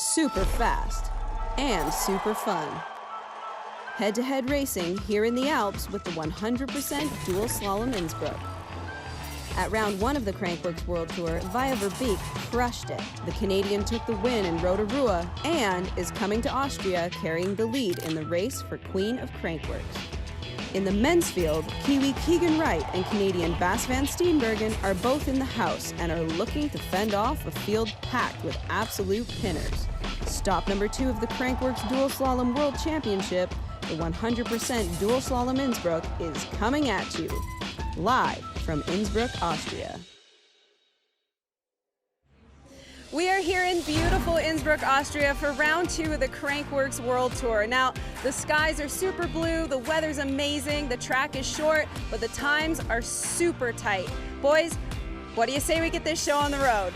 super fast, and super fun. Head-to-head racing here in the Alps with the 100% dual slalom Innsbruck. At round 1 of the Crankworx World Tour, Via Verbeek crushed it. The Canadian took the win in Rotorua and is coming to Austria carrying the lead in the race for Queen of Crankworx. In the men's field, Kiwi Keegan Wright and Canadian Bas van Steenbergen are both in the house and are looking to fend off a field packed with absolute pinners. Stop number 2 of the Crankworx Dual Slalom World Championship, the 100% Dual Slalom Innsbruck, is coming at you, live from Innsbruck, Austria. We are here in beautiful Innsbruck, Austria for round 2 of the Crankworx World Tour. Now, the skies are super blue, the weather's amazing, the track is short, but the times are super tight. Boys, what do you say we get this show on the road?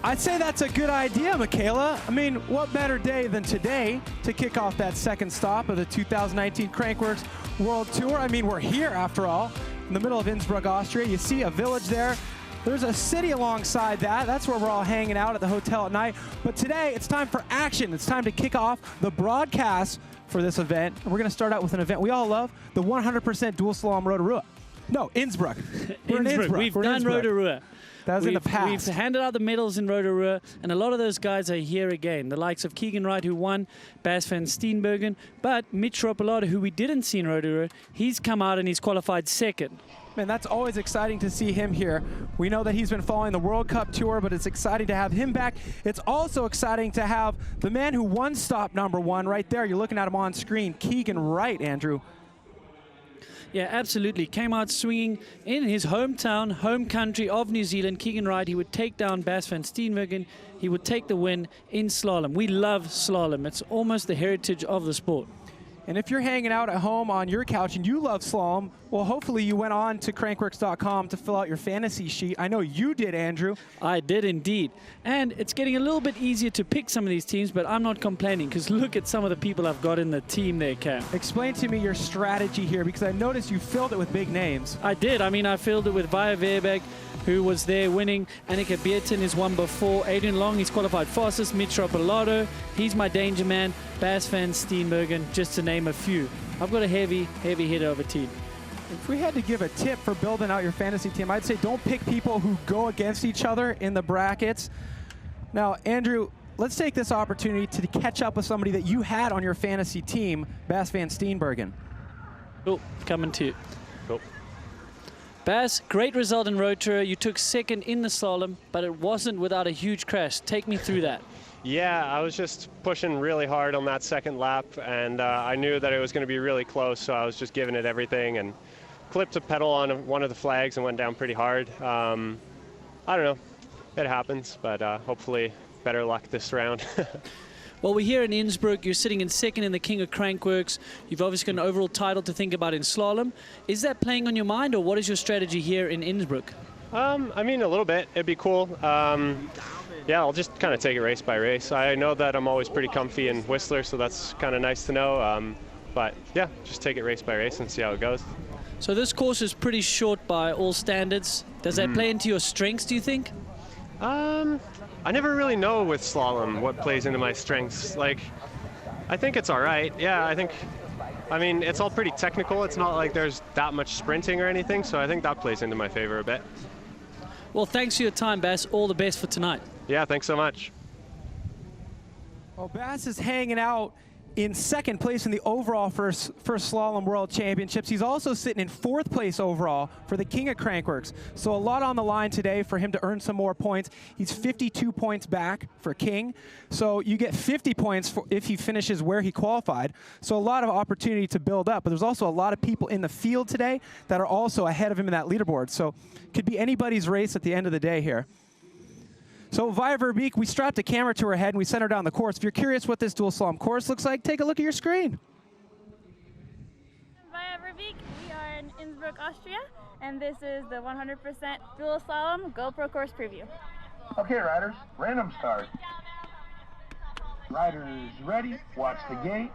I'd say that's a good idea, Michaela. I mean, what better day than today to kick off that second stop of the 2019 Crankworx World Tour? I mean, we're here, after all, in the middle of Innsbruck, Austria. You see a village there. There's a city alongside that. That's where we're all hanging out at the hotel at night. But today, it's time for action. It's time to kick off the broadcast for this event. And we're going to start out with an event we all love, the 100% Dual Slalom Rotorua. No, Innsbruck. We're in Innsbruck. We've done Rotorua. That was in the past. We've handed out the medals in Rotorua, and a lot of those guys are here again. The likes of Keegan Wright, who won, Bas van Steenbergen, but Mitch Ropolato, who we didn't see in Rotorua, he's come out and he's qualified second. Man, that's always exciting to see him here. We know that he's been following the World Cup Tour, but it's exciting to have him back. It's also exciting to have the man who won stop number 1 right there. You're looking at him on screen, Keegan Wright, Andrew. Yeah, absolutely. Came out swinging in his hometown, home country of New Zealand. Keegan Wright, he would take down Bas van Steenbergen. He would take the win in slalom. We love slalom. It's almost the heritage of the sport. And if you're hanging out at home on your couch and you love slalom, well, hopefully you went on to crankworx.com to fill out your fantasy sheet. I know you did, Andrew. I did indeed. And it's getting a little bit easier to pick some of these teams, but I'm not complaining because look at some of the people I've got in the team there, Cam. Explain to me your strategy here, because I noticed you filled it with big names. I did. I mean, I filled it with Via Verbeek, who was there winning. Annika Bierten is one before. Adrian Long, he's qualified fastest. Mitch Ropolato, he's my danger man. Bas van Steenbergen, just to name a few. I've got a heavy hitter of a team. If we had to give a tip for building out your fantasy team, I'd say don't pick people who go against each other in the brackets. Now, Andrew, let's take this opportunity to catch up with somebody that you had on your fantasy team, Bas van Steenbergen. Oh, coming to you. Cool. Bas, great result in Rotorua. You took second in the slalom, but it wasn't without a huge crash. Take me through that. Yeah, I was just pushing really hard on that second lap, and I knew that it was going to be really close, so I was just giving it everything and clipped a pedal on one of the flags and went down pretty hard. I don't know. It happens, but hopefully better luck this round. Well, we're here in Innsbruck. You're sitting in second in the King of Crankworx. You've obviously got an overall title to think about in slalom. Is that playing on your mind, or what is your strategy here in Innsbruck? I mean, a little bit. It'd be cool. Yeah, I'll just kind of take it race by race. I know that I'm always pretty comfy in Whistler, so that's kind of nice to know. But yeah, just take it race by race and see how it goes. So this course is pretty short by all standards. Does that play into your strengths, do you think? I never really know with slalom what plays into my strengths. Like, I think it's all right. Yeah, I mean, it's all pretty technical. It's not like there's that much sprinting or anything, so I think that plays into my favor a bit. Well, thanks for your time, Bas. All the best for tonight. Yeah, thanks so much. Well, Bas is hanging out in second place in the overall first Slalom World Championships. He's also sitting in 4th place overall for the King of Crankworx. So a lot on the line today for him to earn some more points. He's 52 points back for King. So you get 50 points if he finishes where he qualified. So a lot of opportunity to build up. But there's also a lot of people in the field today that are also ahead of him in that leaderboard. So could be anybody's race at the end of the day here. So Via Verbeek, we strapped a camera to her head and we sent her down the course. If you're curious what this dual slalom course looks like, take a look at your screen. Via Verbeek, we are in Innsbruck, Austria, and this is the 100% dual slalom GoPro course preview. Okay, riders, random start. Riders ready, watch the gate.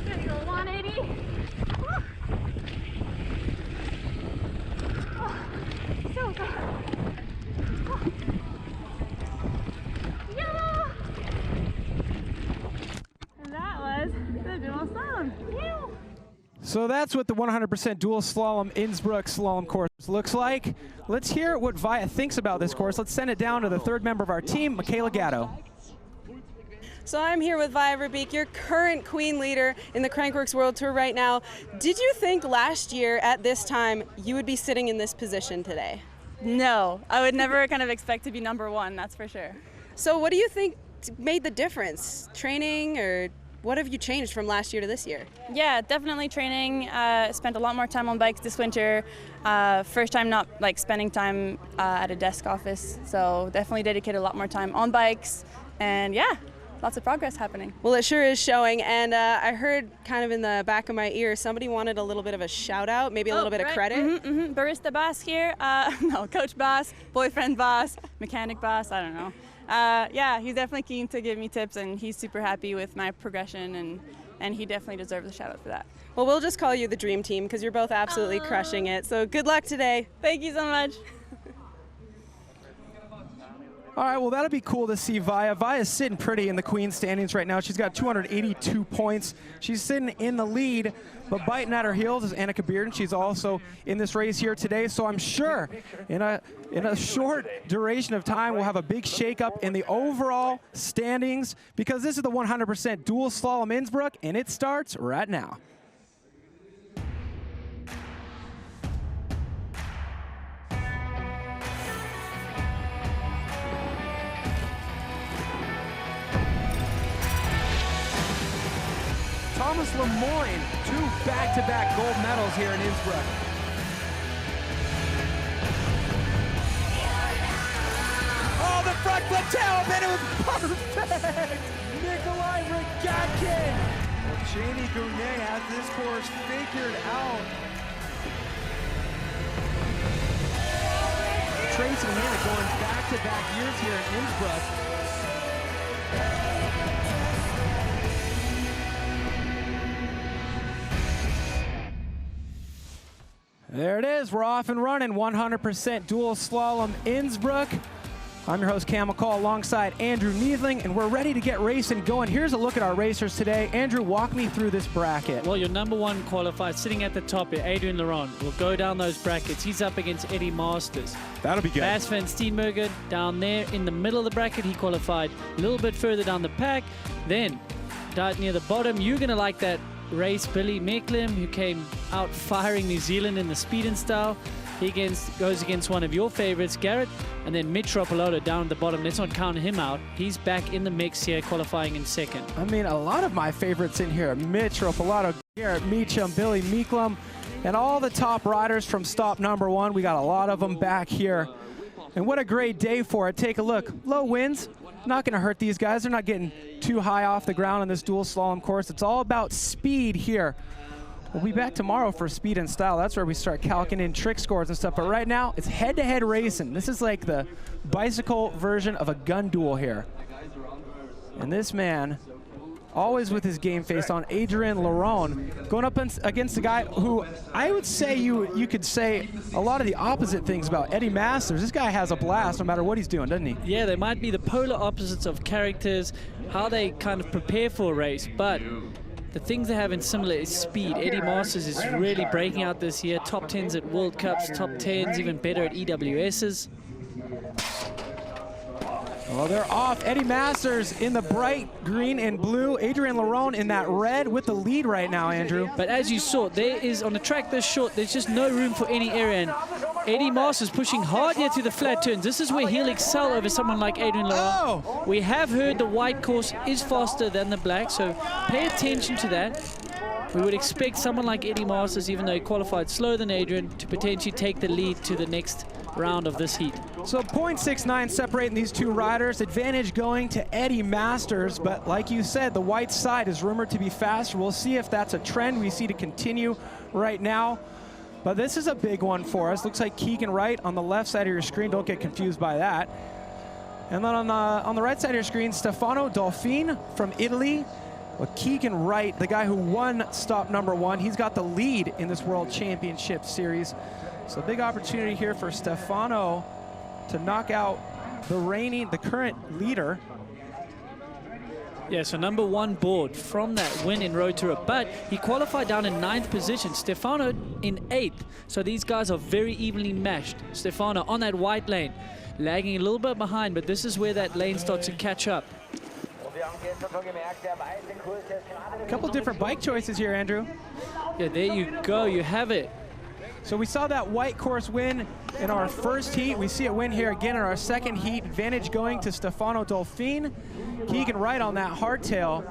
Gonna go 180. So that's what the 100% dual slalom Innsbruck slalom course looks like. Let's hear what Via thinks about this course. Let's send it down to the third member of our team, Michaela Gatto. So I'm here with Via Verbeek, your current queen leader in the Crankworx World Tour right now. Did you think last year at this time you would be sitting in this position today? No, I would never kind of expect to be #1, that's for sure. So what do you think made the difference? Training, or what have you changed from last year to this year? Yeah, definitely training. Spent a lot more time on bikes this winter. First time not like spending time at a desk office, so definitely dedicated a lot more time on bikes, and yeah, lots of progress happening. Well, it sure is showing, and I heard kind of in the back of my ear somebody wanted a little bit of a shout out, maybe a little bit of credit. Barista Bass here. No, Coach Bass, boyfriend Bass, mechanic Bass, I don't know. Yeah, he's definitely keen to give me tips, and he's super happy with my progression, and he definitely deserves a shout out for that. Well, we'll just call you the dream team because you're both absolutely crushing it. So good luck today. Thank you so much. All right, well, that'll be cool to see Via. Via's sitting pretty in the queen standings right now. She's got 282 points. She's sitting in the lead, but biting at her heels is Annika Bearden. She's also in this race here today, so I'm sure in a short duration of time, we'll have a big shakeup in the overall standings, because this is the 100% dual slalom Innsbruck, and it starts right now. Thomas Lemoyne, 2 back-to-back gold medals here in Innsbruck. Oh, the front foot tail, and it was perfect! Nikolai Regatkin! Well, Jamie Gounet has this course figured out. Tracy Hanna going back-to-back years here in Innsbruck. There it is, we're off and running, 100% dual slalom Innsbruck. I'm your host, Cam McCall, alongside Andrew Neethling, and we're ready to get racing going. Here's a look at our racers today. Andrew, walk me through this bracket. Well, your #1 qualified sitting at the top here, Adrian Laurent, will go down those brackets. He's up against Eddie Masters. That'll be good. Bas van Steenbergen down there in the middle of the bracket. He qualified a little bit further down the pack. Then, down near the bottom, you're going to like that race, Billy Mecklem, who came out firing New Zealand in the speed and style. He goes against one of your favorites, Garrett, and then Mitch Ropolato down at the bottom. Let's not count him out. He's back in the mix here, qualifying in second. I mean, a lot of my favorites in here. Mitch Ropolato, Garrett Meacham, Billy Mecklem, and all the top riders from stop #1. We got a lot of them back here. And what a great day for it. Take a look. Low winds. Not going to hurt these guys. They're not getting too high off the ground on this dual slalom course. It's all about speed here. We'll be back tomorrow for speed and style. That's where we start calcing in trick scores and stuff. But right now, it's head-to-head racing. This is like the bicycle version of a gun duel here. And this man, always with his game face on, Adrian Laurent, going up against a guy who I would say you could say a lot of the opposite things about, Eddie Masters. This guy has a blast no matter what he's doing, doesn't he? Yeah, they might be the polar opposites of characters, how they kind of prepare for a race, but the things they have in similar is speed. Eddie Masters is really breaking out this year. Top 10s at World Cups, top 10s, even better at EWSs. Well, they're off. Eddie Masters in the bright green and blue. Adrian Laurent in that red with the lead right now, Andrew. But as you saw, there is, on a track this short, there's just no room for any error. And Eddie Masters pushing hard here to the flat turns. This is where he'll excel over someone like Adrian Laurent. Oh. We have heard the white course is faster than the black, so pay attention to that. We would expect someone like Eddie Masters, even though he qualified slower than Adrian, to potentially take the lead to the next round of this heat. So 0.69 separating these two riders. Advantage going to Eddie Masters, but like you said, the white side is rumored to be faster. We'll see if that's a trend we see to continue right now. But this is a big one for us. Looks like Keegan Wright on the left side of your screen. Don't get confused by that. And then on the right side of your screen, Stefano Dolfin from Italy. With Keegan Wright, the guy who won stop #1, he's got the lead in this World Championship Series. So big opportunity here for Stefano to knock out the current leader. Yeah, so #1 board from that win in Rotorua, but he qualified down in 9th position. Stefano in 8th. So these guys are very evenly matched. Stefano on that white lane, lagging a little bit behind, but this is where that lane starts to catch up. A couple different bike choices here, Andrew. Yeah, there you go, you have it. So we saw that white course win in our first heat. We see it win here again in our second heat. Advantage going to Stefano Dolfin. Keegan Wright on that hardtail.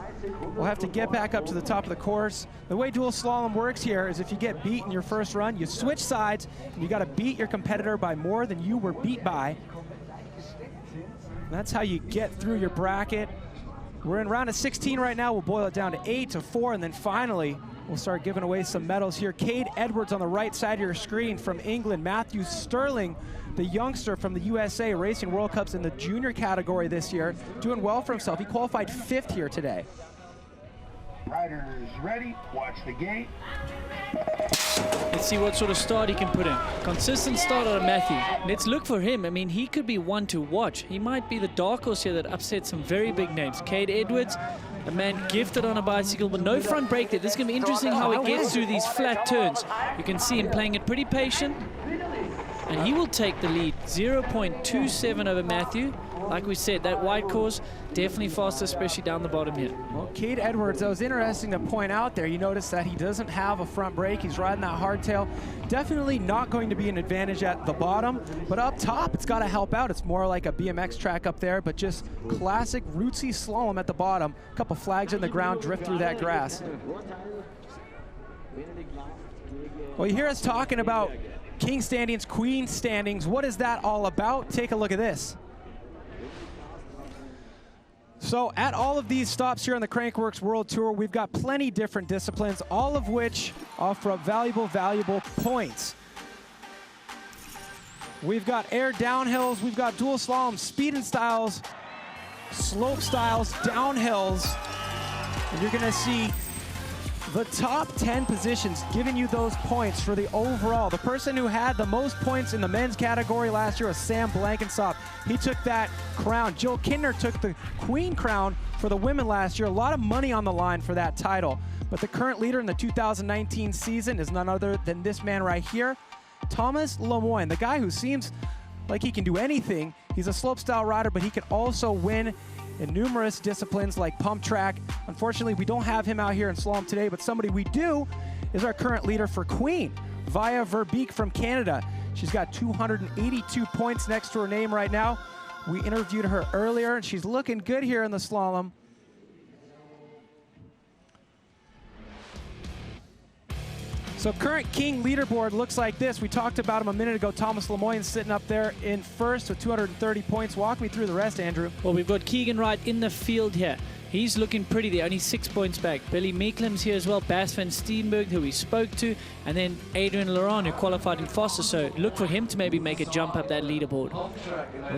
We'll have to get back up to the top of the course. The way dual slalom works here is if you get beat in your first run, you switch sides, and you got to beat your competitor by more than you were beat by. That's how you get through your bracket. We're in round of 16 right now. We'll boil it down to 8 to 4, and then finally, we'll start giving away some medals here. Cade Edwards on the right side of your screen from England. Matthew Sterling, the youngster from the USA, racing World Cups in the junior category this year, doing well for himself. He qualified 5th here today. Riders ready, watch the gate. Let's see what sort of start he can put in. Consistent start out of Matthew. Let's look for him. I mean, he could be one to watch. He might be the dark horse here that upsets some very big names. Cade Edwards, a man gifted on a bicycle, but no front brake there. This is going to be interesting how he gets through these flat turns. You can see him playing it pretty patient, and he will take the lead. 0.27 over Matthew. Like we said, that white course, definitely faster, especially down the bottom here. Well, Cade Edwards, that was interesting to point out there. You notice that he doesn't have a front brake. He's riding that hardtail. Definitely not going to be an advantage at the bottom, but up top, it's got to help out. It's more like a BMX track up there, but just classic rootsy slalom at the bottom. A couple flags in the ground, drift through that grass. Well, you hear us talking about king standings, queen standings. What is that all about? Take a look at this. So at all of these stops here on the Crankworx World Tour, we've got plenty different disciplines, all of which offer up valuable points. We've got air downhills, we've got dual slalom, speed and styles, slope styles, downhills, and you're gonna see the top 10 positions giving you those points for the overall. The person who had the most points in the men's category last year was Sam Blankensopp. He took that crown. Jill Kindner took the queen crown for the women last year. A lot of money on the line for that title. But the current leader in the 2019 season is none other than this man right here, Thomas Lemoyne, the guy who seems like he can do anything. He's a slopestyle rider, but he can also win in numerous disciplines like pump track. Unfortunately, we don't have him out here in slalom today, but somebody we do is our current leader for queen, Via Verbeek from Canada. She's got 282 points next to her name right now. We interviewed her earlier, and she's looking good here in the slalom. So current king leaderboard looks like this. We talked about him a minute ago. Thomas Lemoyne sitting up there in first with 230 points. Walk me through the rest, Andrew. Well, we've got Keegan Wright in the field here. He's looking pretty there, only 6 points back. Billy Meeklem's here as well, Bas van Steenberg, who we spoke to, and then Adrian Laurent, who qualified in Foster. So look for him to maybe make a jump up that leaderboard. Well,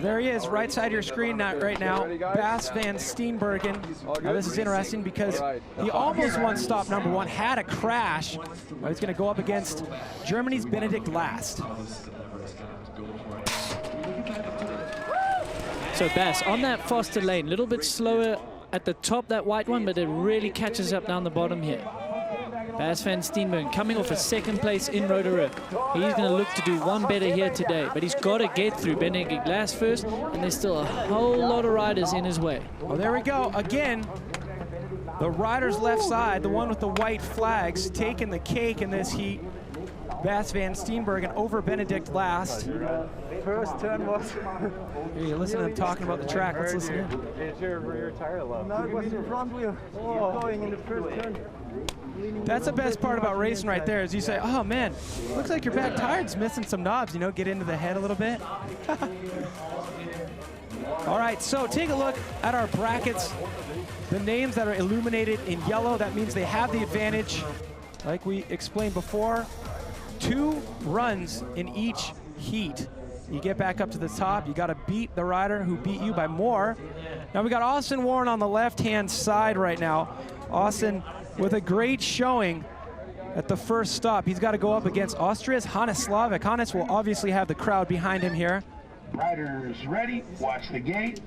there he is, right side of your screen right now, Bas van Steenbergen. Now this is interesting because he almost won stop #1, had a crash. Well, he's going to go up against Germany's Benedikt Last. So Bas on that Foster lane, a little bit slower at the top, that white one, but it really catches up down the bottom here. Bas van Steenbergen coming off a 2nd place in Rotorua. He's going to look to do one better here today, but he's got to get through Benedikt Last first, and there's still a whole lot of riders in his way. Well, there we go. Again, the rider's left side, the one with the white flags, taking the cake in this heat. Bas van Steenbergen over Benedikt Last. First turn was... Here, you listen to them talking about the track. Let's listen in. Is your tire low? No, it was the front wheel. Going in the first turn. That's the best part about racing right there, is you say, oh man, looks like your back tire's missing some knobs, you know, get into the head a little bit. All right, so take a look at our brackets. The names that are illuminated in yellow, that means they have the advantage. Like we explained before, 2 runs in each heat. You get back up to the top, you got to beat the rider who beat you by more. Now we got Austin Warren on the left-hand side right now. Austin with a great showing at the first stop. He's got to go up against Austria's Hannes Slavik. Hannes will obviously have the crowd behind him here. Riders ready, watch the gate.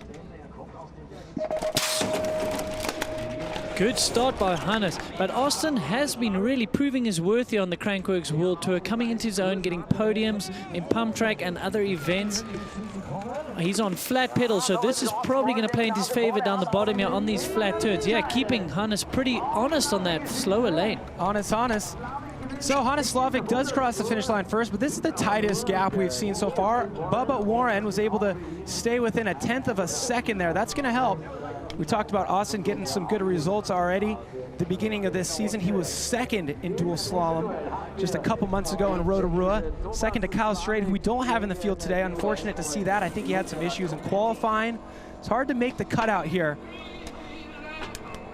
Good start by Hannes, but Austin has been really proving his worth here on the Crankworx World Tour, coming into his own, getting podiums in pump track and other events. He's on flat pedals, so this is probably going to play into his favor down the bottom here on these flat turns. Yeah, keeping Hannes pretty honest on that slower lane. Honest. So Hannes Slavic does cross the finish line first, but this is the tightest gap we've seen so far. Bubba Warren was able to stay within 1/10 of a second there. That's going to help. We talked about Austin getting some good results already. The beginning of this season, he was second in dual slalom just a couple months ago in Rotorua. Second to Kyle Straight, who we don't have in the field today. Unfortunate to see that. I think he had some issues in qualifying. It's hard to make the cutout here.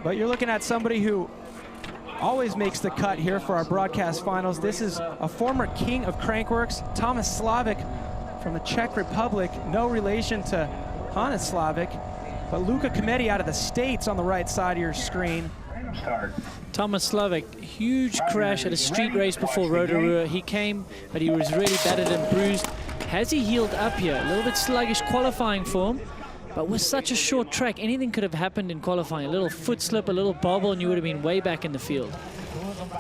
But you're looking at somebody who always makes the cut here for our broadcast finals. This is a former king of Crankworx, Thomas Slavic from the Czech Republic. No relation to Hannes Slavic. But Luka Komety out of the States on the right side of your screen. Thomas Slavic, huge crash at a street race before Rotorua. He came, but he was really battered and bruised. Has he healed up here? A little bit sluggish qualifying for him, but with such a short track, anything could have happened in qualifying. A little foot slip, a little bobble, and you would have been way back in the field.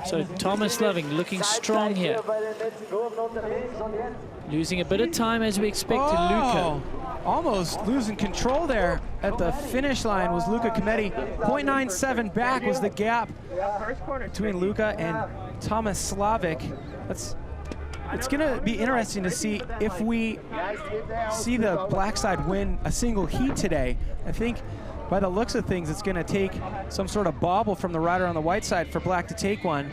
So Thomas Slavic looking strong here. Losing a bit of time as we expect to Luka. Almost losing control there at the finish line was Luka Komety. 0.97 back was the gap between Luka and Thomas Slavic. It's going to be interesting to see if we see the black side win a single heat today. I think by the looks of things, it's going to take some sort of bobble from the rider on the white side for black to take one.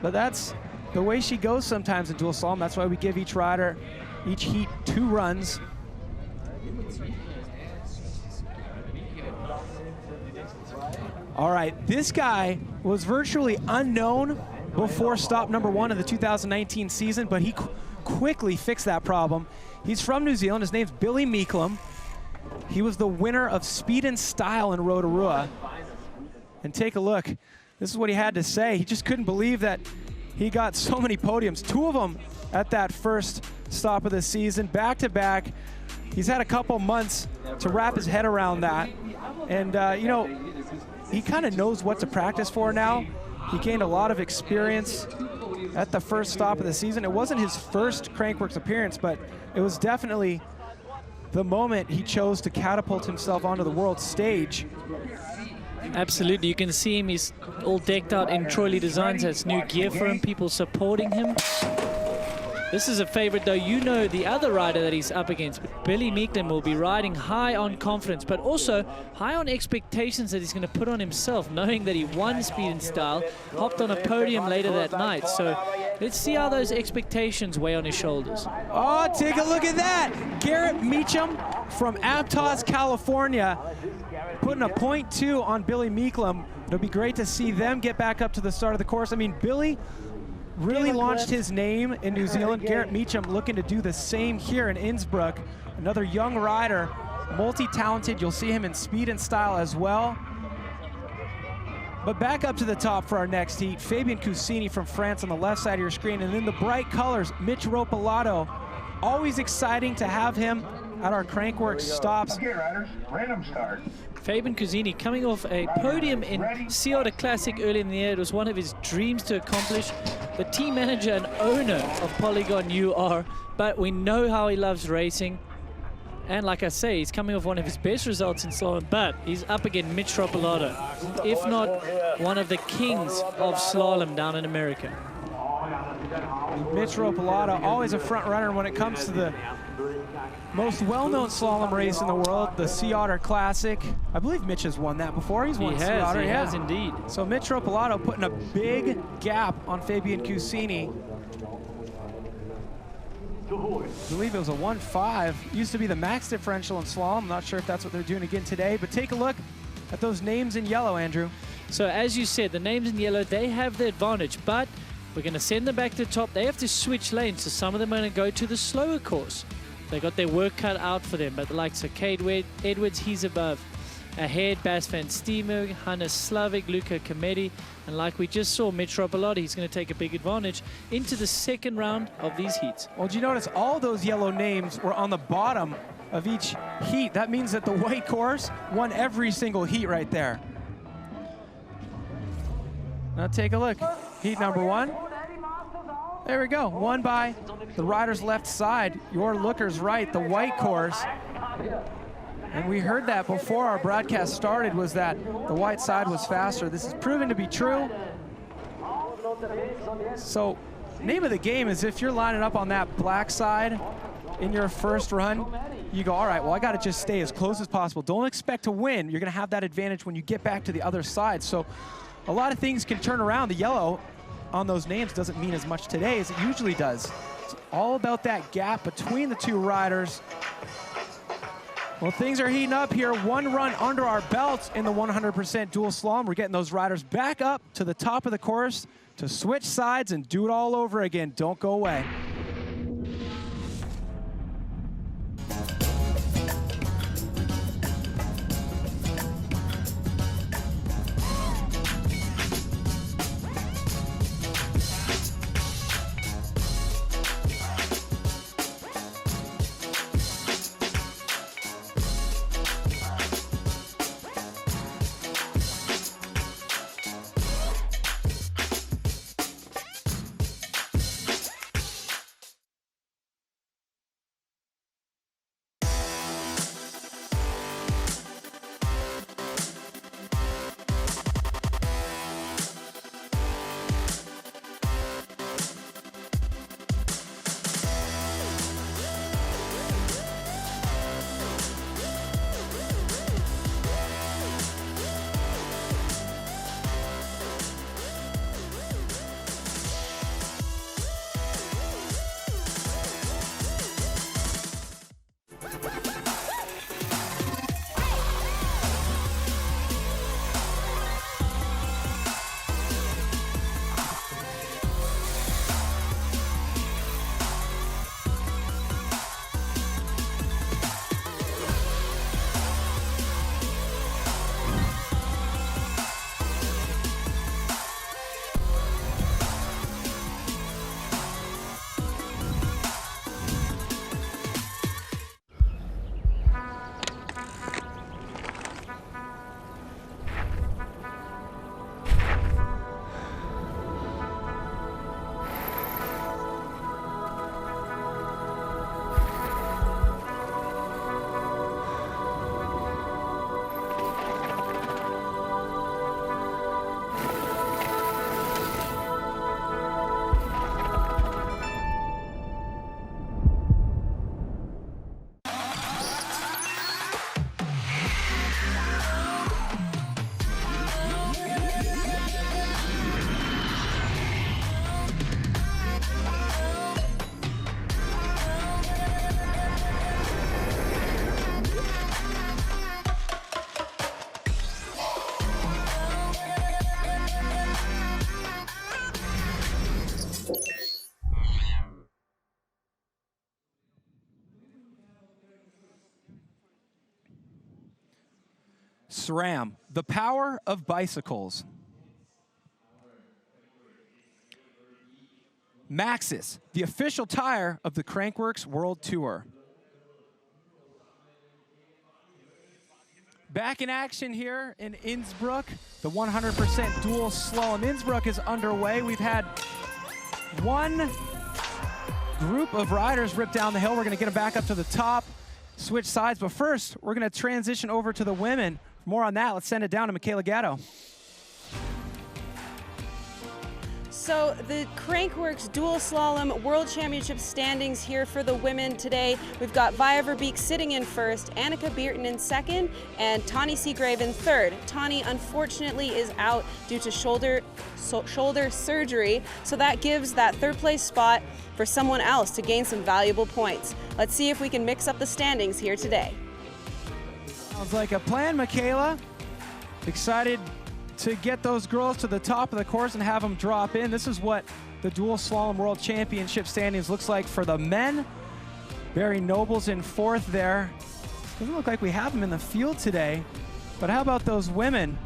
But that's the way she goes sometimes in dual slalom. That's why we give each rider, each heat, 2 runs. All right, this guy was virtually unknown before stop number 1 of the 2019 season, but he quickly fixed that problem. He's from New Zealand. His name's Billy Meeklum. He was the winner of Speed and Style in Rotorua. And take a look. This is what he had to say. He just couldn't believe that he got so many podiums, 2 of them at that first stop of the season, back-to-back. He's had a couple months to wrap his head around that. And, you know, he kind of knows what to practice for now. He gained a lot of experience at the first stop of the season. It wasn't his first Crankworx appearance, but it was definitely the moment he chose to catapult himself onto the world stage. Absolutely, you can see him, he's all decked out in Troy Lee Designs, has new gear for him, people supporting him. This is a favorite though, you know the other rider that he's up against, but Billy Meeklum will be riding high on confidence, but also high on expectations that he's going to put on himself, knowing that he won Speed and Style, hopped on a podium later that night. So let's see how those expectations weigh on his shoulders. Oh, take a look at that. Garrett Meacham from Aptos, California, putting a 0.2 on Billy Meeklum. It'll be great to see them get back up to the start of the course. I mean, Billy really launched his name in New Zealand. Garrett Meacham looking to do the same here in Innsbruck. Another young rider, multi-talented. You'll see him in Speed and Style as well. But back up to the top for our next heat, Fabien Coussini from France on the left side of your screen. And in the bright colors, Mitch Ropalato. Always exciting to have him at our Crankworx stops. Okay, riders, random start. Fabien Coussini coming off a podium in Sea Otter Classic early in the year. It was one of his dreams to accomplish. The team manager and owner of Polygon you are, but we know how he loves racing. And like I say, he's coming off one of his best results in slalom, but he's up against Mitch Ropalato, if not one of the kings of slalom down in America. Mitch Ropalato, always a front runner when it comes to the most well-known slalom race in the world, the Sea Otter Classic. I believe Mitch has won that before. He's won Sea Otter. He has indeed. So Mitch Ropalato putting a big gap on Fabien Coussini. I believe it was a 1.5. Used to be the max differential in slalom. I'm not sure if that's what they're doing again today, but take a look at those names in yellow, Andrew. So as you said, the names in yellow, they have the advantage, but we're going to send them back to the top. They have to switch lanes, so some of them are going to go to the slower course. They got their work cut out for them, but the likes of Cade Edwards, he's above. Ahead, Bas van Steenberg, Hannes Slavic, Luka Komety, and like we just saw, Mitch Ropalato, he's going to take a big advantage into the second round of these heats. Well, did you notice all those yellow names were on the bottom of each heat? That means that the white course won every single heat right there. Now take a look. Heat number 1. There we go. Won by the rider's left side. Your looker's right, the white course. And we heard that before our broadcast started, was that the white side was faster. This is proven to be true. So, name of the game is if you're lining up on that black side in your first run, you go, all right, well, I got to just stay as close as possible. Don't expect to win. You're going to have that advantage when you get back to the other side. So, a lot of things can turn around. The yellow on those names doesn't mean as much today as it usually does. It's all about that gap between the two riders. Well, things are heating up here. One run under our belts in the 100% dual slalom. We're getting those riders back up to the top of the course to switch sides and do it all over again. Don't go away. SRAM, the power of bicycles. Maxxis, the official tire of the Crankworx World Tour. Back in action here in Innsbruck. The 100% dual slalom Innsbruck is underway. We've had one group of riders rip down the hill. We're going to get them back up to the top, switch sides. But first, we're going to transition over to the women. For more on that, let's send it down to Michaela Gatto. So the Crankworx Dual Slalom World Championship standings here for the women today. We've got Via Verbeek sitting in first, Annika Beerten in second, and Tani Seagrave in third. Tani unfortunately is out due to shoulder surgery, so that gives that third place spot for someone else to gain some valuable points. Let's see if we can mix up the standings here today. Sounds like a plan, Michaela. Excited to get those girls to the top of the course and have them drop in. This is what the Dual Slalom World Championship standings looks like for the men. Barry Noble's in fourth there. Doesn't look like we have them in the field today, but how about those women?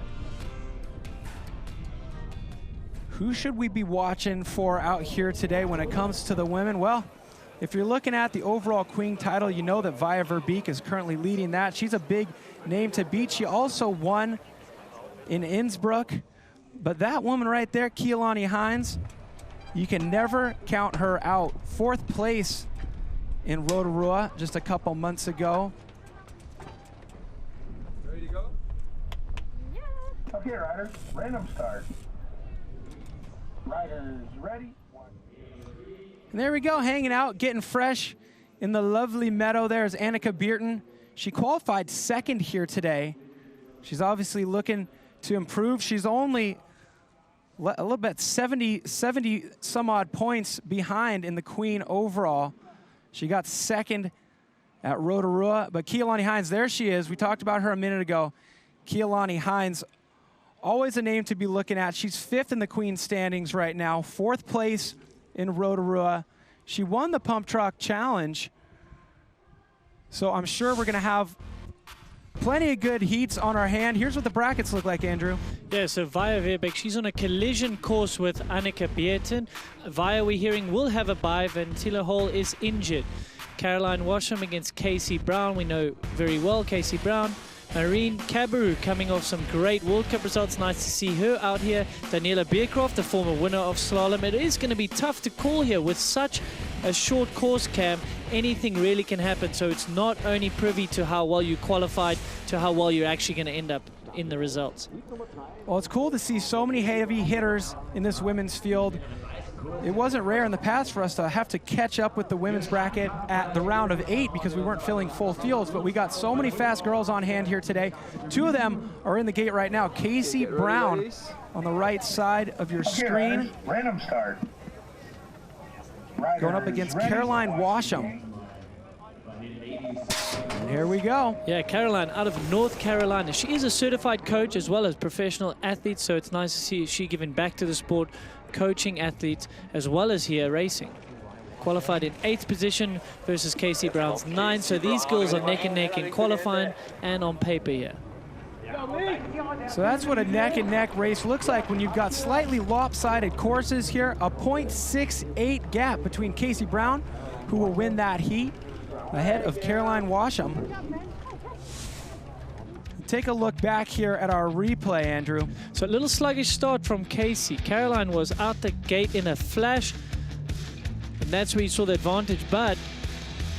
Who should we be watching for out here today when it comes to the women? Well, if you're looking at the overall queen title, you know that Via Verbeek is currently leading that. She's a big name to beat. She also won in Innsbruck But that woman right there, Keilani Hines, you can never count her out. 4th place in Rotorua just a couple months ago. Ready to go? Yeah. Okay, riders, random start. Riders ready. And there we go, hanging out, getting fresh in the lovely meadow. There's Annika Beerton. She qualified 2nd here today. She's obviously looking to improve. She's only a little bit 70 some odd points behind in the Queen overall. She got 2nd at Rotorua, but Keilani Hines, there she is. We talked about her a minute ago. Keilani Hines, always a name to be looking at. She's 5th in the Queen standings right now, 4th place in Rotorua. She won the Pump Truck Challenge, so I'm sure we're going to have plenty of good heats on our hand. Here's what the brackets look like, Andrew. Yeah, so Via Verbeek, she's on a collision course with Annika Beerton. Via, we're hearing, will have a bye. Ventila Hall is injured. Caroline Washam against Casey Brown. We know very well Casey Brown. Marine Cabarrou coming off some great World Cup results. Nice to see her out here. Daniela Beercroft, the former winner of slalom. It is going to be tough to call here with such a short course, Cam. Anything really can happen. So it's not only privy to how well you qualified, to how well you're actually going to end up in the results. Well, it's cool to see so many heavy hitters in this women's field. It wasn't rare in the past for us to have to catch up with the women's bracket at the round of 8 because we weren't filling full fields, but we got so many fast girls on hand here today. 2 of them are in the gate right now. Casey Brown on the right side of your screen. Random start. Going up against Caroline Washam. And here we go. Yeah, Caroline out of North Carolina. She is a certified coach as well as professional athlete, so it's nice to see she giving back to the sport, coaching athletes as well as here racing. Qualified in 8th position versus Casey Brown's 9th, so these girls are neck and neck in qualifying and on paper here. So that's what a neck and neck race looks like when you've got slightly lopsided courses here. A .68 gap between Casey Brown, who will win that heat, ahead of Caroline Washam. Take a look back here at our replay, Andrew. So a little sluggish start from Casey. Caroline was out the gate in a flash, and that's where you saw the advantage. But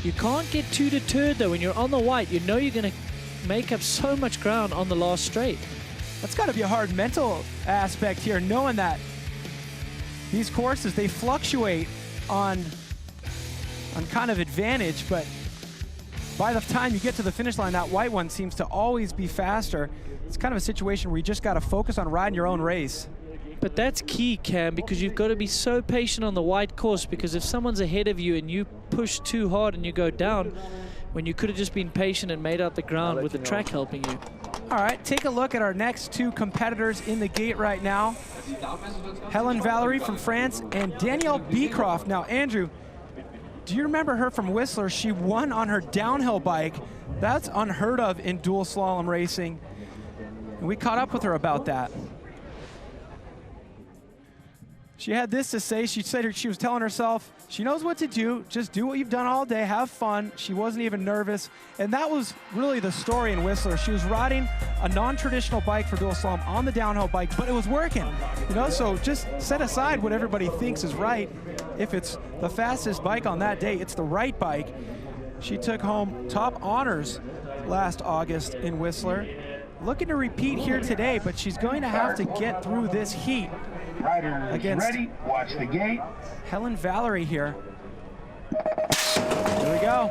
you can't get too deterred, though. When you're on the white, you know you're going to make up so much ground on the last straight. That's got to be a hard mental aspect here, knowing that these courses, they fluctuate on kind of advantage, but by the time you get to the finish line, that white one seems to always be faster. It's kind of a situation where you just got to focus on riding your own race. But that's key, Cam, because you've got to be so patient on the white course, because if someone's ahead of you and you push too hard and you go down, when you could have just been patient and made out the ground with the track helping you. All right, take a look at our next 2 competitors in the gate right now. Helen Valerie from France and Danielle Beecroft. Now, Andrew, do you remember her from Whistler? She won on her downhill bike. That's unheard of in dual slalom racing. And we caught up with her about that. She had this to say. She said she was telling herself she knows what to do. Just do what you've done all day. Have fun. She wasn't even nervous. And that was really the story in Whistler. She was riding a non-traditional bike for dual slalom on the downhill bike, but it was working. You know, so just set aside what everybody thinks is right. If it's the fastest bike on that day, it's the right bike. She took home top honors last August in Whistler. Looking to repeat here today, but she's going to have to get through this heat against ready. Watch the gate. Helen Valerie here. Here we go.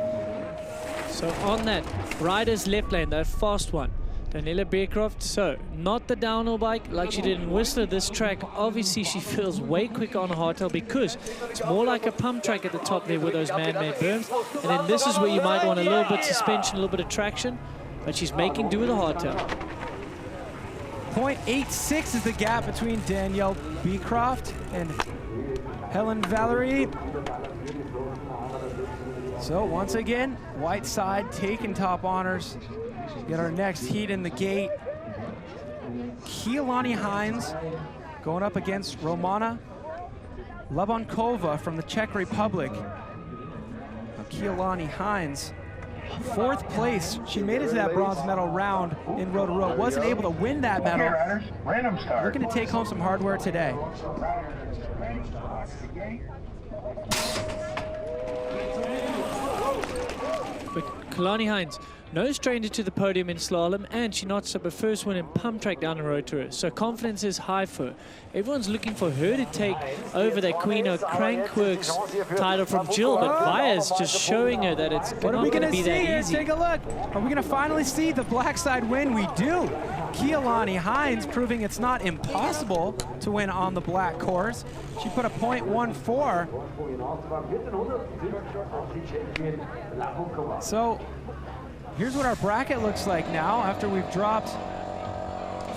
So on that rider's left lane, that fast one, Daniela Beercroft, so not the downhill bike like she did in Whistler. This track, obviously she feels way quicker on a hardtail because it's more like a pump track at the top there with those man-made berms. And then this is where you might want a little bit of suspension, a little bit of traction, but she's making do with a hardtail. .86 is the gap between Danielle Beecroft and Helen Valerie. So once again, white side taking top honors. Get our next heat in the gate. Keilani Hines going up against Romana Labonkova from the Czech Republic. Now Keilani Hines 4th place. She made it to that bronze medal round in row-to-row. Wasn't able to win that medal. Okay, riders, random start. Looking to take home some hardware today. But Kalani Hines, no stranger to the podium in slalom, and she notched up her first win in pump track down the road to her. So confidence is high for her. Everyone's looking for her to take over that Queen of Crankworx title from Jill, but Vaya's just showing her that it's What are not we going going to to be see that here? easy. Take a look. Are we going to finally see the black side win? We do. Kealani Hines proving it's not impossible to win on the black course. She put a .14. So here's what our bracket looks like now after we've dropped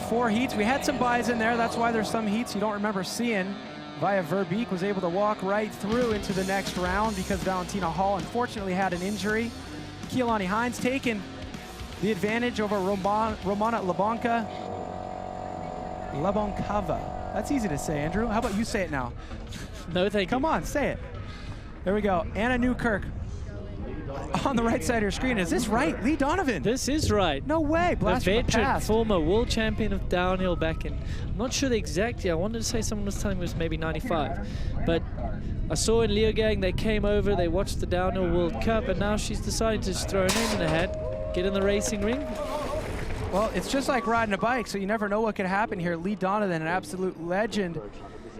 4 heats. We had some buys in there. That's why there's some heats you don't remember seeing. Via Verbeek was able to walk right through into the next round because Valentina Hall unfortunately had an injury. Kealani Hines taking the advantage over Romana Labonkava. That's easy to say, Andrew. How about you say it now? No, thank you. Come on, say it. There we go. Anna Newkirk on the right side of your screen. Is this right? Lee Donovan. This is right. No way. The Blast from the veteran, past. former world champion of downhill back in, I'm not sure the exact year. I wanted to say someone was telling me it was maybe 95. But I saw in Leogang, they came over, they watched the Downhill World Cup, and now she's decided to just throw her name in the hat, get in the racing ring. Well, it's just like riding a bike, so you never know what could happen here. Lee Donovan, an absolute legend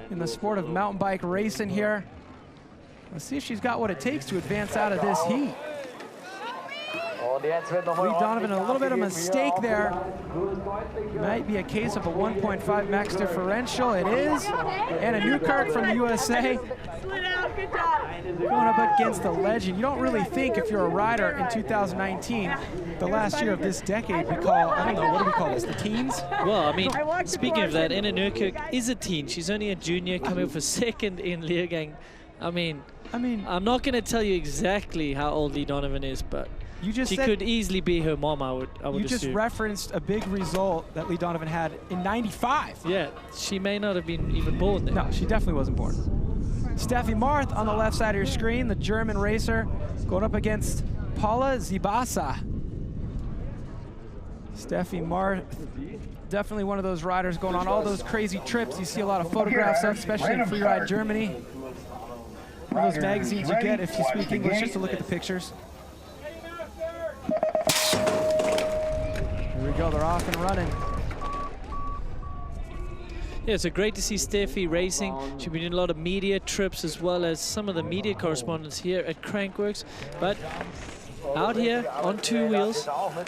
in the sport of mountain bike racing here. Let's see if she's got what it takes to advance out of this heat. Lee Donovan, a little bit of a mistake there. Might be a case of a 1.5 max differential. It is. Anna Newkirk from the USA. Going up against the legend. You don't really think if you're a rider in 2019, the last year of this decade, we call, I don't know, what do we call this, the teens? Well, I mean, speaking of that, Anna Newkirk is a teen. She's only a junior, coming for second in Leogang. I mean, I'm not going to tell you exactly how old Lee Donovan is, but you just she could easily be her mom, I would You just assume. referenced a big result that Lee Donovan had in '95. Yeah, she may not have been even born then. No, she definitely wasn't born. Steffi Marth on the left side of your screen, the German racer, going up against Paula Zibasa. Steffi Marth, definitely one of those riders going on all those crazy trips. You see a lot of photographs of, especially in Freeride Germany. One of those magazines you get if you speak English, just to look at the pictures. Here we go, they're off and running. Yeah, so great to see Steffi racing. She's been doing a lot of media trips as well as some of the media correspondents here at Crankworx. But out here on 2 wheels. Paula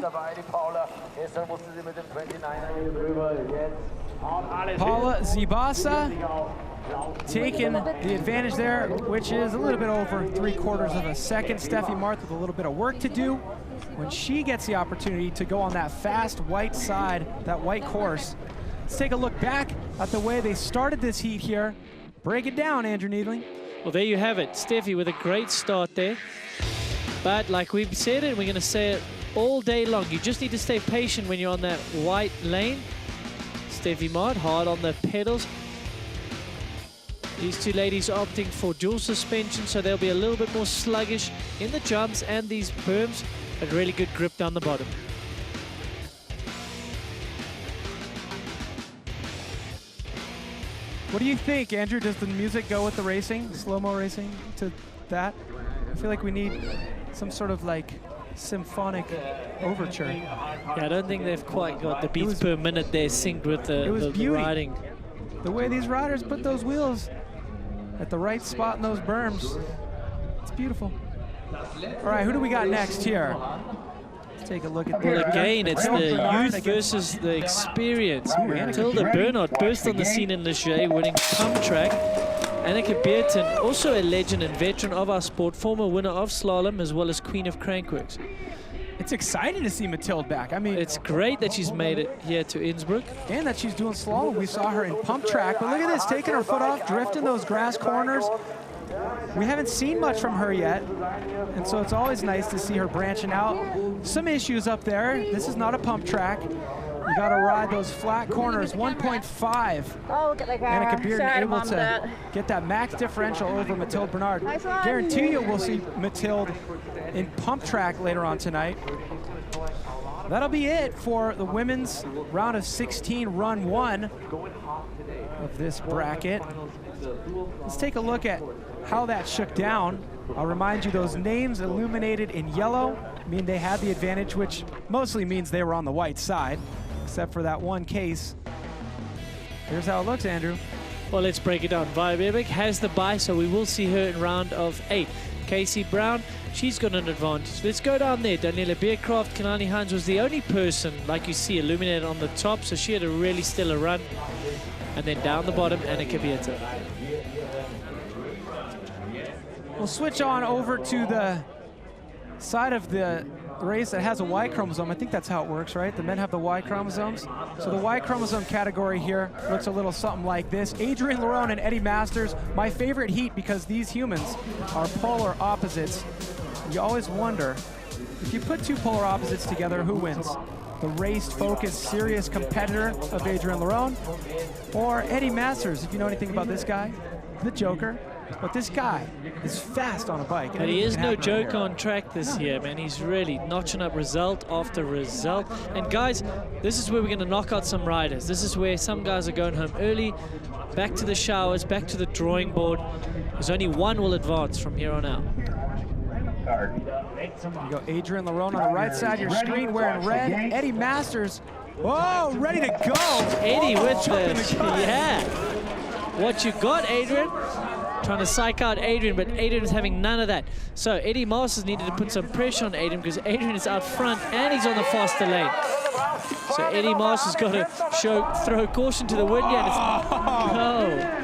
Zibasa taking the advantage there, which is a little bit over 3/4 of a second. Steffi Marth with a little bit of work to do when she gets the opportunity to go on that fast white side, that white course. Let's take a look back at the way they started this heat here. Break it down, Andrew Needling. Well, there you have it. Steffi with a great start there. But like we've said it, we're going to say it all day long. You just need to stay patient when you're on that white lane. Steffi Marth hard on the pedals. These two ladies are opting for dual suspension, so they'll be a little bit more sluggish in the jumps and these berms, but really good grip down the bottom. What do you think, Andrew? Does the music go with the racing, slow-mo racing, to that? I feel like we need some sort of like symphonic overture. Yeah, I don't think they've quite got the beats per minute there synced with the riding. The way these riders put those wheels at the right spot in those berms, it's beautiful. All right, who do we got next here? Let's take a look at Well, again, it's the youth versus the experience. Tilda Bernard burst on the scene in Leger, winning pump track. Anneke Beerten, also a legend and veteran of our sport, former winner of slalom as well as Queen of Crankworx. It's exciting to see Mathilde back. I mean, it's great that she's made it here to Innsbruck. And that she's doing slalom. We saw her in pump track, but look at this, taking her foot off, drifting those grass corners. We haven't seen much from her yet, and so it's always nice to see her branching out. Some issues up there. This is not a pump track. You got to ride those flat corners, 1.5. Oh, look at the car. Annika Bearden Sorry, able Mom, to that. get that max differential over Mathilde Bernard. Nice one. Guarantee you we'll see Mathilde in pump track later on tonight. That'll be it for the women's round of 16, run 1 of this bracket. Let's take a look at how that shook down. I'll remind you, those names illuminated in yellow mean they had the advantage, which mostly means they were on the white side, except for that one case. Here's how it looks, Andrew. Well, let's break it down. Via Bebeck has the bye, so we will see her in round of 8. Casey Brown, she's got an advantage. Let's go down there. Daniela Beercraft, Kanani Hines was the only person, like you see, illuminated on the top, so she had a really stellar run. And then down the bottom, Annika Beercraft. We'll switch on over to the side of the race that has a Y chromosome. I think that's how it works, right? The men have the Y chromosomes. So the Y chromosome category here looks a little something like this. Adrienne Lerone and Eddie Masters, my favorite heat because these humans are polar opposites. You always wonder, if you put two polar opposites together, who wins? The raced, focused, serious competitor of Adrienne Lerone, or Eddie Masters, if you know anything about this guy, the Joker. But this guy is fast on a bike. But he is no joke on track this year, man. He's really notching up result after result. And guys, this is where we're going to knock out some riders. This is where some guys are going home early, back to the showers, back to the drawing board. There's only one will advance from here on out. You go Adrienne Lerone on the right side of your screen wearing red. Eddie Masters, oh, ready to go. Eddie with the, yeah. What you got, Adrienne? Trying to psych out Adrienne, but Adrienne is having none of that. So Eddie Masters needed to put some pressure on Adrienne because Adrienne is out front and he's on the faster lane. So Eddie Masters got to throw caution to the wind here. No.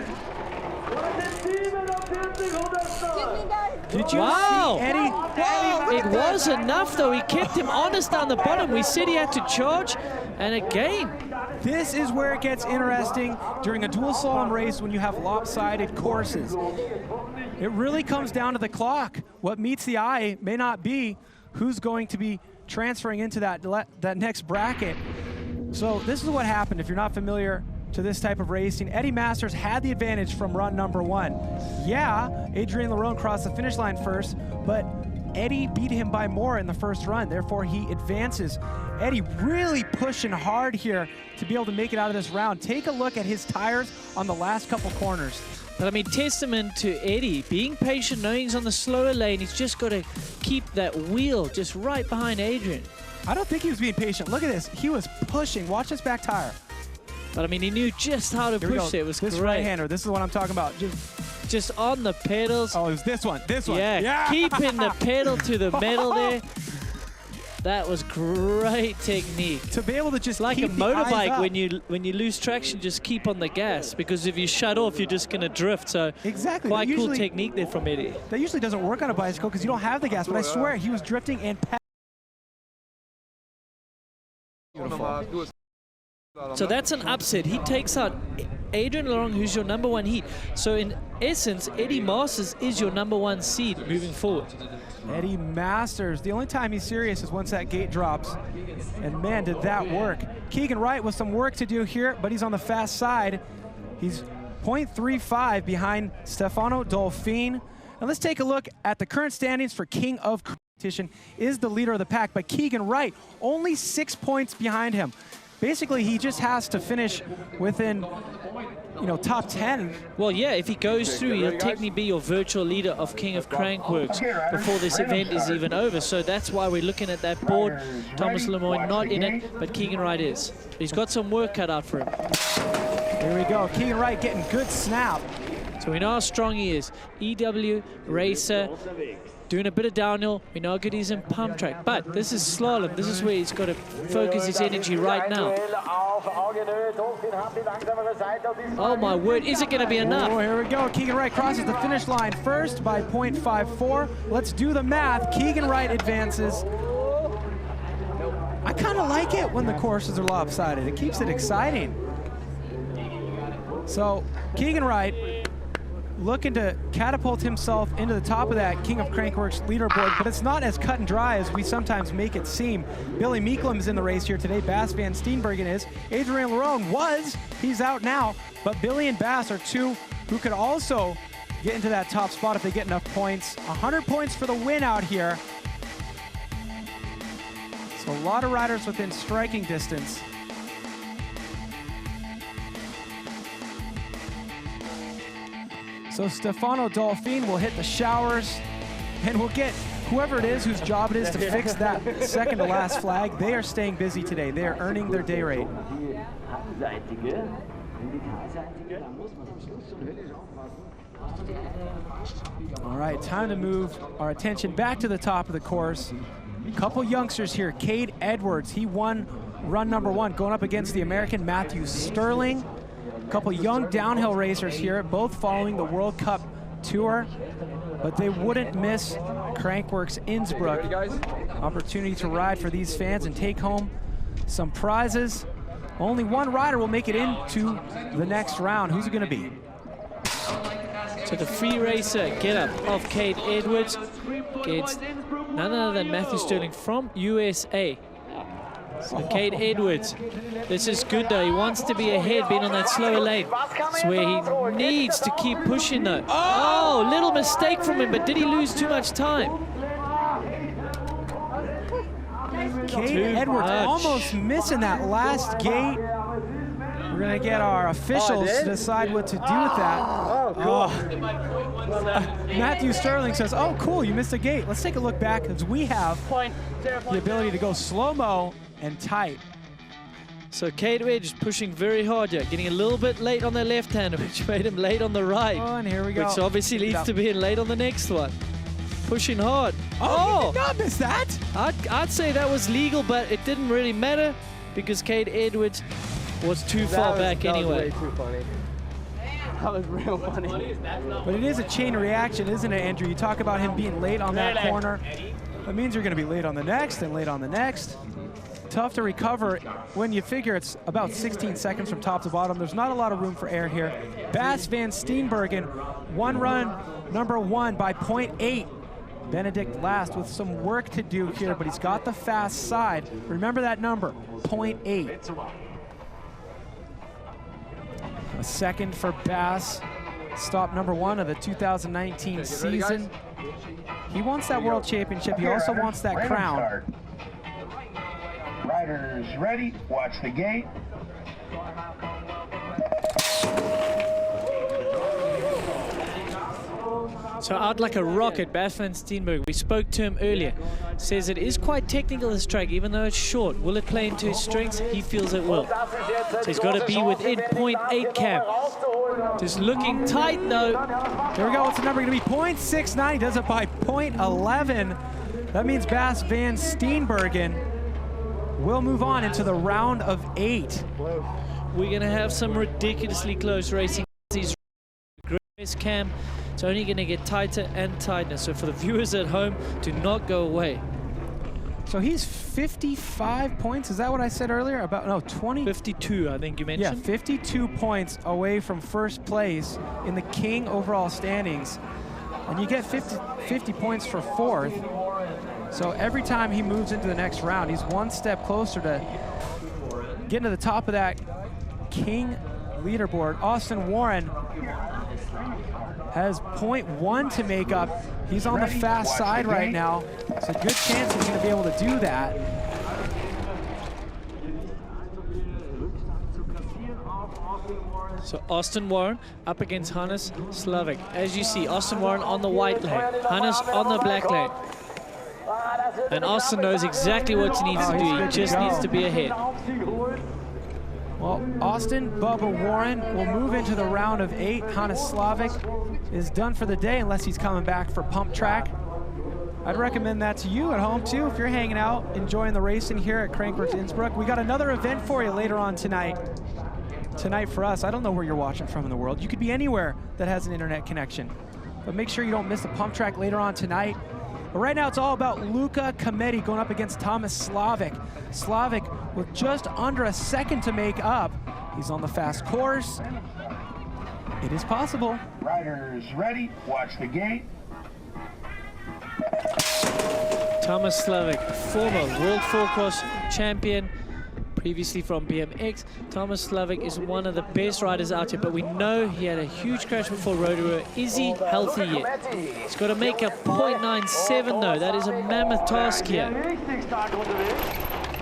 Did you wow. see Eddie? It was enough though. He kept him honest down the bottom. We said he had to charge, and again. This is where it gets interesting during a dual slalom race when you have lopsided courses. It really comes down to the clock. What meets the eye may not be who's going to be transferring into that next bracket. So this is what happened if you're not familiar to this type of racing. Eddie Masters had the advantage from run number 1. Yeah, Adrienne Lerone crossed the finish line first, but Eddie beat him by more in the first run, therefore he advances. Eddie really pushing hard here to be able to make it out of this round. Take a look at his tires on the last couple corners. But I mean, testament to Eddie, being patient, knowing he's on the slower lane, he's just got to keep that wheel just right behind Adrienne. I don't think he was being patient. Look at this, he was pushing. Watch this back tire. But I mean, he knew just how to push it. It was this great. right-hander, this is what I'm talking about. Just on the pedals. Oh, it was this one. Yeah, keeping the pedal to the metal there. That was great technique. To be able to just like keep a motorbike, when you lose traction, just keep on the gas, because if you shut off, you're just gonna drift. So exactly, quite cool technique there from Eddie. That usually doesn't work on a bicycle because you don't have the gas. But I swear he was drifting and. Beautiful. So that's an upset. He takes out Adrienne Lerone, who's your number 1 heat. So in essence, Eddie Masters is your number 1 seed moving forward. Eddie Masters, the only time he's serious is once that gate drops. And man, did that work. Keegan Wright with some work to do here, but he's on the fast side. He's 0.35 behind Stefano Dolfin. And let's take a look at the current standings for King of Competition. Is the leader of the pack, but Keegan Wright only 6 points behind him. Basically, he just has to finish within, top 10. Well, yeah, if he goes through, he'll technically be your virtual leader of King of Crankworx before this event is even over. So that's why we're looking at that board. Thomas Lemoyne not in it, but Keegan Wright is. He's got some work cut out for him. Here we go. Keegan Wright getting good snap. So we know how strong he is. EW, racer, doing a bit of downhill. We know how good he is in pump track. But this is slalom. This is where he's got to focus his energy right now. Oh my word, is it going to be enough? Oh, here we go. Keegan Wright crosses the finish line first by 0.54. Let's do the math. Keegan Wright advances. I kind of like it when the courses are lopsided. It keeps it exciting. So Keegan Wright looking to catapult himself into the top of that King of Crankworx leaderboard, but it's not as cut and dry as we sometimes make it seem. Billy Meeklem is in the race here today. Bass Van Steenbergen is. Adrien Lerone was. He's out now. But Billy and Bass are two who could also get into that top spot if they get enough points. 100 points for the win out here. So a lot of riders within striking distance. So Stefano Dolfin will hit the showers, and we'll get whoever it is whose job it is to fix that second to last flag. They are staying busy today. They are earning their day rate. All right, time to move our attention back to the top of the course. A couple youngsters here. Cade Edwards, he won run number 1, going up against the American Matthew Sterling. A couple young downhill racers here, both following the World Cup Tour, but they wouldn't miss Crankworx Innsbruck. Opportunity to ride for these fans and take home some prizes. Only one rider will make it into the next round. Who's it going to be? So the free racer get up of Cade Edwards gets none other than Matthew Sterling from USA. So Cade Edwards, this is good though. He wants to be ahead, being on that slower lane. It's where he needs to keep pushing though. Oh, little mistake from him, but did he lose too much time? Cade Edwards almost missing that last gate. We're gonna get our officials to decide what to do with that. Matthew Sterling says, oh cool, you missed a gate. Let's take a look back, because we have the ability to go slow-mo and tight. So Cade Edwards pushing very hard here, getting a little bit late on the left-hander, which made him late on the right. Oh, and here we go. Which obviously leads to being late on the next one. Pushing hard. Oh, he did not miss that. I'd say that was legal, but it didn't really matter because Cade Edwards was too far back anyway. That was way too funny. That was real funny. But it is a chain reaction, isn't it, Andrew? You talk about him being late on that corner. That means you're going to be late on the next and late on the next. Tough to recover when you figure it's about 16 seconds from top to bottom. There's not a lot of room for error here. Bass Van Steenbergen, one run, number 1 by 0.8. Benedict last with some work to do here, but he's got the fast side. Remember that number, 0.8. A second for Bass, stop number 1 of the 2019 season. He wants that world championship. He also wants that crown. Riders ready, watch the gate. So out like a rocket, Bass Van Steenbergen. We spoke to him earlier. Says it is quite technical, this track, even though it's short. Will it play into his strengths? He feels it will. So he's got to be within 0.8 cam. Just looking tight though. There we go. What's the number going to be? 0.69. He does it by 0.11. That means Bass Van Steenbergen will move on into the round of 8. We're going to have some ridiculously close racing. He's race cam. It's only going to get tighter and tighter. So for the viewers at home, do not go away. So he's 55 points. Is that what I said earlier? About, no, 20. 52, I think you mentioned. Yeah, 52 points away from first place in the King overall standings. And you get 50 points for 4th. So every time he moves into the next round, he's one step closer to getting to the top of that King leaderboard. Austin Warren has 0.1 to make up. He's on the fast side right now. It's a good chance he's going to be able to do that. So Austin Warren up against Hannes Slavik. As you see, Austin Warren on the white lane, Hannes on the black lane. And Austin knows exactly what he needs to do. He just needs to be ahead. Well, Austin Bubba Warren will move into the round of 8. Hannes Slavik is done for the day unless he's coming back for pump track. I'd recommend that to you at home too if you're hanging out, enjoying the racing here at Crankworx Innsbruck. We got another event for you later on tonight. Tonight for us, I don't know where you're watching from in the world. You could be anywhere that has an internet connection. But make sure you don't miss the pump track later on tonight. But right now it's all about Luca Cometti going up against Thomas Slavik. Slavik with just under a second to make up. He's on the fast course. It is possible. Riders ready, watch the gate. Thomas Slavic, former World 4-Cross champion, previously from BMX. Thomas Slavic is one of the best riders out here, but we know he had a huge crash before Rotorua. Is he healthy yet? He's got to make a .97 though. That is a mammoth task here.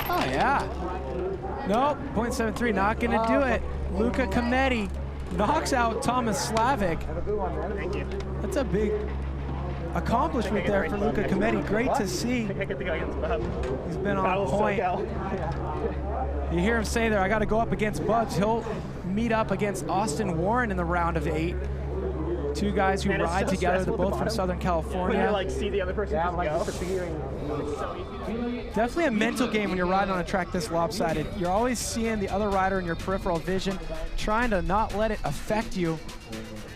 Oh yeah. Nope, .73, not gonna do it. Luca Cometti knocks out Thomas Slavic. That's a big accomplishment there for Luca Cometti. Great to see. He's been on point. You hear him say there, I got to go up against Bugs. He'll meet up against Austin Warren in the round of 8. Two guys who ride together, they're both from Southern California. Definitely a mental game when you're riding on a track this lopsided. You're always seeing the other rider in your peripheral vision, trying to not let it affect you.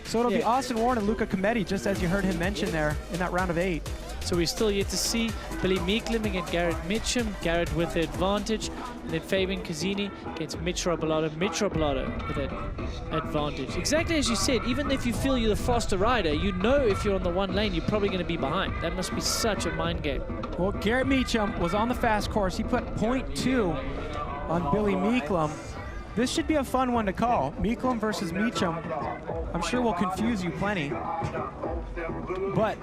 So it'll be Austin Warren and Luca Cometti, just as you heard him mention there in that round of 8. So we're still yet to see Billy Meeklem against Garrett Mitchum. Garrett with the advantage. And then Fabian Cazzini against Mitch Robolato. Mitch Robolato with that advantage. Exactly as you said, even if you feel you're the faster rider, you know if you're on the one lane, you're probably going to be behind. That must be such a mind game. Well, Garrett Meacham was on the fast course. He put .2 on Billy Meeklem. This should be a fun one to call. Meeklem versus Meacham. I'm sure will confuse you plenty. But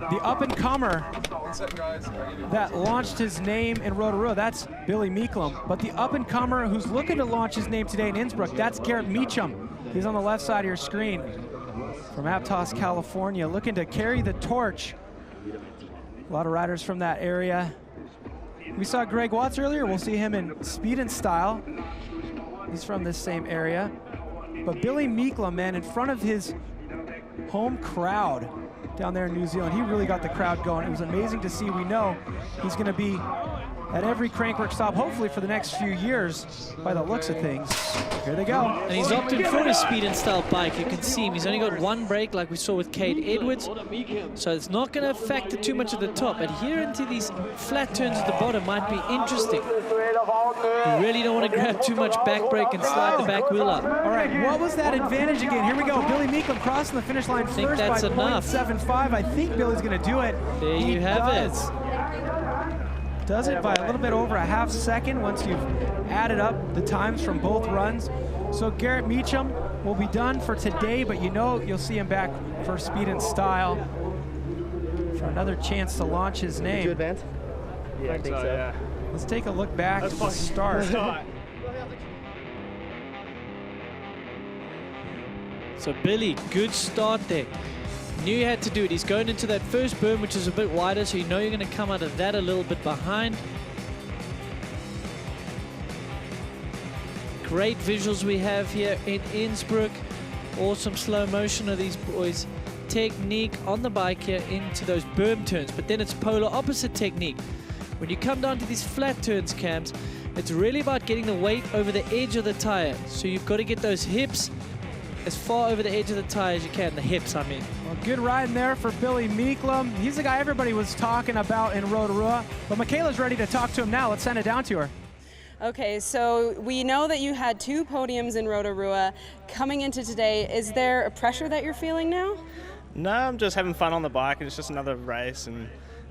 the up-and-comer that launched his name in Rotorua, that's Billy Meeklem. But the up-and-comer who's looking to launch his name today in Innsbruck, that's Garrett Meacham. He's on the left side of your screen from Aptos, California, looking to carry the torch. A lot of riders from that area. We saw Greg Watts earlier. We'll see him in Speed and Style. He's from this same area. But Billy Meeklem, man, in front of his home crowd down there in New Zealand, he really got the crowd going. It was amazing to see. We know he's going to be at every Crankworx stop, hopefully for the next few years, by the looks of things. Here they go. And he's opted for his Speed and Style bike. You can see him. He's only got one brake, like we saw with Cade Edwards. So it's not going to factor too much at the top. But here into these flat turns at the bottom might be interesting. You really don't want to grab too much back brake and slide the back wheel up. All right, what was that advantage again? Here we go. Billy Meeklem crossing the finish line first by .75. I think Billy's going to do it. There you have it. Does it by a little bit over a half second once you've added up the times from both runs. So Garrett Meacham will be done for today, but you know you'll see him back for Speed and Style for another chance to launch his name. Did you advance? Yeah, I think so. Yeah. Let's take a look back at the start. So Billy, good start there. Knew you had to do it. He's going into that first berm, which is a bit wider, so you know you're going to come out of that a little bit behind. Great visuals we have here in Innsbruck. Awesome slow motion of these boys. Technique on the bike here into those berm turns, but then it's polar opposite technique. When you come down to these flat turns, Cams, it's really about getting the weight over the edge of the tire. So you've got to get those hips as far over the edge of the tire as you can. The hips, I mean. Well, good riding there for Billy Meeklem. He's the guy everybody was talking about in Rotorua. But Michaela's ready to talk to him now. Let's send it down to her. Okay, so we know that you had 2 podiums in Rotorua. Coming into today, is there a pressure that you're feeling now? No, I'm just having fun on the bike, and it's just another race, and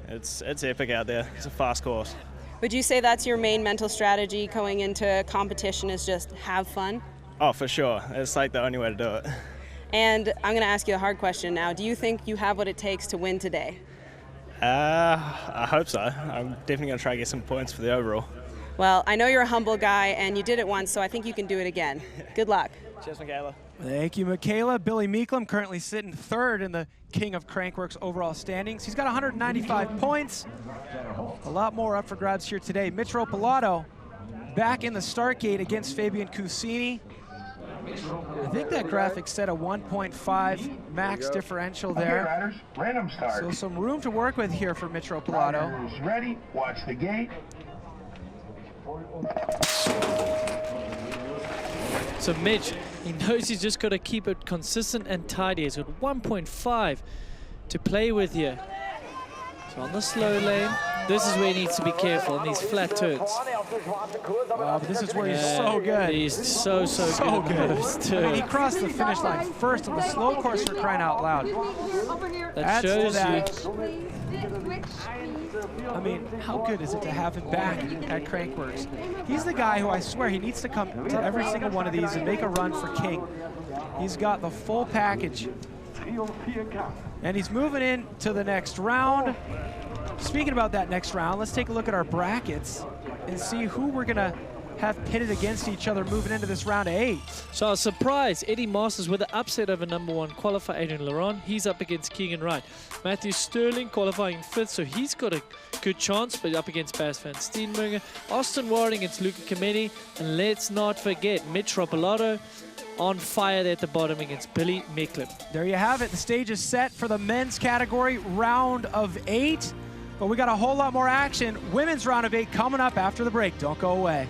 it's epic out there. It's a fast course. Would you say that's your main mental strategy going into competition, is just have fun? Oh, for sure. It's like the only way to do it. And I'm going to ask you a hard question now. Do you think you have what it takes to win today? I hope so. I'm definitely going to try to get some points for the overall. Well, I know you're a humble guy, and you did it once, so I think you can do it again. Good luck. Cheers, Michaela. Thank you, Michaela. Billy Meeklem currently sitting 3rd in the King of Crankworx overall standings. He's got 195 points. A lot more up for grabs here today. Mitch Robolato back in the start gate against Fabian Cazzini. I think that graphic said a 1.5 max differential there. Okay, riders, random start. So some room to work with here for Mitch Robolato. Riders ready, watch the gate. So Mitch, he knows he's just got to keep it consistent and tidy. He's got 1.5 to play with here. So on the slow lane, This is where he needs to be careful in these flat turns. Oh, but this is where he's so good. He's so good. good. Those I mean, he turns. crossed the finish line first on the slow course, for crying out loud. That Adds to shows that. you. I mean, how good is it to have him back at Crankworx? He's the guy who I swear he needs to come to every single one of these and make a run for King. He's got the full package. And he's moving in to the next round. Speaking about that next round, let's take a look at our brackets and see who we're gonna have pitted against each other moving into this round of 8. So I was surprised Eddie Masters with the upset over #1 qualifier Adrian Laurent. He's up against Keegan Wright. Matthew Sterling qualifying 5th, so he's got a good chance, but up against Bas van Steenbergen. Austin Warren against Luca Cometti. And let's not forget Mitch Ropolato on fire there at the bottom against Billy Micklip. There you have it. The stage is set for the men's category, round of 8. But we got a whole lot more action. Women's round of 8 coming up after the break. Don't go away.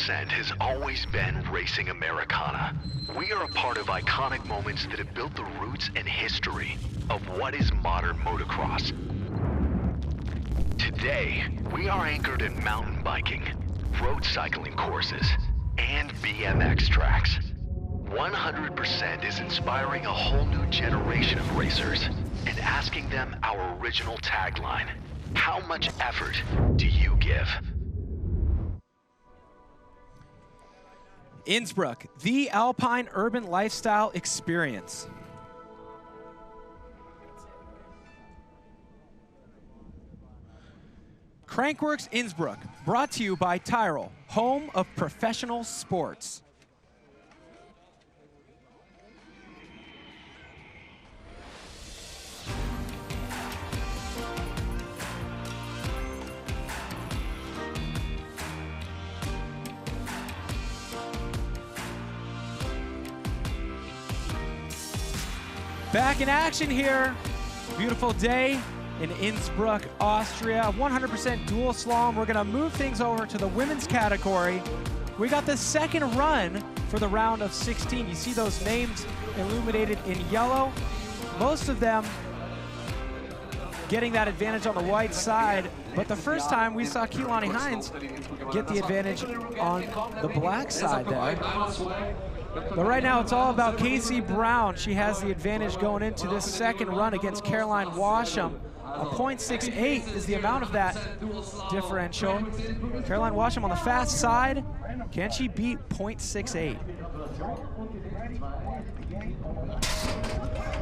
Has always been racing Americana. We are a part of iconic moments that have built the roots and history of what is modern motocross. Today, we are anchored in mountain biking, road cycling courses, and BMX tracks. 100% is inspiring a whole new generation of racers and asking them our original tagline: how much effort do you give? Innsbruck, the Alpine urban lifestyle experience. Crankworx Innsbruck, brought to you by Tyrrell, home of professional sports. Back in action here. Beautiful day in Innsbruck, Austria. 100% dual slalom. We're gonna move things over to the women's category. We got the second run for the round of 16. You see those names illuminated in yellow. Most of them getting that advantage on the white side, but the first time we saw Keelani Hines get the advantage on the black side there. But right now, it's all about Casey Brown. She has the advantage going into this second run against Caroline Washam. A .68 is the amount of that differential. Caroline Washam on the fast side. Can she beat .68?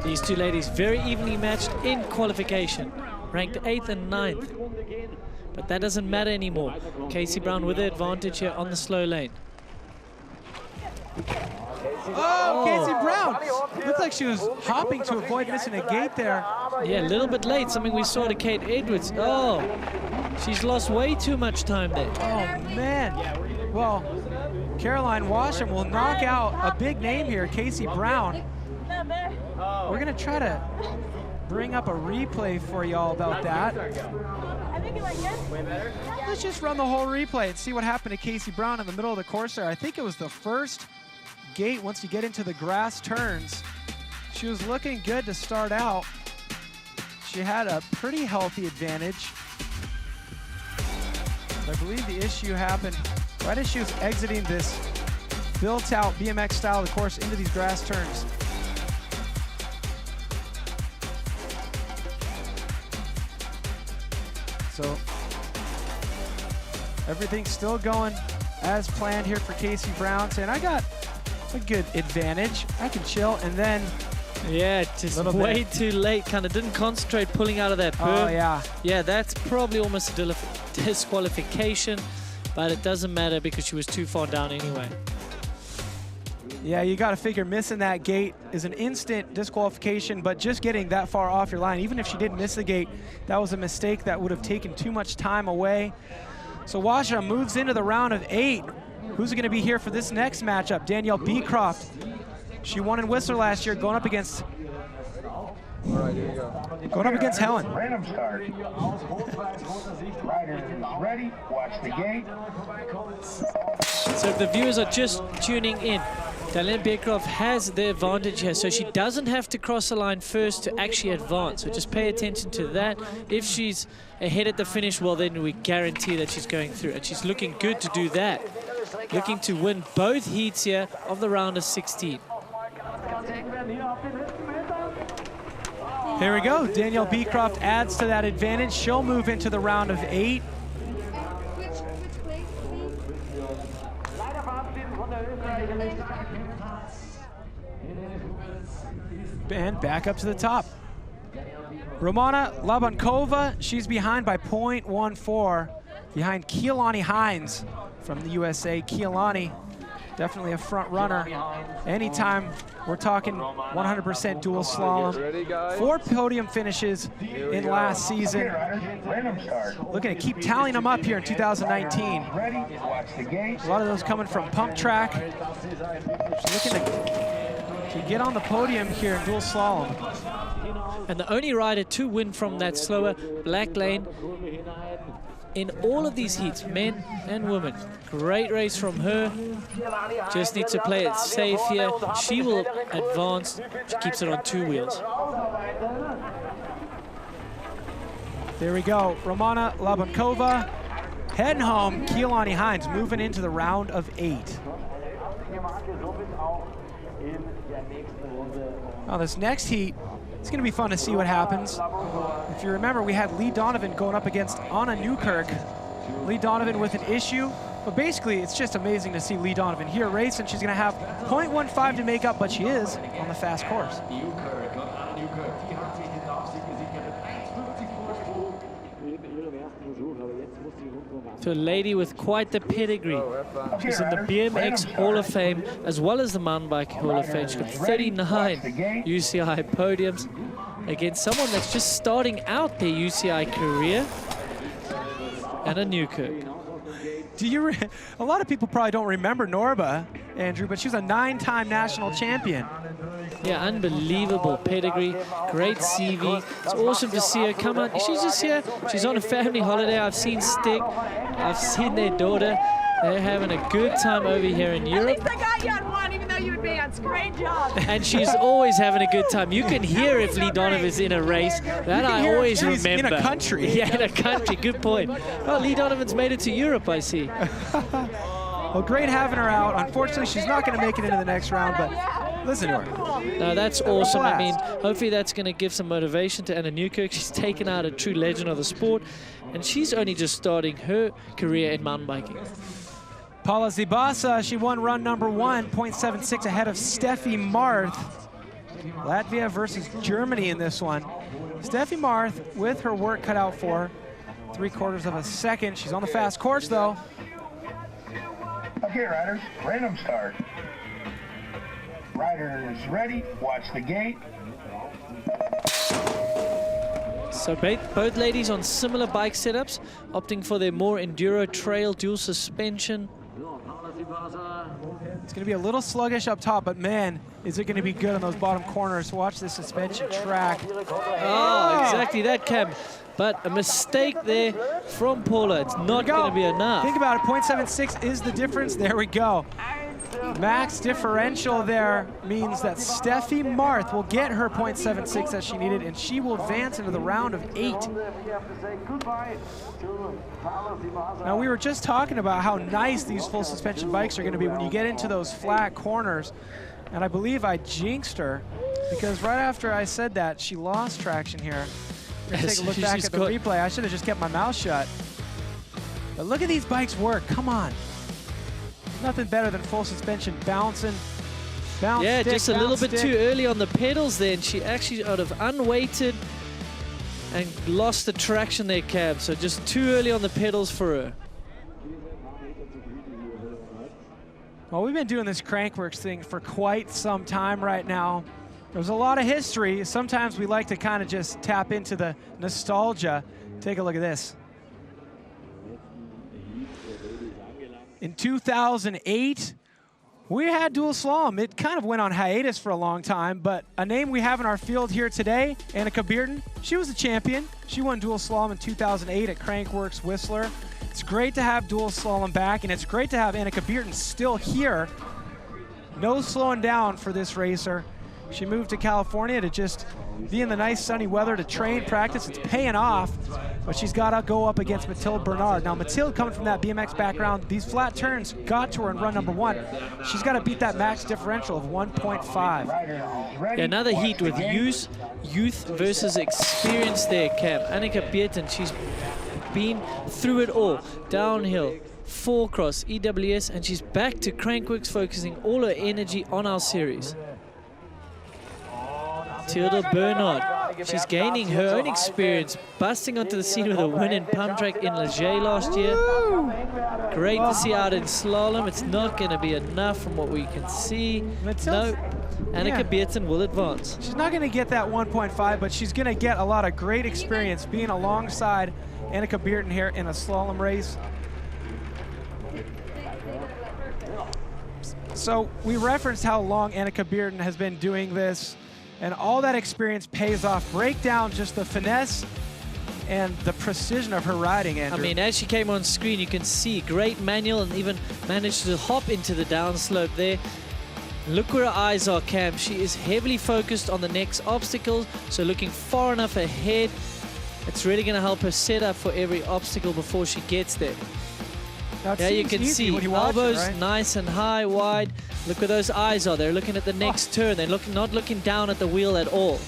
These two ladies very evenly matched in qualification, ranked 8th and 9th. But that doesn't matter anymore. Casey Brown with the advantage here on the slow lane. Oh, Casey Brown! Looked like she was hopping to avoid missing a gate there. Yeah, a little bit late, something we saw to Kate Edwards. Oh, she's lost way too much time there. Oh, man. Well, Caroline Washam will knock out a big name here, Casey Brown. We're going to try to bring up a replay for y'all about that. Let's just run the whole replay and see what happened to Casey Brown in the middle of the course there. I think it was the first gate once you get into the grass turns. She was looking good to start out. She had a pretty healthy advantage. I believe the issue happened right as she was exiting this built-out BMX style of the course into these grass turns. So everything's still going as planned here for Casey Brown, saying I got a good advantage, I can chill, and then yeah, just way too late, kind of didn't concentrate pulling out of that berm. Oh yeah. Yeah, that's probably almost a disqualification, but it doesn't matter because she was too far down anyway. Yeah, you got to figure missing that gate is an instant disqualification, but just getting that far off your line, even if she didn't miss the gate, that was a mistake that would have taken too much time away. So Washa moves into the round of 8. Who's going to be here for this next matchup? Danielle Beecroft. She won in Whistler last year, going up against Helen. Random start. Riders ready. Watch the gate. So if the viewers are just tuning in, Danielle Beecroft has the advantage here, so she doesn't have to cross the line first to actually advance. So just pay attention to that. If she's ahead at the finish, well, then we guarantee that she's going through, and she's looking good to do that. Looking to win both heats here of the round of 16. There we go. Danielle Beecroft adds to that advantage. She'll move into the round of 8. And back up to the top. Romana Labankova, she's behind by 0.14, behind Keelani Hines from the USA. Keelani, definitely a front runner. Anytime we're talking 100% dual slalom. 4 podium finishes in last season. Looking to keep tallying them up here in 2019. A lot of those coming from pump track. She's looking to get on the podium here in dual slalom. And the only rider to win from that slower black lane in all of these heats, men and women. Great race from her. Just needs to play it safe here. She will advance. She keeps it on 2 wheels. There we go. Romana Labankova heading home. Keelani Hines moving into the round of 8. Now this next heat, it's going to be fun to see what happens. If you remember, we had Lee Donovan going up against Anna Newkirk. Lee Donovan with an issue, but basically it's just amazing to see Lee Donovan here race, and she's going to have 0.15 to make up, but she is on the fast course. To a lady with quite the pedigree. She's in the BMX Hall of Fame as well as the mountain bike Hall of Fame. She's got 39 UCI podiums against someone that's just starting out their UCI career, Anna Newkirk. A lot of people probably don't remember Norba, Andrew, but she was a 9-time national champion. Yeah, unbelievable pedigree, great CV. It's awesome to see her come out. She's just here. She's on a family holiday. I've seen Stig. I've seen their daughter. They're having a good time over here in Europe. At least I got you on one, even though you advanced. Great job. And she's always having a good time. You can hear if Lee Donovan's in a race. That I always remember. In a country. Yeah, in a country. Good point. Oh, Lee Donovan's made it to Europe, I see. Well, great having her out. Unfortunately, she's not going to make it into the next round, but listen to her. No, that's awesome. I mean, hopefully that's going to give some motivation to Anna Newkirk. She's taken out a true legend of the sport, and she's only just starting her career in mountain biking. Paula Zibasa, she won run number 1, 0.76 ahead of Steffi Marth. Latvia versus Germany in this one. Steffi Marth with her work cut out for her. 3/4 of a second. She's on the fast course though. Okay, riders, random start. Riders ready, watch the gate. So both ladies on similar bike setups, opting for their more enduro trail dual suspension. It's going to be a little sluggish up top, but man, is it going to be good on those bottom corners. Watch this suspension track. Oh, exactly that, Cam. But a mistake there from Paula. It's not going to be enough. Think about it, 0.76 is the difference. There we go. Max differential there means that Steffi Marth will get her 0.76 that she needed, and she will advance into the round of 8. Now, we were just talking about how nice these full suspension bikes are going to be when you get into those flat corners, and I believe I jinxed her because right after I said that, she lost traction here. We're going to take a look back at the replay. I should have just kept my mouth shut. But look at these bikes work. Come on. Nothing better than full suspension, bouncing, bounce, yeah, stick, just a little bit stick. too early on the pedals there, and she actually out of unweighted and lost the traction there, Cab. So just too early on the pedals for her. Well, we've been doing this Crankworx thing for quite some time right now. There's a lot of history. Sometimes we like to kind of just tap into the nostalgia. Take a look at this. In 2008, we had dual slalom. It kind of went on hiatus for a long time, but a name we have in our field here today, Annika Bearden, she was a champion. She won dual slalom in 2008 at Crankworx Whistler. It's great to have dual slalom back, and it's great to have Annika Bearden still here. No slowing down for this racer. She moved to California to just be in the nice sunny weather to train, practice. It's paying off, but she's got to go up against Mathilde Bernard. Now, Mathilde, coming from that BMX background, these flat turns got to her in run number 1. She's got to beat that max differential of 1.5. Yeah, another heat with youth versus experience there, Cam. Annika Bearden, she's been through it all. Downhill, 4-cross, EWS, and she's back to Crankworx, focusing all her energy on our series. Mathilde Bernard, she's gaining her own experience, busting onto the scene with a win in pump track in Leger last year. Great to see out in slalom. It's not going to be enough from what we can see. No, Annika Bearden will advance. She's not going to get that 1.5, but she's going to get a lot of great experience being alongside Annika Bearden here in a slalom race. So we referenced how long Annika Bearden has been doing this, and all that experience pays off. Break down just the finesse and the precision of her riding, Andrew. I mean, as she came on screen, you can see great manual and even managed to hop into the downslope there. Look where her eyes are, Cam. She is heavily focused on the next obstacle, so looking far enough ahead. It's really going to help her set up for every obstacle before she gets there. Yeah, you can see elbows nice and high, wide. Look where those eyes are. They're looking at the next turn. They're not looking down at the wheel at all.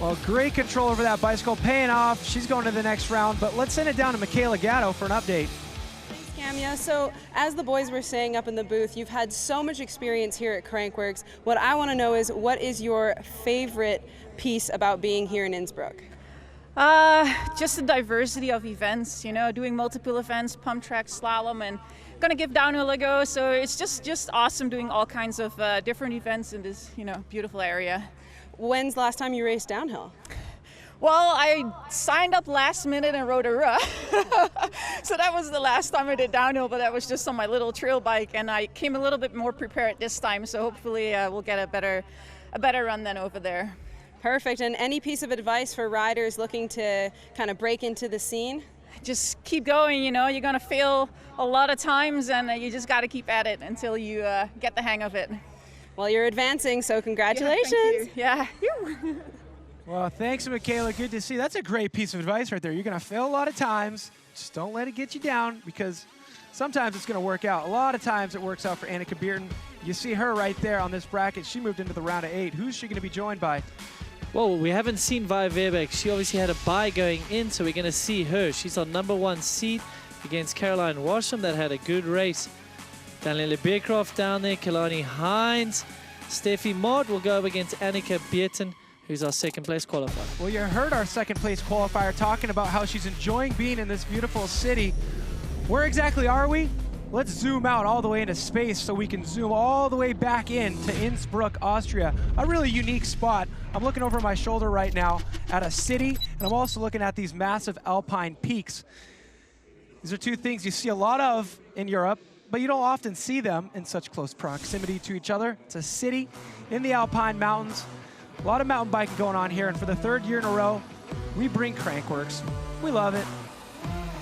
Well, great control over that bicycle, paying off. She's going to the next round, but let's send it down to Michaela Gatto for an update. Thanks, Camia. So, as the boys were saying up in the booth, you've had so much experience here at Crankworx. What I want to know is, what is your favorite piece about being here in Innsbruck? Just the diversity of events, you know, doing multiple events, pump track, slalom, and gonna give downhill a go. So it's just awesome doing all kinds of different events in this, you know, beautiful area. When's the last time you raced downhill? Well, I signed up last minute and rode a RA. So that was the last time I did downhill, but that was just on my little trail bike, and I came a little bit more prepared this time. So hopefully we'll get a better run than over there. Perfect. And any piece of advice for riders looking to kind of break into the scene? Just keep going, you know, you're going to fail a lot of times, and you just got to keep at it until you get the hang of it. Well, you're advancing, so congratulations. Yeah. Well, thanks, Michaela. Good to see. That's a great piece of advice right there. You're going to fail a lot of times. Just don't let it get you down, because sometimes it's going to work out. A lot of times it works out for Annika Bearden. You see her right there on this bracket. She moved into the round of 8. Who's she going to be joined by? Well, we haven't seen Via Verbeek. She obviously had a bye going in, so we're going to see her. She's on number 1 seat. against Caroline Washam that had a good race. Daniela Beercroft down there, Kalani Hines. Steffi Mott will go up against Annika Bierten, who's our second place qualifier. Well, you heard our second place qualifier talking about how she's enjoying being in this beautiful city. Where exactly are we? Let's zoom out all the way into space so we can zoom all the way back in to Innsbruck, Austria. A really unique spot. I'm looking over my shoulder right now at a city, and I'm also looking at these massive alpine peaks. These are two things you see a lot of in Europe, but you don't often see them in such close proximity to each other. It's a city in the Alpine Mountains. A lot of mountain biking going on here, and for the third year in a row, we bring Crankworx. We love it.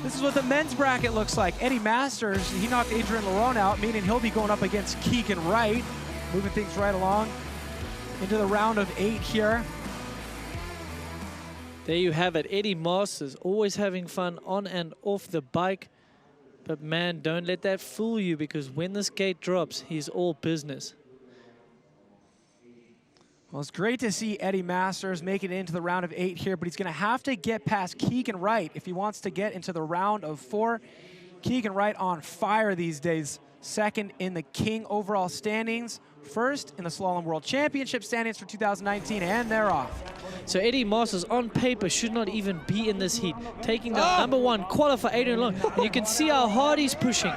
This is what the men's bracket looks like. Eddie Masters, he knocked Adrian Laron out, meaning he'll be going up against Keegan Wright, moving things right along into the round of 8 here. There you have it. Eddie Masters always having fun on and off the bike. But man, don't let that fool you, because when this gate drops, he's all business. Well, it's great to see Eddie Masters make it into the round of 8 here, but he's going to have to get past Keegan Wright if he wants to get into the round of 4. Keegan Wright on fire these days. Second in the King overall standings. First in the Slalom World Championship standings for 2019, and they're off. So Eddie Masters, on paper, should not even be in this heat. Taking the #1 qualifier, Adrian Long. And you can see how hard he's pushing.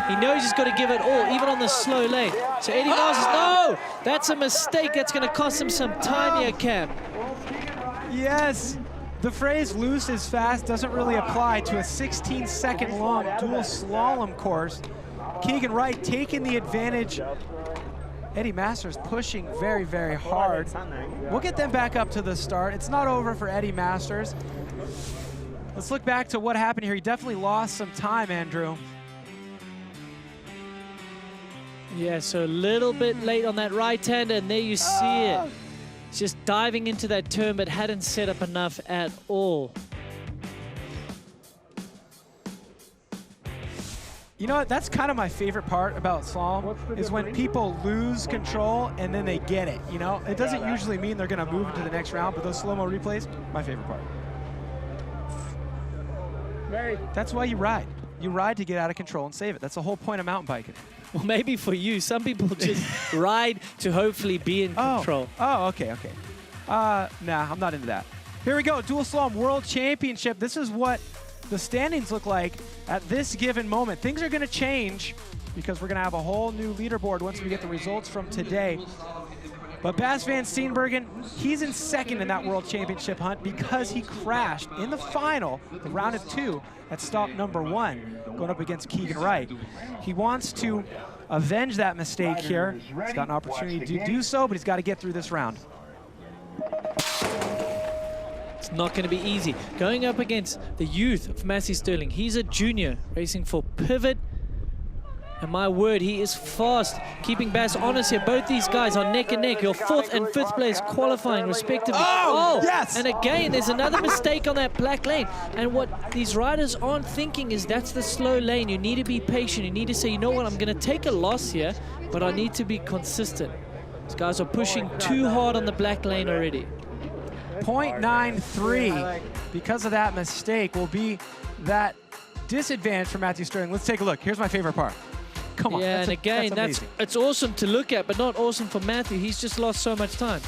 He knows he's got to give it all, even on the slow lane. So Eddie Masters, no! That's a mistake. That's going to cost him some time here, Cam. Yes. The phrase loose is fast doesn't really apply to a 16-second long dual slalom course. Keegan Wright taking the advantage. Eddie Masters pushing very, very hard. We'll get them back up to the start. It's not over for Eddie Masters. Let's look back to what happened here. He definitely lost some time, Andrew. Yeah, so a little bit late on that right-hander, and there you see it. Just diving into that turn, but hadn't set up enough at all. You know what, that's kind of my favorite part about slalom, is when people lose control and then they get it, you know? It doesn't usually mean they're gonna move into the next round, but those slow-mo replays, my favorite part. That's why you ride. You ride to get out of control and save it. That's the whole point of mountain biking. Well, maybe for you, some people just ride to hopefully be in control. Oh, okay. Nah, I'm not into that. Here we go, Dual Slalom World Championship. This is what the standings look like at this given moment. Things are gonna change because we're gonna have a whole new leaderboard once we get the results from today. But Bas van Steenbergen, he's in second in that World Championship hunt because he crashed in the final, the round of 2, at stop #1, going up against Keegan Wright. He wants to avenge that mistake here. He's got an opportunity to do so, but he's got to get through this round. It's not going to be easy. Going up against the youth of Massey Sterling. He's a junior racing for Pivot. And my word, he is fast. Keeping Bas honest here. Both these guys are neck and neck. Your 4th and 5th place qualifying respectively. Oh, yes! And again, there's another mistake on that black lane. And what these riders aren't thinking is that's the slow lane. You need to be patient. You need to say, you know what, I'm going to take a loss here, but I need to be consistent. These guys are pushing too hard on the black lane already. 0.93 because of that mistake will be that disadvantage for Matthew Sterling. Let's take a look. Here's my favorite part. Come on. Yeah, and again, it's awesome to look at, but not awesome for Matthew. He's just lost so much time.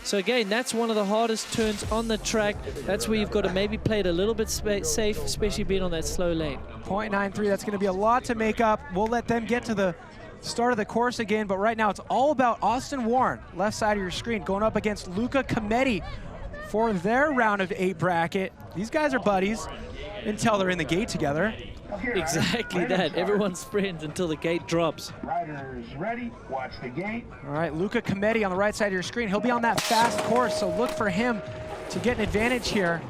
So again, that's one of the hardest turns on the track. That's where you've got to maybe play it a little bit safe, especially being on that slow lane. 0.93, that's going to be a lot to make up. We'll let them get to the start of the course again, but right now it's all about Austin Warren, left side of your screen, going up against Luca Cometti for their round of 8 bracket. These guys are buddies until they're in the gate together. Exactly that. Everyone's friends until the gate drops. Riders ready, watch the gate. All right, Luca Cometti on the right side of your screen. He'll be on that fast course, so look for him to get an advantage here.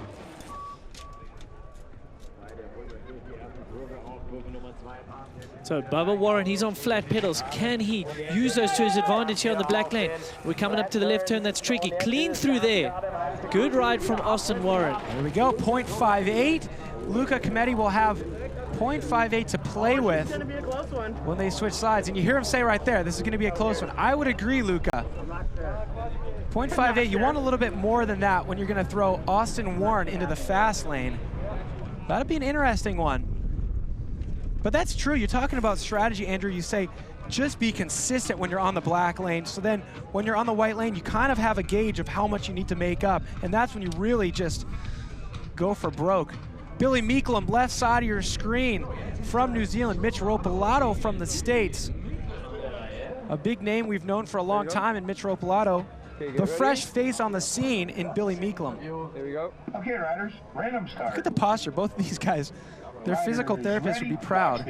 So Bubba Warren, he's on flat pedals. Can he use those to his advantage here on the black lane? We're coming up to the left turn. That's tricky. Clean through there. Good ride from Austin Warren. There we go, 0.58. Luca Cometti will have 0.58 to play with when they switch sides. And you hear him say right there, this is going to be a close one. I would agree, Luca. 0.58, you want a little bit more than that when you're going to throw Austin Warren into the fast lane. That'll be an interesting one. But that's true. You're talking about strategy, Andrew. You say just be consistent when you're on the black lane. So then when you're on the white lane, you kind of have a gauge of how much you need to make up. And that's when you really just go for broke. Billy Meeklem, left side of your screen from New Zealand. Mitch Ropolato from the States. A big name we've known for a long time in Mitch Ropolato. The fresh face on the scene in Billy Meeklem. Here we go. Okay, riders, random start. Look at the posture. Both of these guys, their physical therapists would be proud.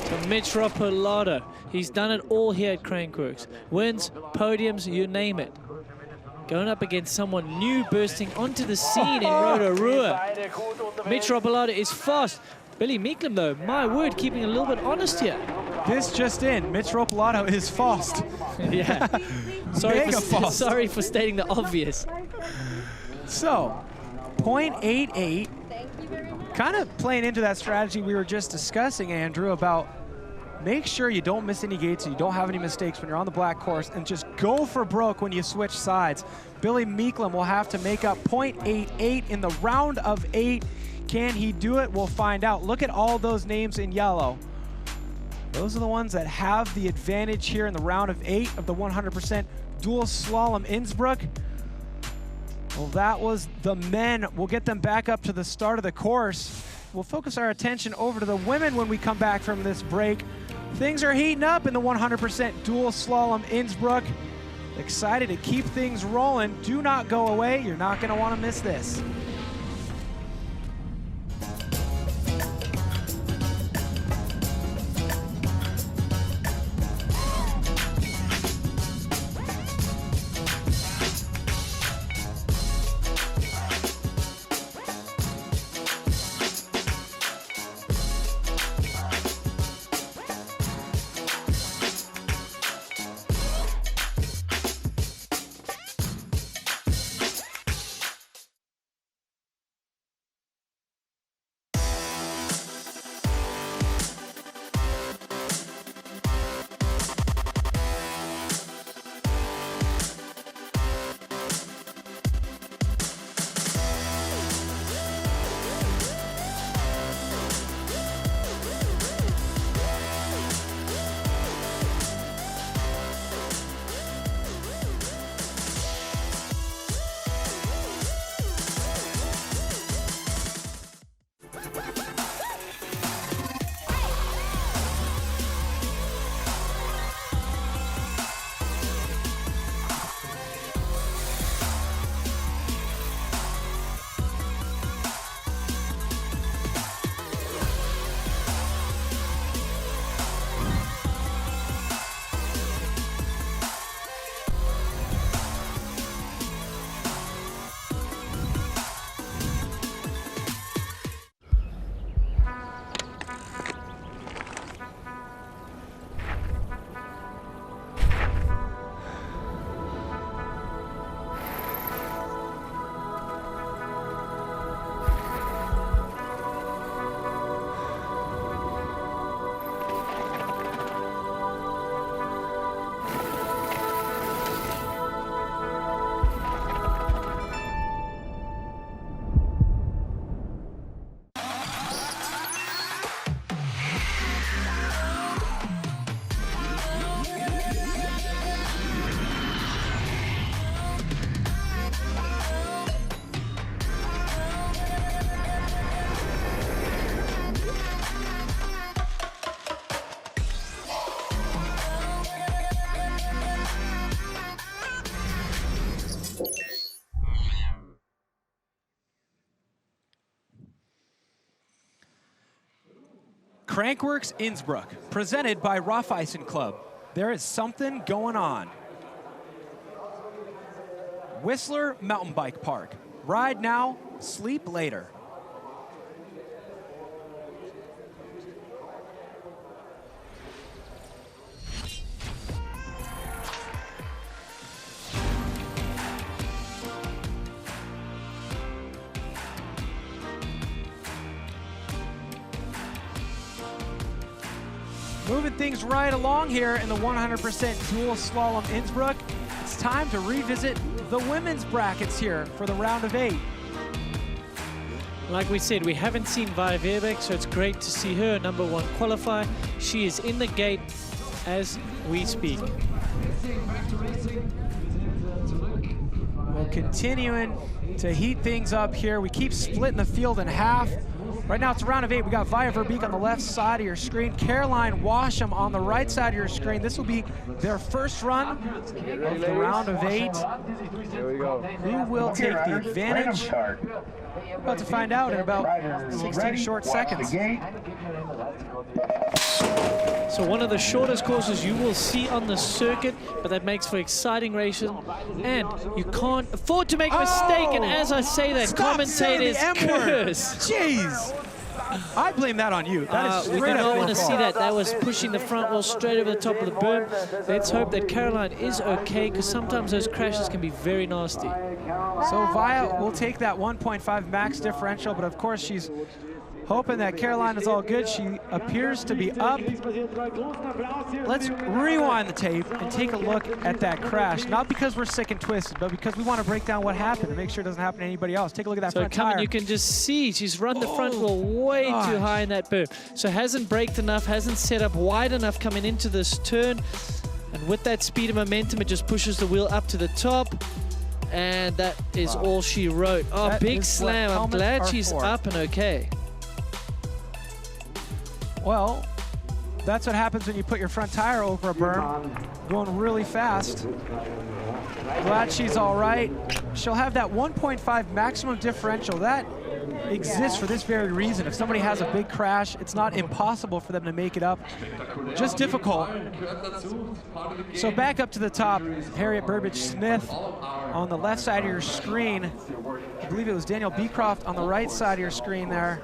So Mitch Ropolato, he's done it all here at Crankworx. Wins, podiums, you name it. Going up against someone new bursting onto the scene in Rotorua. Mitch Ropolato is fast. Billy Meeklem, though, my word, keeping a little bit honest here. This just in, Mitch Ropolato is fast. Yeah. Sorry for stating the obvious. So, 0.88. Kind of playing into that strategy we were just discussing, Andrew, about make sure you don't miss any gates and you don't have any mistakes when you're on the black course, and just go for broke when you switch sides. Billy Meeklem will have to make up 0.88 in the round of 8. Can he do it? We'll find out. Look at all those names in yellow. Those are the ones that have the advantage here in the round of 8 of the 100% dual slalom Innsbruck. Well, that was the men. We'll get them back up to the start of the course. We'll focus our attention over to the women when we come back from this break. Things are heating up in the 100% dual slalom Innsbruck. Excited to keep things rolling. Do not go away. You're not going to want to miss this. Crankworx Innsbruck, presented by Raiffeisen Club. There is something going on. Whistler Mountain Bike Park. Ride now, sleep later. Moving things right along here in the 100% dual slalom Innsbruck. It's time to revisit the women's brackets here for the round of 8. Like we said, we haven't seen Via Verbeek, so it's great to see her #1 qualify. She is in the gate as we speak. We're continuing to heat things up here. We keep splitting the field in half. Right now it's a round of 8. We got Via Verbeek on the left side of your screen, Caroline Washam on the right side of your screen. This will be their first run of the round of 8. Here we go. Who will take the advantage? About to find out in about 16 short seconds. So one of the shortest courses you will see on the circuit, but that makes for exciting racing. And you can't afford to make a mistake. And as I say that, commentators curse. Jeez. I blame that on you. That is we straight do up not your want to see fault. that. That was pushing the front wheel straight over the top of the berm. Let's hope that Caroline is okay, because sometimes those crashes can be very nasty. So Via will take that 1.5 max differential, but of course she's hoping that Caroline is all good. She appears to be up. Let's rewind the tape and take a look at that crash. Not because we're sick and twisted, but because we want to break down what happened and make sure it doesn't happen to anybody else. Take a look at that So front coming, tire. you can just see she's run the front wheel way too high in that berm. So hasn't braked enough, hasn't set up wide enough coming into this turn. And with that speed and momentum, it just pushes the wheel up to the top. And that is all she wrote. Oh, That big is slam. what I'm glad helmets are she's for. up and okay. Well, that's what happens when you put your front tire over a berm, going really fast. Glad she's all right. She'll have that 1.5 maximum differential. That exists for this very reason. If somebody has a big crash, it's not impossible for them to make it up, just difficult. So back up to the top, Harriet Burbage-Smith on the left side of your screen. I believe it was Danielle Beecroft on the right side of your screen there.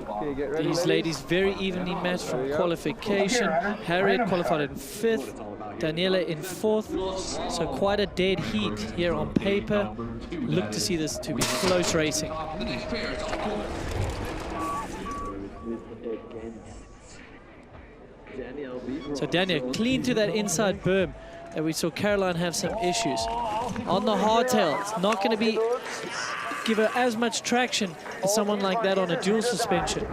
Okay, get ready. These ladies very evenly matched from qualification. Harriet qualified in 5th, Daniela in 4th. So quite a dead heat here on paper. Look to see this to be close racing. So Daniel clean to that inside berm, and we saw Caroline have some issues. On the hardtail, it's not going to give her as much traction as someone like that on a dual suspension.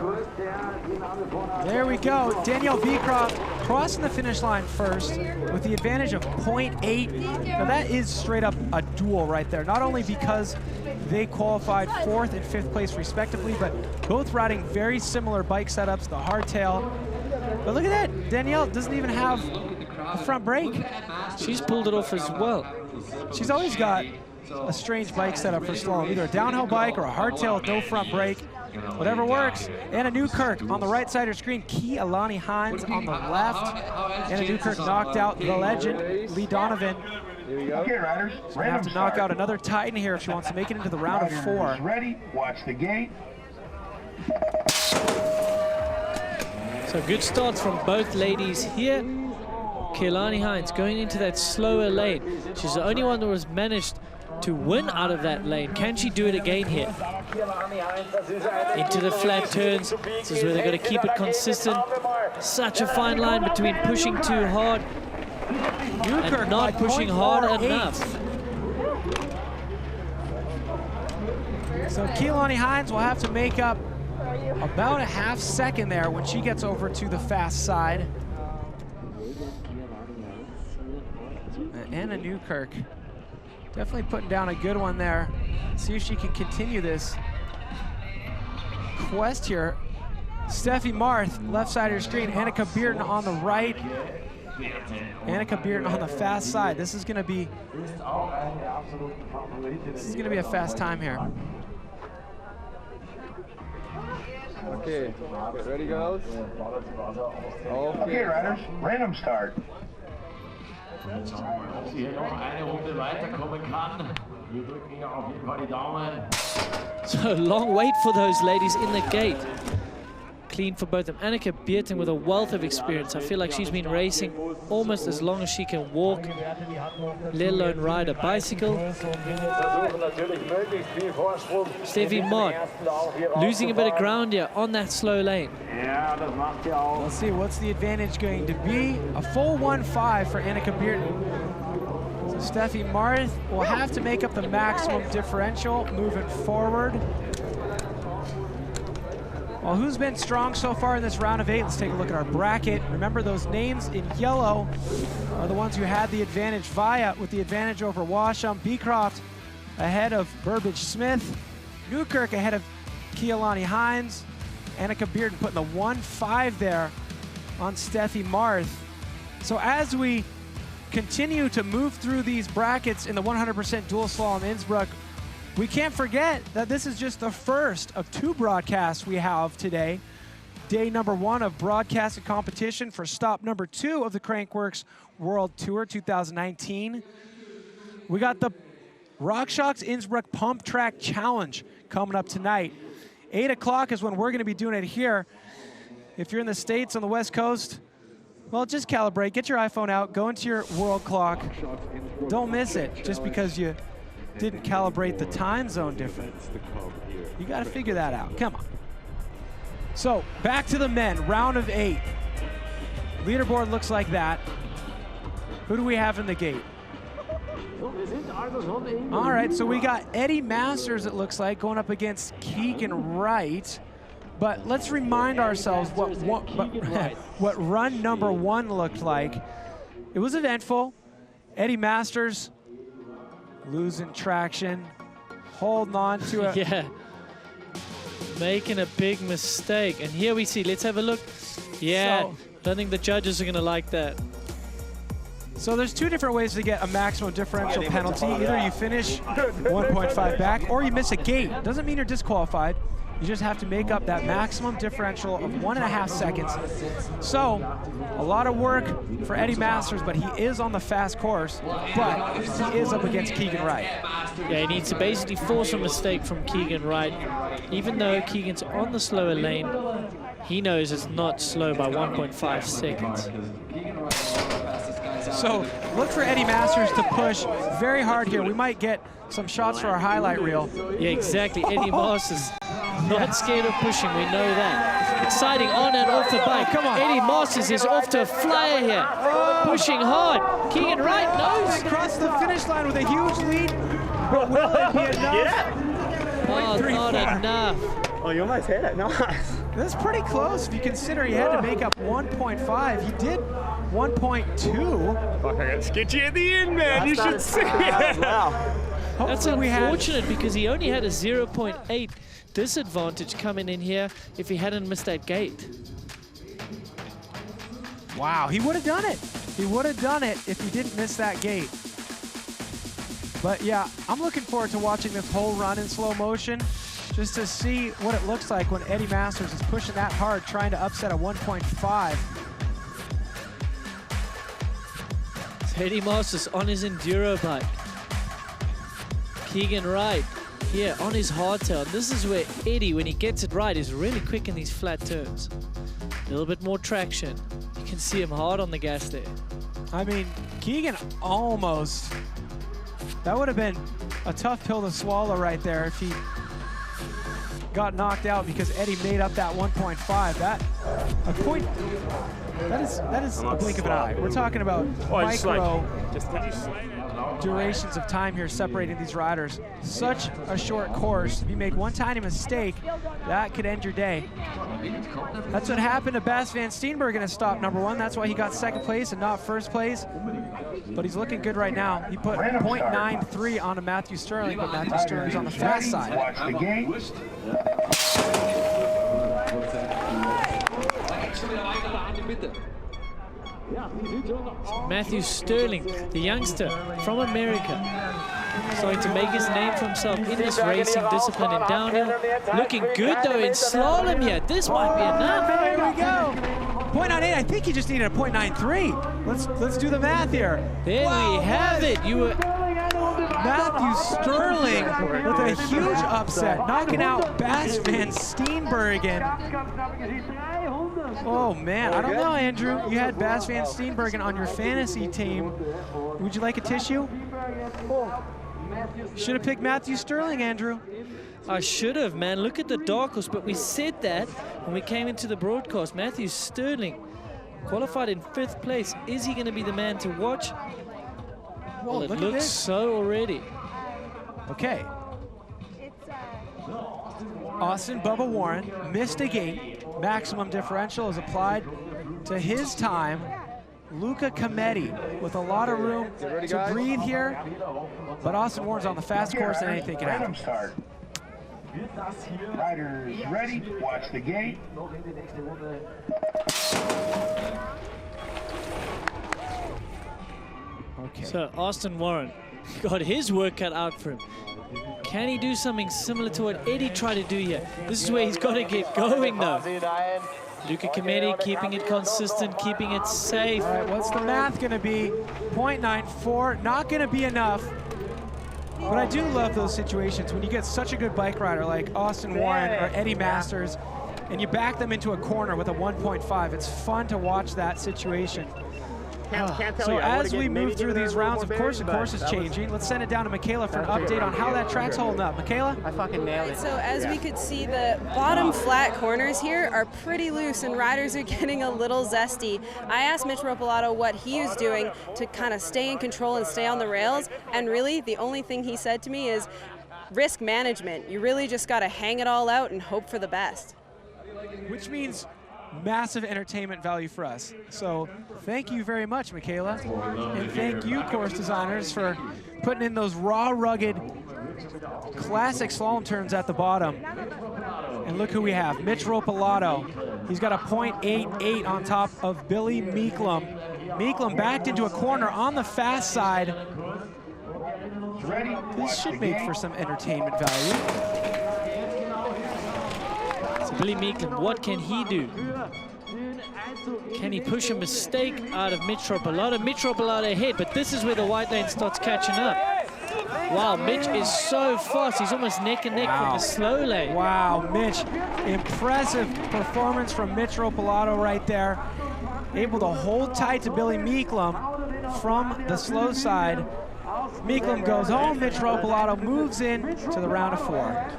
There we go. Danielle Beecroft crossing the finish line first with the advantage of 0.8. Now that is straight up a duel right there. Not only because they qualified 4th and 5th place respectively, but both riding very similar bike setups, the hardtail. But look at that. Danielle doesn't even have a front brake. She's pulled it off as well. She's always got a strange bike setup for slalom, either a downhill bike or a hardtail with no front brake. Whatever works. Anna Newkirk on the right side of your screen. Keilani Hines on the left. Anna Newkirk knocked out the legend, Lee Donovan. Here we go. Okay, riders. She's gonna have to knock out another Titan here if she wants to make it into the round of 4. Ready? Watch the gate. So good starts from both ladies here. Keilani Hines going into that slower lane. She's the only one that was managed to win out of that lane. Can she do it again here? Into the flat turns. This is where they've got to keep it consistent. Such a fine line between pushing too hard and not pushing hard enough. So Keilani Hines will have to make up about a half second there when she gets over to the fast side. Anna Newkirk definitely putting down a good one there. See if she can continue this quest here. Steffi Marth, left side of your screen. Annika Bearden on the right. Annika Bearden on the fast side. This is gonna be a fast time here. Okay, get ready, girls. Okay, riders. Random start. So long wait for those ladies in the gate. Clean for both of them. Annika Beerten with a wealth of experience. I feel like she's been racing almost as long as she can walk, let alone ride a bicycle. Steffi Mott losing a bit of ground here on that slow lane. Let's see, what's the advantage going to be? A full 1.5 for Annika Beerten. So So Steffi Marth will have to make up the maximum differential moving forward. Well, who's been strong so far in this round of 8? Let's take a look at our bracket. Remember, those names in yellow are the ones who had the advantage. Via with the advantage over Washam. Beecroft ahead of Burbage Smith. Newkirk ahead of Kealani Hines. Annika Bearden putting the 1-5 there on Steffi Marth. So as we continue to move through these brackets in the 100% dual slalom Innsbruck, we can't forget that this is just the first of 2 broadcasts we have today. Day number 1 of broadcasted competition for stop number 2 of the Crankworx World Tour 2019. We got the RockShox Innsbruck Pump Track Challenge coming up tonight. 8 o'clock is when we're going to be doing it here. If you're in the States on the West Coast, well, just calibrate. Get your iPhone out. Go into your world clock. Don't miss it just because you didn't calibrate the time zone difference. You got to figure that out. Come on. So back to the men, round of 8. Leaderboard looks like that. Who do we have in the gate? All right, so we got Eddie Masters, it looks like, going up against Keegan Wright. But let's remind ourselves what run number 1 looked like. It was eventful. Eddie Masters losing traction, holding on to it. Yeah, making a big mistake. And here we see, let's have a look. Yeah, So, don't think the judges are going to like that. So there's 2 different ways to get a maximum differential penalty. Either you finish 1.5 back or you miss a gate. Doesn't mean you're disqualified. You just have to make up that maximum differential of 1.5 seconds. So a lot of work for Eddie Masters, but he is on the fast course, but he is up against Keegan Wright. Yeah, he needs to basically force a mistake from Keegan Wright. Even though Keegan's on the slower lane, he knows it's not slow by 1.5 seconds. So look for Eddie Masters to push very hard here. We might get some shots for our highlight reel. Yeah, exactly. Eddie Masters not scared of pushing, we know that. Exciting on and off the bike. Come on. Eddie Masters is off to a flyer here. Pushing hard. Keegan Wright knows. Across the finish line with a huge lead, but will it be enough? Oh, not enough. Oh, you almost hit it. Nice. That's pretty close if you consider he had to make up 1.5. He did 1.2. Fuck, I got sketchy at the end, man. You should see it. Wow. That's unfortunate because he only had a 0.8 disadvantage coming in here if he hadn't missed that gate. Wow, he would have done it. He would have done it if he didn't miss that gate. But yeah, I'm looking forward to watching this whole run in slow motion just to see what it looks like when Eddie Masters is pushing that hard, trying to upset a 1.5. Eddie Masters on his enduro bike. Keegan Wright here on his hardtail. This is where Eddie, when he gets it right, is really quick in these flat turns. A little bit more traction. You can see him hard on the gas there. I mean, Keegan almost. That would have been a tough pill to swallow right there if he got knocked out because Eddie made up that 1.5. That is a blink of an eye. We're talking about micro durations of time here separating these riders. Such a short course. If you make one tiny mistake, that could end your day. That's what happened to Bas van Steenbergen in stop number 1. That's why he got 2nd place and not 1st place. But he's looking good right now. He put 0.93 onto Matthew Sterling, but Matthew Sterling's on the fast side. Watch the gate. Matthew Sterling, the youngster from America, starting to make his name for himself in this racing discipline in downhill. Looking good though in slalom here. This might be enough. There we go. 0.98. I think he just needed a 0.93. Let's do the math here. There we have it. You were Matthew Sterling with a huge upset, knocking out Bas van Steenbergen. Oh man, I don't know, Andrew. You had Bas van Steenbergen on your fantasy team. Would you like a tissue? Should have picked Matthew Sterling, Andrew. I should have, man. Look at the dark horse, but we said that when we came into the broadcast. Matthew Sterling qualified in 5th place. Is he going to be the man to watch? Well, it looks so already. Okay. Austin Bubba Warren missed a gate. Maximum differential is applied to his time. Luca Cometti with a lot of room to breathe here, but Austin Warren's on the fast course and anything can happen. Start. Riders ready, watch the gate. Okay. So Austin Warren got his work cut out for him. Can he do something similar to what Eddie tried to do here? This is where he's got to get going though. Luca Cometti keeping it consistent, keeping it safe. All right, what's the math going to be? 0.94, not going to be enough. But I do love those situations when you get such a good bike rider like Austin Warren or Eddie Masters, and you back them into a corner with a 1.5. It's fun to watch that situation. So as we move through these rounds, of course, the course is changing. Let's send it down to Michaela for an update on how that track's holding up. Michaela? I fucking nailed it. So as we could see, the bottom flat corners here are pretty loose and riders are getting a little zesty. I asked Mitch Ropalato what he was doing to kind of stay in control and stay on the rails, and really the only thing he said to me is risk management. You really just got to hang it all out and hope for the best. Which means massive entertainment value for us. So thank you very much, Michaela. And thank you, course designers, for putting in those raw, rugged, classic slalom turns at the bottom. And look who we have, Mitch Ropalato. He's got a 0.88 on top of Billy Meeklum. Meeklum backed into a corner on the fast side. This should make for some entertainment value. So Billy Meeklum, what can he do? Can he push a mistake out of Mitch Ropalato? Mitch Ropalato ahead, but this is where the white lane starts catching up. Wow, Mitch is so fast. He's almost neck and neck from the slow lane. Wow, Mitch, impressive performance from Mitch Ropalato right there. Able to hold tight to Billy Meeklum from the slow side. Meeklum goes home, Mitch Ropalato moves in to the round of 4.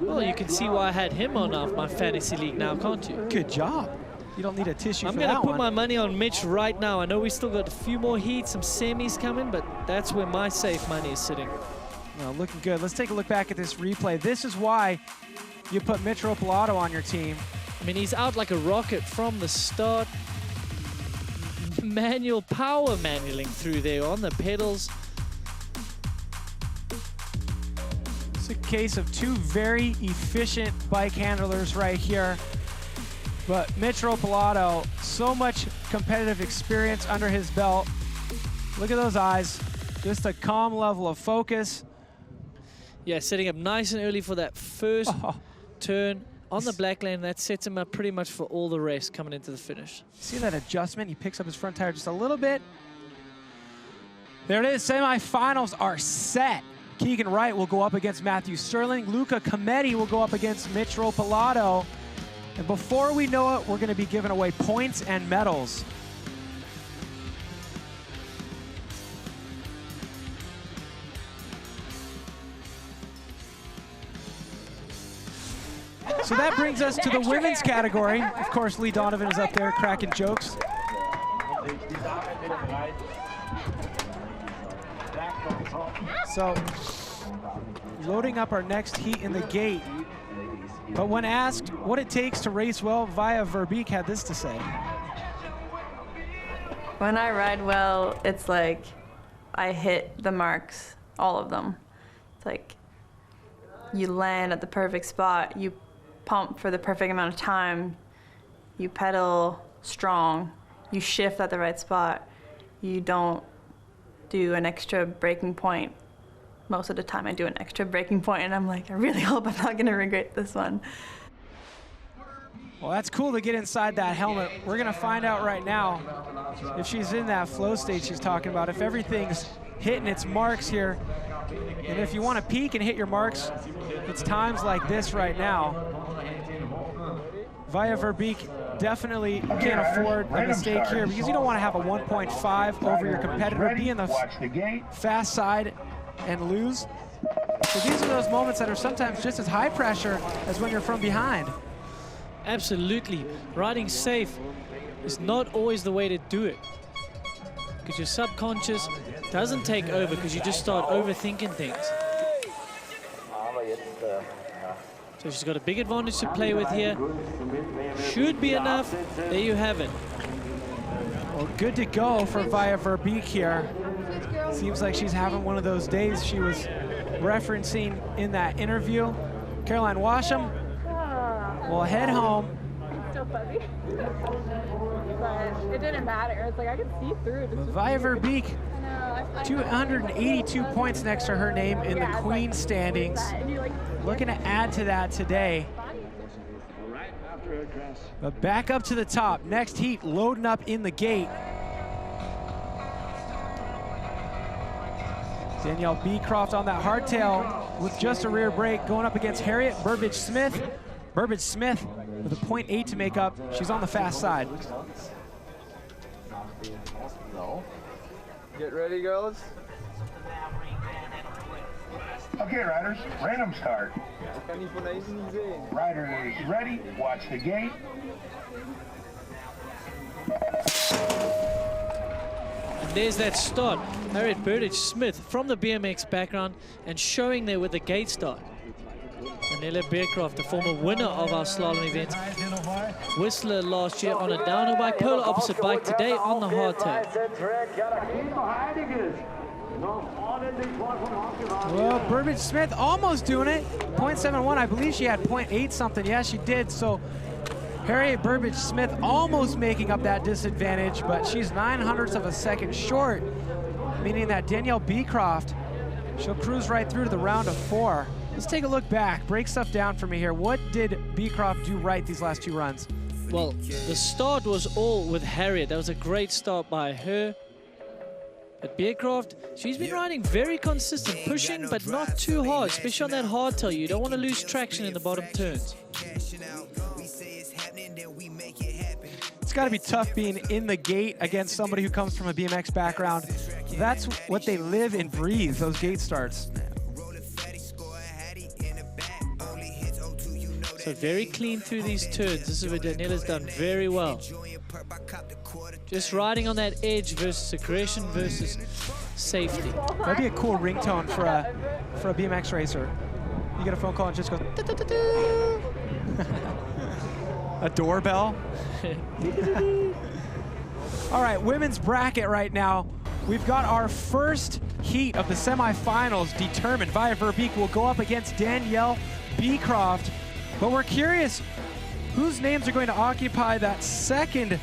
Well, you can see why I had him on off my fantasy league now, can't you? Good job. You don't need a tissue I'm for going to that put one. my money on Mitch right now. I know we still got a few more heats, some semis coming, but that's where my safe money is sitting. Well, looking good. Let's take a look back at this replay. This is why you put Mitch Ropalato on your team. I mean, he's out like a rocket from the start. Manual power manualing through there on the pedals. It's a case of two very efficient bike handlers right here. But Mitch Ropalato, so much competitive experience under his belt. Look at those eyes. Just a calm level of focus. Yeah, setting up nice and early for that first turn on the black lane. That sets him up pretty much for all the rest coming into the finish. See that adjustment? He picks up his front tire just a little bit. There it is. Semifinals are set. Keegan Wright will go up against Matthew Sterling. Luca Cometti will go up against Mitch Ropalato. And before we know it, we're going to be giving away points and medals. So that brings us to the women's category. Of course, Lee Donovan is up there cracking jokes. So, loading up our next heat in the gate. But when asked what it takes to race well, Via Verbeek had this to say. When I ride well, it's like I hit the marks, all of them. It's like you land at the perfect spot, you pump for the perfect amount of time, you pedal strong, you shift at the right spot, you don't do an extra braking point. Most of the time I do an extra braking point and I'm like, I really hope I'm not gonna regret this one. Well, that's cool to get inside that helmet. We're gonna find out right now if she's in that flow state she's talking about, if everything's hitting its marks here. And if you wanna peak and hit your marks, it's times like this right now. Via Verbeek definitely can't afford a mistake here because you don't wanna have a 1.5 over your competitor, be in the fast side and lose. So these are those moments that are sometimes just as high pressure as when you're from behind. Absolutely. Riding safe is not always the way to do it. because your subconscious doesn't take over because you just start overthinking things. So she's got a big advantage to play with here. Should be enough. There you have it. Well, good to go for Via Verbeek here. Seems like she's having one of those days she was referencing in that interview. Caroline Washam will head home. So fuzzy. But it didn't matter. It's like I could see through it. Via Verbeek, 282 points next to her name in the Queen standings. Looking to add to that today. But back up to the top. Next heat loading up in the gate. Danielle Beecroft on that hardtail with just a rear brake going up against Harriet Burbage-Smith. Burbage-Smith with a 0.8 to make up. She's on the fast side. Get ready, girls. Okay, riders, random start. Riders ready, watch the gate. And there's that start. Harriet Burbage-Smith from the BMX background and showing there with the gate start. Daniela Beecroft, the former winner of our slalom event. Whistler last year on a downhill bike, polar opposite bike today on the hardtail. Well, Burbage-Smith almost doing it. 0.71, I believe she had 0.8 something. Yeah, she did. So Harriet Burbage-Smith almost making up that disadvantage, but she's 0.09 of a second short, meaning that Danielle Beecroft, she'll cruise right through to the round of 4. Let's take a look back. Break stuff down for me here. What did Beecroft do right these last 2 runs? Well, the start was all with Harriet. That was a great start by her. But Beecroft, she's been riding very consistent, pushing but not too hard, especially on that hardtail. You don't want to lose traction in the bottom turns. It's got to be tough being in the gate against somebody who comes from a BMX background. That's what they live and breathe, those gate starts. So very clean through these turns. This is what Daniela's done very well. Just riding on that edge versus aggression versus safety. That'd be a cool ringtone for a BMX racer. You get a phone call and just goes a doorbell. All right, women's bracket right now. We've got our first heat of the semifinals determined. Via Verbeek will go up against Danielle Beecroft. But we're curious whose names are going to occupy that second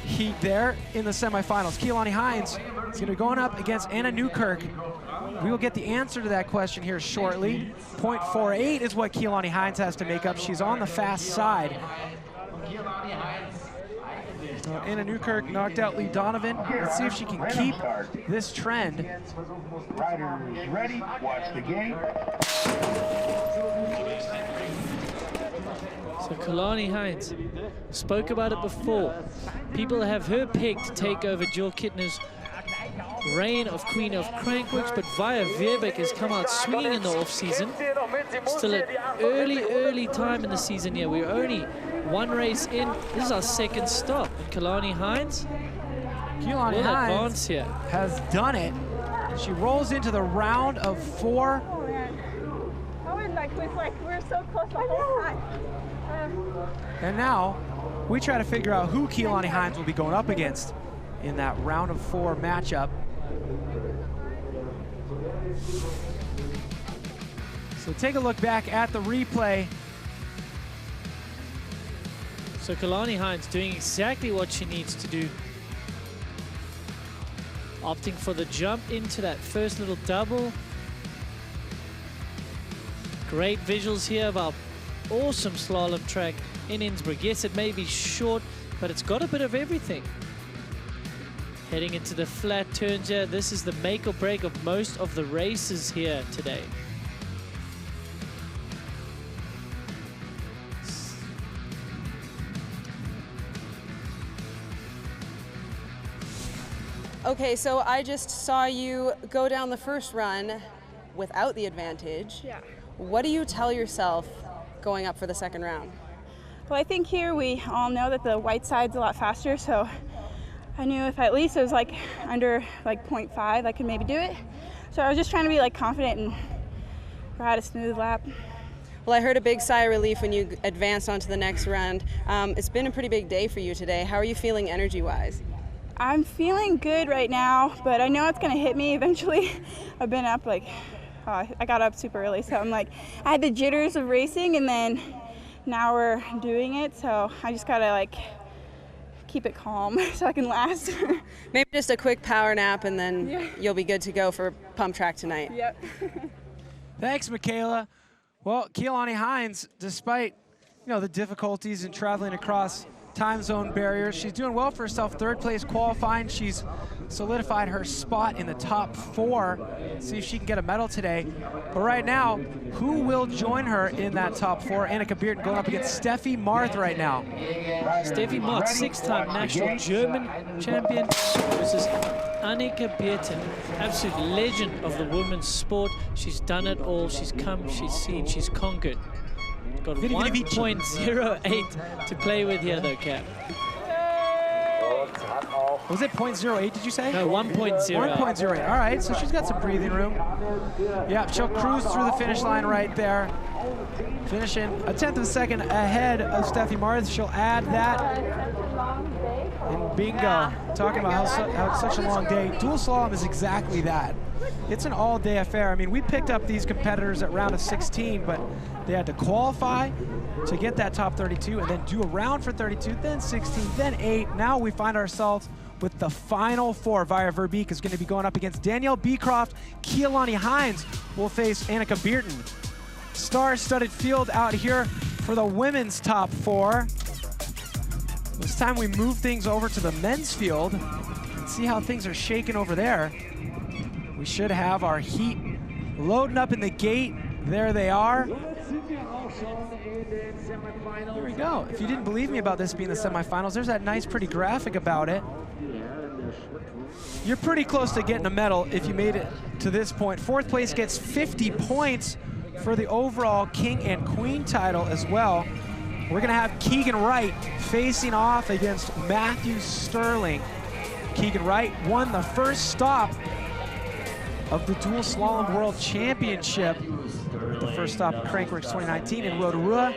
heat there in the semifinals. Keelani Hines is going to be going up against Anna Newkirk. We will get the answer to that question here shortly. 0.48 is what Keelani Hines has to make up. She's on the fast side. Anna Newkirk knocked out Lee Donovan. Let's see if she can keep this trend. Riders ready, watch the gate. So Keelani Hines, spoke about it before. People have her pegged to take over Jill Kittner's reign of Queen of Crankworx, but Via Verbeek has come out swinging in the off-season. Still at early time in the season here. We're only 1 race in. This is our second stop. And Keelani Hines Keelani Hines here. Has done it. She rolls into the round of 4. We're so close the whole time. And now we try to figure out who Keelani Hines will be going up against in that round of 4 matchup. So take a look back at the replay. So Keelani Hines doing exactly what she needs to do. Opting for the jump into that first little double. Great visuals here of our awesome slalom track in Innsbruck. Yes, it may be short, but it's got a bit of everything. Heading into the flat turns here. This is the make or break of most of the races here today. Okay, so I just saw you go down the first run without the advantage. Yeah. What do you tell yourself going up for the second round? Well, I think here we all know that the white side's a lot faster, so I knew if at least it was like under like 0.5, I could maybe do it. So I was just trying to be like confident and ride a smooth lap. Well, I heard a big sigh of relief when you advanced onto the next round. It's been a pretty big day for you today. How are you feeling energy-wise? I'm feeling good right now, but I know it's gonna hit me eventually. I've been up like, I got up super early, so I'm like, I had the jitters of racing, and then now we're doing it, so I just gotta like keep it calm so I can last. Maybe just a quick power nap, and then you'll be good to go for pump track tonight. Yep. Thanks, Michaela. Well, Keelani Hines, despite the difficulties in traveling across time zone barriers, she's doing well for herself. Third place qualifying. She's solidified her spot in the top 4. See if she can get a medal today. But right now, who will join her in that top 4? Annika Beerten going up against Steffi Marth right now. Steffi Marth, 6-time national German champion versus Annika Beerten, absolute legend of the women's sport. She's done it all. She's come, she's seen, she's conquered. Got 1.08 to play with here, though, Cap. Was it 0.08, did you say? No, 1.0. 1.08. All right, so she's got some breathing room. Yeah, she'll cruise through the finish line right there. Finishing a 1/10 of a second ahead of Steffi Marth. She'll add that. And bingo. Talking about how it's such a long day. Dual slalom is exactly that. It's an all-day affair. I mean, we picked up these competitors at round of 16, but they had to qualify to get that top 32 and then do a round for 32, then 16, then 8. Now we find ourselves with the final 4. Via Verbeek is going to be going up against Danielle Beecroft. Keelani Hines will face Annika Beerten. Star-studded field out here for the women's top 4. This time we move things over to the men's field and see how things are shaking over there. We should have our heat loading up in the gate. There they are. Here we go. If you didn't believe me about this being the semifinals, there's that nice, pretty graphic about it. You're pretty close to getting a medal if you made it to this point. 4th place gets 50 points for the overall King and Queen title as well. We're gonna have Keegan Wright facing off against Matthew Sterling. Keegan Wright won the first stop of the Dual Slalom World Championship. The first stop of Crankworx 2019 in Rotorua.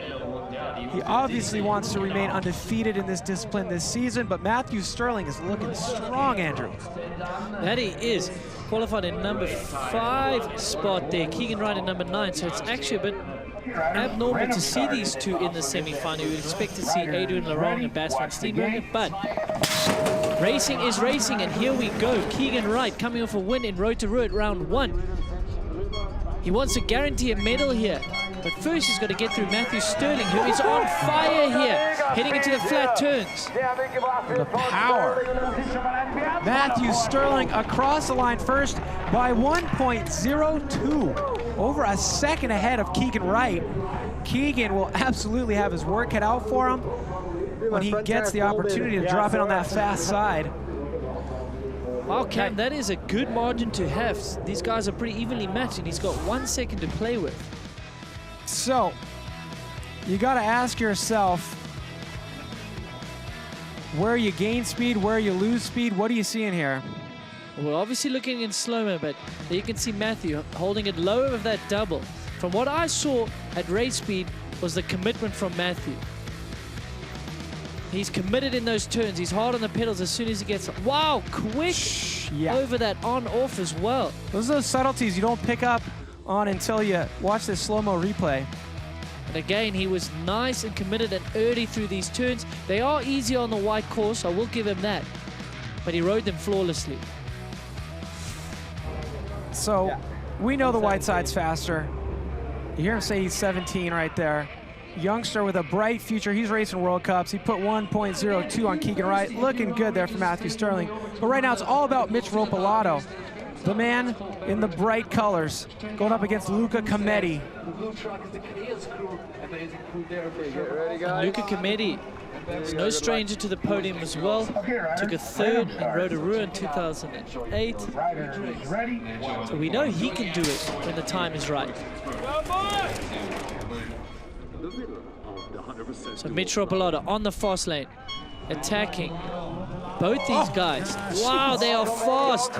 He obviously wants to remain undefeated in this discipline this season, but Matthew Sterling is looking strong, Andrew. That he is. Qualified in number 5 spot there. Keegan Wright in number 9, so it's actually a bit abnormal to see these two in the semi-final. You would expect to see Adrian Laurent and Bas van Steenbergen, but racing is racing, and here we go. Keegan Wright coming off a win in Rotorua at round 1. He wants to guarantee a medal here, but first he's got to get through Matthew Sterling, who is on fire here, heading into the flat turns. The power. Matthew Sterling across the line first by 1.02, over a second ahead of Keegan Wright. Keegan will absolutely have his work cut out for him when he gets the opportunity to drop in on that fast side. Wow, Cam, that is a good margin to have. These guys are pretty evenly matched, and he's got 1 second to play with. So, you got to ask yourself, where you gain speed, where you lose speed, what are you seeing here? We're obviously looking in slow-mo, but there you can see Matthew holding it low of that double. From what I saw at race speed was the commitment from Matthew. He's committed in those turns. He's hard on the pedals as soon as he gets... Wow, quick over that on-off as well. Those are those subtleties you don't pick up on until you watch this slow-mo replay. And again, he was nice and committed and early through these turns. They are easy on the white course, I will give him that. But he rode them flawlessly. So, we know the white side's faster. You hear him say he's 17 right there. Youngster with a bright future. He's racing World Cups. He put 1.02 on Keegan Wright. Looking good there for Matthew Sterling. But right now it's all about Mitch Ropalato, the man in the bright colors, going up against Luca Cometti. Luca Cometti is no stranger to the podium as well. Took a 3rd in Rotorua in 2008. So we know he can do it when the time is right. So Mitch Ropalato on the fast lane, attacking both these guys. Wow, they are fast.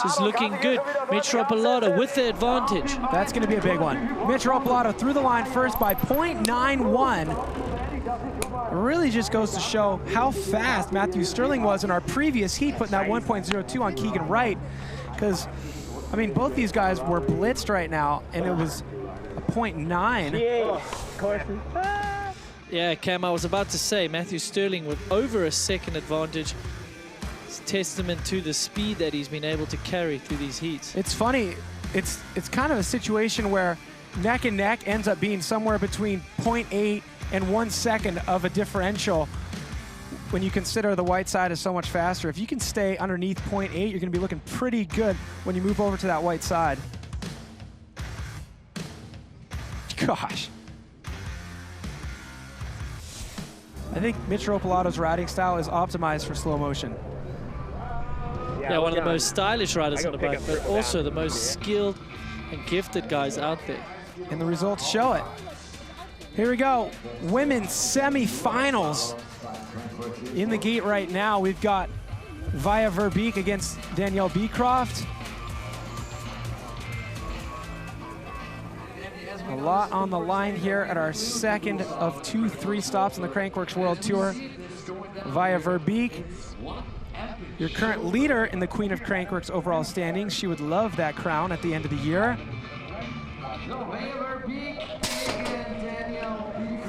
This is looking good. Mitropolato with the advantage. That's going to be a big one. Mitropolato through the line first by 0.91. It really just goes to show how fast Matthew Sterling was in our previous heat, putting that 1.02 on Keegan Wright. Because, I mean, both these guys were blitzed right now, and it was a 0.9. Yeah, Cam, I was about to say, Matthew Sterling with over a second advantage. It's testament to the speed that he's been able to carry through these heats. It's funny, it's kind of a situation where neck and neck ends up being somewhere between 0.8 and 1 second of a differential when you consider the white side is so much faster. If you can stay underneath 0.8, you're going to be looking pretty good when you move over to that white side. Gosh. I think Mitropolato's riding style is optimized for slow motion. Yeah, one of the most stylish riders on the bike, but also the most skilled and gifted guys out there. And the results show it. Here we go, women's semifinals. In the gate right now, we've got Via Verbeek against Danielle Beecroft. A lot on the line here at our second of 2-3 stops on the Crankworx World Tour. Via Verbeek, your current leader in the Queen of Crankworx overall standings. She would love that crown at the end of the year.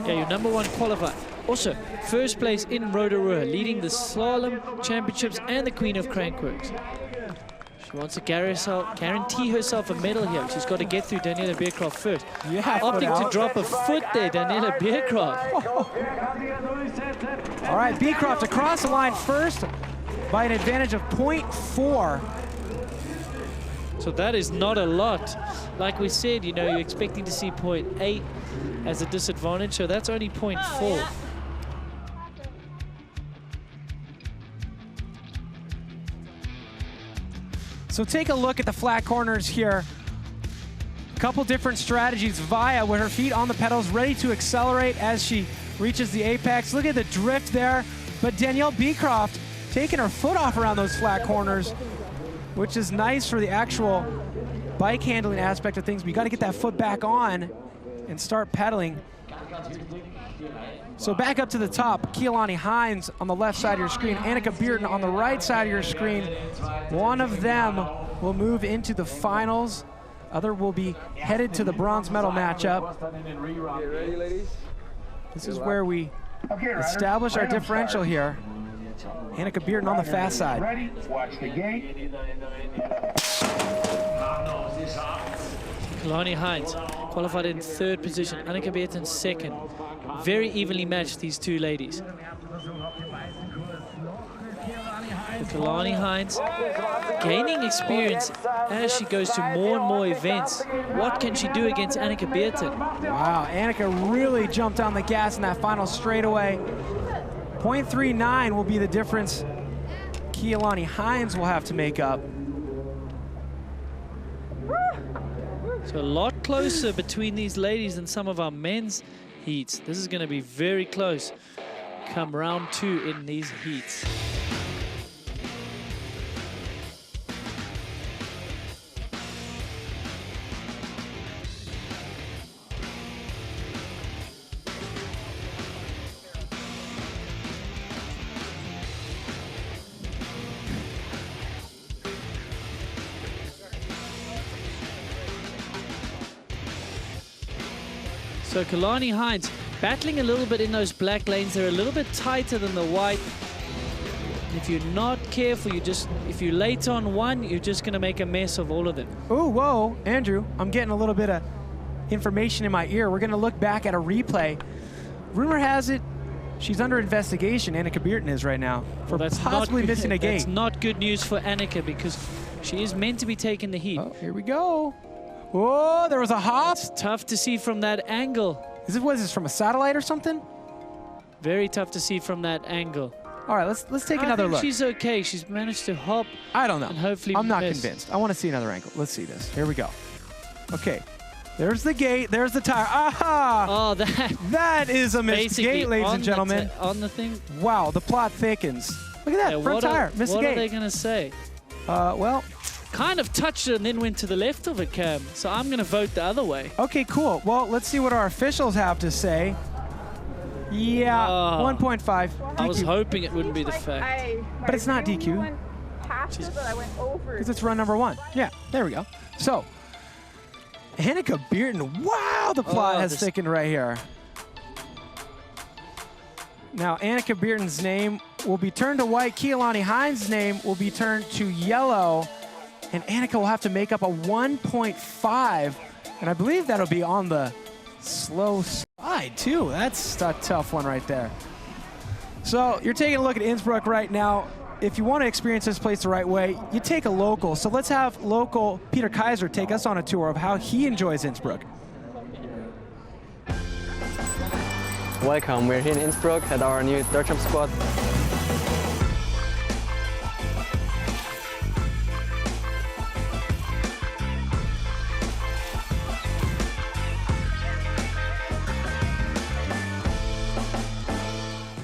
Yeah, your #1 qualifier. Also, first place in Rotorua, leading the Slalom Championships and the Queen of Crankworx. She wants to guarantee herself a medal here. She's got to get through Daniela Beercroft first. Yeah, opting to drop a foot there, Daniela Beercroft. All right, Beecroft across the line first by an advantage of 0.4. So that is not a lot. Like we said, you know, you're expecting to see 0.8 as a disadvantage, so that's only 0.4. So take a look at the flat corners here. A couple different strategies. Via with her feet on the pedals, ready to accelerate as she reaches the apex. Look at the drift there. But Danielle Beecroft taking her foot off around those flat corners, which is nice for the actual bike handling aspect of things. But you got to get that foot back on and start pedaling. So back up to the top, Keilani Hines on the left side of your screen, Annika Bearden on the right side of your screen. One of them will move into the finals. Other will be headed to the bronze medal matchup. This is where we establish our differential here. Annika Bearden on the fast side. Ready? Watch the gate. Keilani Hines qualified in 3rd position, Annika Bearden 2nd. Very evenly matched, these two ladies. Keilani Hines gaining experience as she goes to more and more events. What can she do against Annika Bearden? Wow, Annika really jumped on the gas in that final straightaway. 0.39 will be the difference Keilani Hines will have to make up. So a lot closer between these ladies than some of our men's heats. This is going to be very close come round 2 in these heats. So Keilani Hines battling a little bit in those black lanes. They're a little bit tighter than the white. If you're not careful, if you're late on one, you're just going to make a mess of all of them. Oh, whoa, Andrew, I'm getting a little bit of information in my ear. We're going to look back at a replay. Rumor has it she's under investigation, Annika Bearden is right now, for possibly missing a gate. That's not good news for Annika because she is meant to be taking the heat. Oh, here we go. Oh, there was a hop. It's tough to see from that angle. What is this, from a satellite or something? Very tough to see from that angle. All right, let's take another look. She's okay. She's managed to hop. I don't know. And hopefully I'm not miss. convinced. I want to see another angle. Let's see this. Here we go. Okay. There's the gate. There's the tire. Aha! Oh, that is a missed gate, ladies and gentlemen. On the thing. Wow, the plot thickens. Look at that, Yeah, front tire, missed the What gate. are they going to say? Well, kind of touched it and then went to the left of it, Cam. So I'm going to vote the other way. okay, cool. Well, let's see what our officials have to say. Yeah, 1.5. I was DQ. hoping it wouldn't be the fact. But it's not DQ. Because it's run number 1. Yeah, there we go. So, Annika Bearden, wow, the plot has thickened right here. Now, Annika Bearden's name will be turned to white. Keilani Hines' name will be turned to yellow. And Annika will have to make up a 1.5. And I believe that'll be on the slow side, too. That's a tough one right there. So you're taking a look at Innsbruck right now. If you want to experience this place the right way, you take a local. So let's have local Peter Kaiser take us on a tour of how he enjoys Innsbruck. Welcome, we're here in Innsbruck at our new dirt jump spot.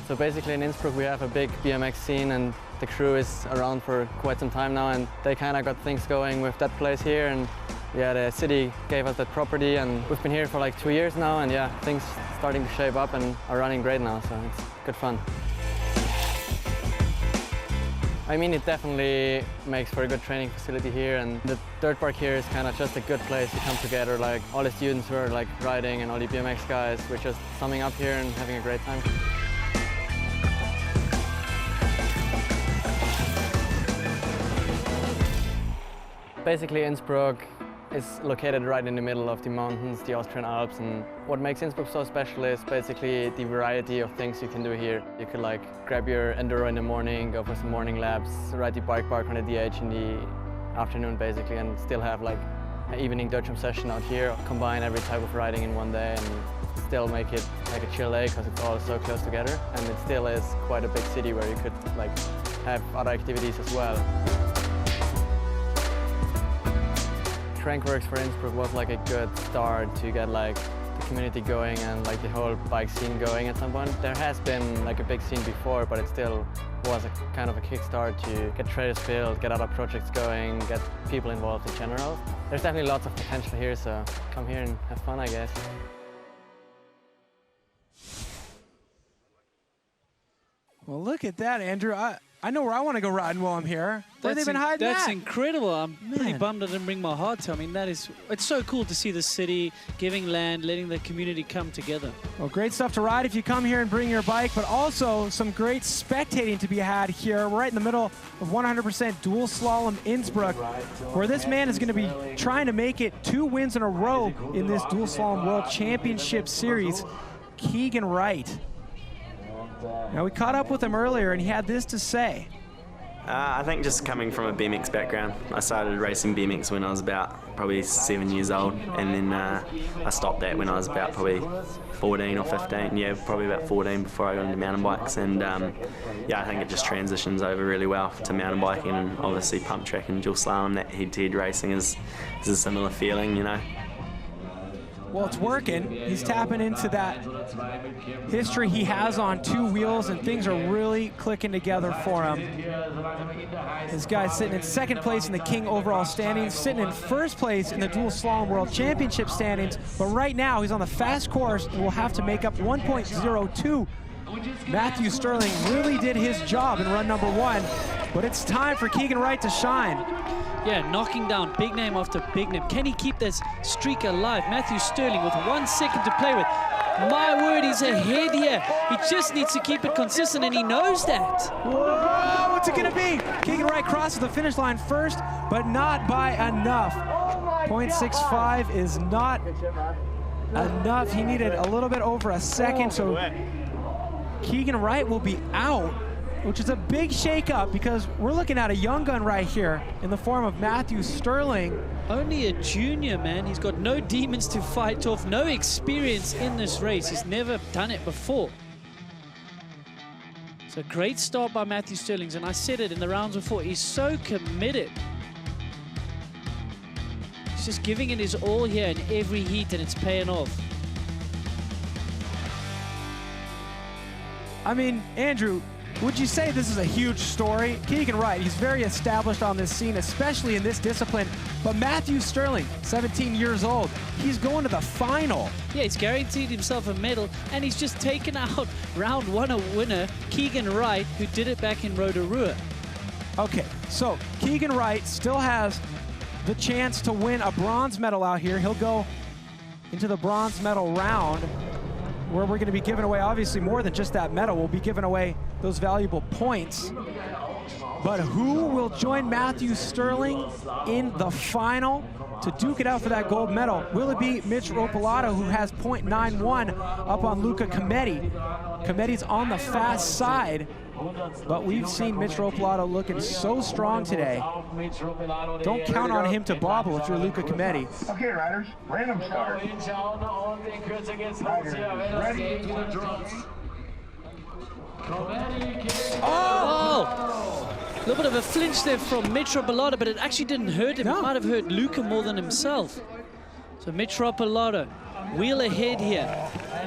So basically in Innsbruck we have a big BMX scene and the crew is around for quite some time now and they kind of got things going with that place here and yeah, the city gave us that property and we've been here for like 2 years now and yeah, things starting to shape up and are running great now, so it's good fun. I mean, it definitely makes for a good training facility here and the dirt park here is kind of just a good place to come together, like all the students who are like riding and all the BMX guys, we're just summing up here and having a great time. Basically, Innsbruck is located right in the middle of the mountains, the Austrian Alps, and what makes Innsbruck so special is basically the variety of things you can do here. You could like grab your enduro in the morning, go for some morning laps, ride the bike park on the DH in the afternoon basically, and still have like an evening dirt jump session out here, combine every type of riding in one day and still make it like a chill day because it's all so close together, and it still is quite a big city where you could like have other activities as well. Crankworx for Innsbruck was like a good start to get like the community going and like the whole bike scene going at some point. There has been like a big scene before, but it still was a kind of a kickstart to get trails built, get other projects going, get people involved in general. There's definitely lots of potential here, so come here and have fun, I guess. Well, look at that, Andrew. I know where I want to go riding while I'm here. Where they been hiding That's that? incredible. I'm pretty bummed I didn't bring my hardtail. I mean, it's so cool to see the city giving land, letting the community come together. Well, great stuff to ride if you come here and bring your bike, but also some great spectating to be had here. We're right in the middle of 100% dual slalom Innsbruck, where this man is going to be trying to make it 2 wins in a row in this dual slalom world championship series, Keegan Wright. Now, we caught up with him earlier, and he had this to say. I think just coming from a BMX background, I started racing BMX when I was about probably 7 years old, and then I stopped that when I was about probably 14 or 15, yeah, probably about 14 before I got into mountain bikes, and yeah, I think it just transitions over really well to mountain biking, and obviously pump track and dual slalom, that head-to-head racing is a similar feeling, you know. Well, it's working. He's tapping into that history he has on 2 wheels, and things are really clicking together for him. This guy's sitting in 2nd place in the King overall standings, sitting in 1st place in the Dual Slalom World Championship standings, but right now he's on the fast course and will have to make up 1.02. Matthew Sterling really did his job in run number 1, but it's time for Keegan Wright to shine. Yeah, knocking down big name after big name. Can he keep this streak alive? Matthew Sterling with 1 second to play with. My word, he's ahead here. He just needs to keep it consistent, and he knows that. Whoa, what's it gonna be? Keegan Wright crosses the finish line first, but not by enough. 0.65 is not enough. He needed a little bit over a second, so Keegan Wright will be out, which is a big shakeup because we're looking at a young gun right here in the form of Matthew Sterling. Only a junior, man. He's got no demons to fight off, no experience in this race. He's never done it before. It's a great start by Matthew Sterling, and I said it in the rounds before, he's so committed. He's just giving it his all here in every heat, and it's paying off. I mean, Andrew, would you say this is a huge story? Keegan Wright, he's very established on this scene, especially in this discipline. But Matthew Sterling, 17 years old, he's going to the final. Yeah, he's guaranteed himself a medal, and he's just taken out round one winner, Keegan Wright, who did it back in Rotorua. Okay, so Keegan Wright still has the chance to win a bronze medal out here. He'll go into the bronze medal round, where we're going to be giving away, obviously, more than just that medal. We'll be giving away those valuable points. But who will join Matthew Sterling in the final to duke it out for that gold medal? Will it be Mitch Ropalato, who has .91 up on Luca Cometti? Cometti's on the fast side, but we've seen Mitch Ropalato looking so strong today. Don't count on him to bobble if you're Luca Cometti. Okay, riders, random start. Riders, ready? Oh! A little bit of a flinch there from Mitch Ropalato, but it actually didn't hurt him. It might have hurt Luca more than himself. So Mitch Ropalato, wheel ahead here.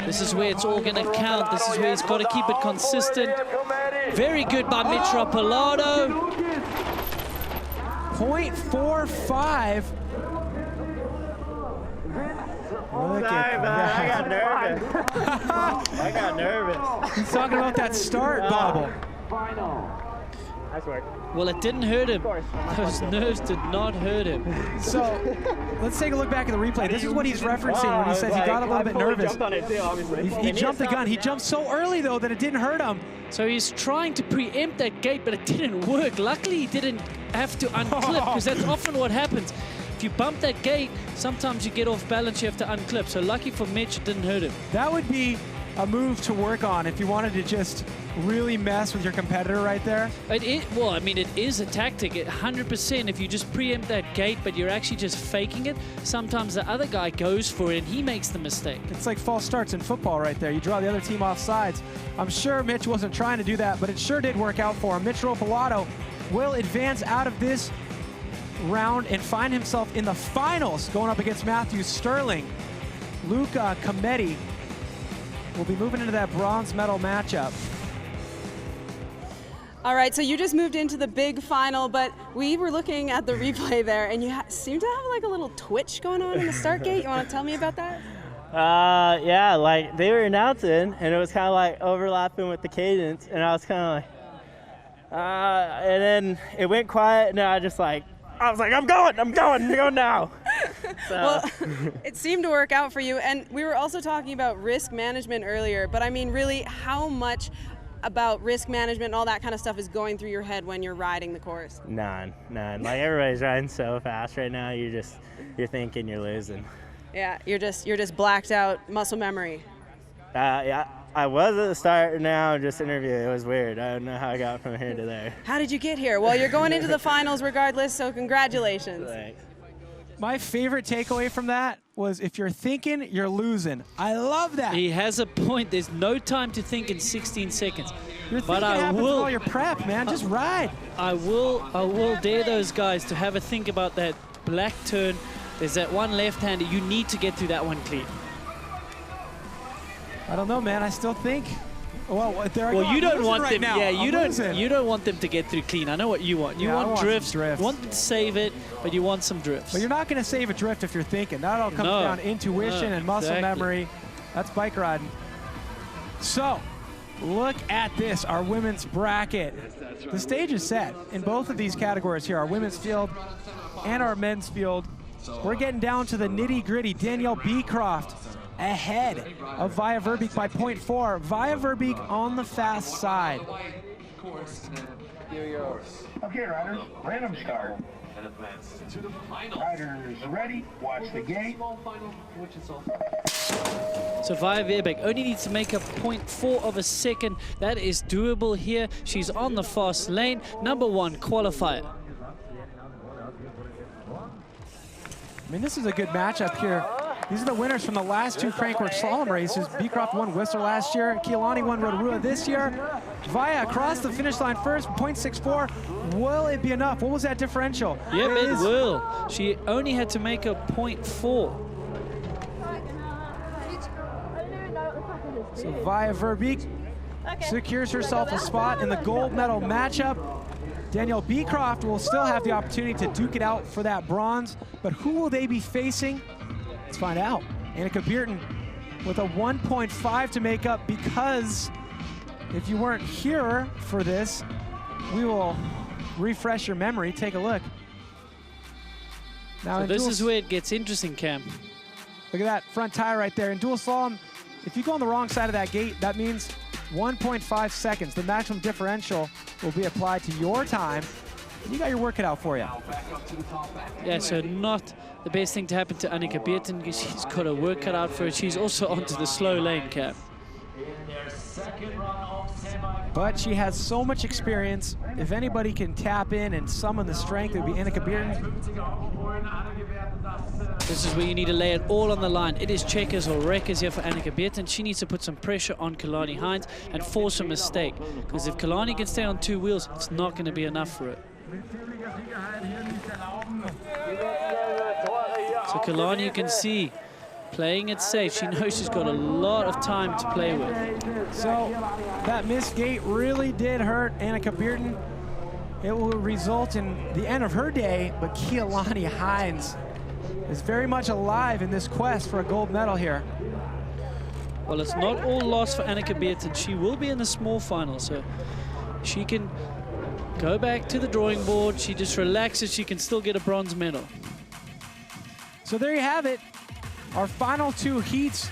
This is where it's all going to count. This is where he's got to keep it consistent. Very good by Mitch Ropalato. .45. Look at that. I got nervous. I got nervous. He's talking about that start bobble. Nice work. Well, it didn't hurt him. Those nerves did not hurt him. So let's take a look back at the replay. This is what he's referencing when he says he got a little bit nervous. He jumped the gun. He jumped so early, though, that it didn't hurt him. So he's trying to preempt that gate, but it didn't work. Luckily, he didn't have to unclip, because that's often what happens. If you bump that gate, sometimes you get off balance, you have to unclip. So lucky for Mitch, it didn't hurt him. That would be a move to work on if you wanted to just really mess with your competitor right there. Well, I mean, it is a tactic. 100%, if you just preempt that gate, but you're actually just faking it, sometimes the other guy goes for it and he makes the mistake. It's like false starts in football right there. You draw the other team off sides. I'm sure Mitch wasn't trying to do that, but it sure did work out for him. Mitch Ropalato will advance out of this round and find himself in the finals going up against Matthew Sterling. Luca Cometti will be moving into that bronze medal matchup. All right, so you just moved into the big final, but we were looking at the replay there, and you seem to have like a little twitch going on in the start gate. You want to tell me about that? Yeah, like they were announcing, and it was kind of like overlapping with the cadence, and I was kind of like, and then it went quiet, and I was like, I'm going now. So. Well, it seemed to work out for you, and we were also talking about risk management earlier, but I mean, really, how much about risk management and all that kind of stuff is going through your head when you're riding the course? None. Like everybody's riding so fast right now, you're thinking you're losing. Yeah, you're just blacked out muscle memory. Yeah, I was at the start. Now just interview. It was weird. I don't know how I got from here to there. How did you get here? Well, you're going into the finals regardless, so congratulations. Thanks. My favorite takeaway from that was, if you're thinking, you're losing. I love that. He has a point. There's no time to think in 16 seconds. Your thinking happens with all your prep, man. Just ride. I will dare those guys to have a think about that black turn. There's that one left-hander. You need to get through that one clean. I don't know, man. I still think. Well, there I go. You don't want right them. now. Yeah, you don't want them to get through clean. I know what you want. You want drifts. You want them to save it, but you want some drifts. But you're not going to save a drift if you're thinking. That all comes down to intuition and muscle memory. That's bike riding. So, look at this, our women's bracket. The stage is set in both of these categories here, our women's field and our men's field. We're getting down to the nitty-gritty. Danielle Beecroft ahead of Via Verbeek by 0.4. Via Verbeek on the fast side. Okay, riders, random start. Riders ready, watch the gate. So Via Verbeek only needs to make a 0.4 of a second. That is doable here. She's on the fast lane. Number one qualifier. I mean, this is a good matchup here. These are the winners from the last two Crankworx slalom races. Beecroft won Whistler last year. Keelani won Rotorua this year. Via across the finish line first, 0.64. Will it be enough? What was that differential? Yep, it will. She only had to make a 0.4. So Via Verbeek secures herself a spot in the gold medal matchup. Danielle Beecroft will still have the opportunity to duke it out for that bronze, but who will they be facing? Let's find out. Annika Bierten with a 1.5 to make up, because if you weren't here for this, we will refresh your memory. Take a look. Now So this is where it gets interesting, Cam. Look at that front tire right there. In dual slalom, if you go on the wrong side of that gate, that means 1.5 seconds. The maximum differential will be applied to your time. You got your work cut out for you. Yeah, so not the best thing to happen to Annika Bierten, because she's got her work cut out for her. She's also onto the slow lane, Cam. But she has so much experience. If anybody can tap in and summon the strength, it would be Annika Bierten. This is where you need to lay it all on the line. It is checkers or wreckers here for Annika Bierten. She needs to put some pressure on Kalani Hines and force a mistake. Because if Kalani can stay on 2 wheels, it's not going to be enough for it. So Kalani, you can see, playing it safe. She knows she's got a lot of time to play with. So that missed gate really did hurt Annika Bierten. It will result in the end of her day, but Keilani Hines is very much alive in this quest for a gold medal here. Well, it's not all lost for Annika Bierten. She will be in the small final, so she can go back to the drawing board. She just relaxes. She can still get a bronze medal. So there you have it. Our final 2 heats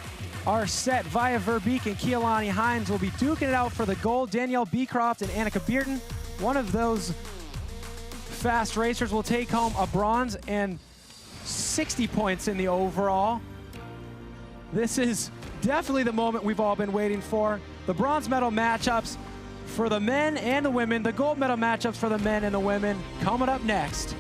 are set. Via Verbeek and Keilani Hines will be duking it out for the gold. Danielle Beecroft and Annika Bierten, one of those fast racers, will take home a bronze and 60 points in the overall. This is definitely the moment we've all been waiting for. The bronze medal matchups for the men and the women, the gold medal matchups for the men and the women, coming up next.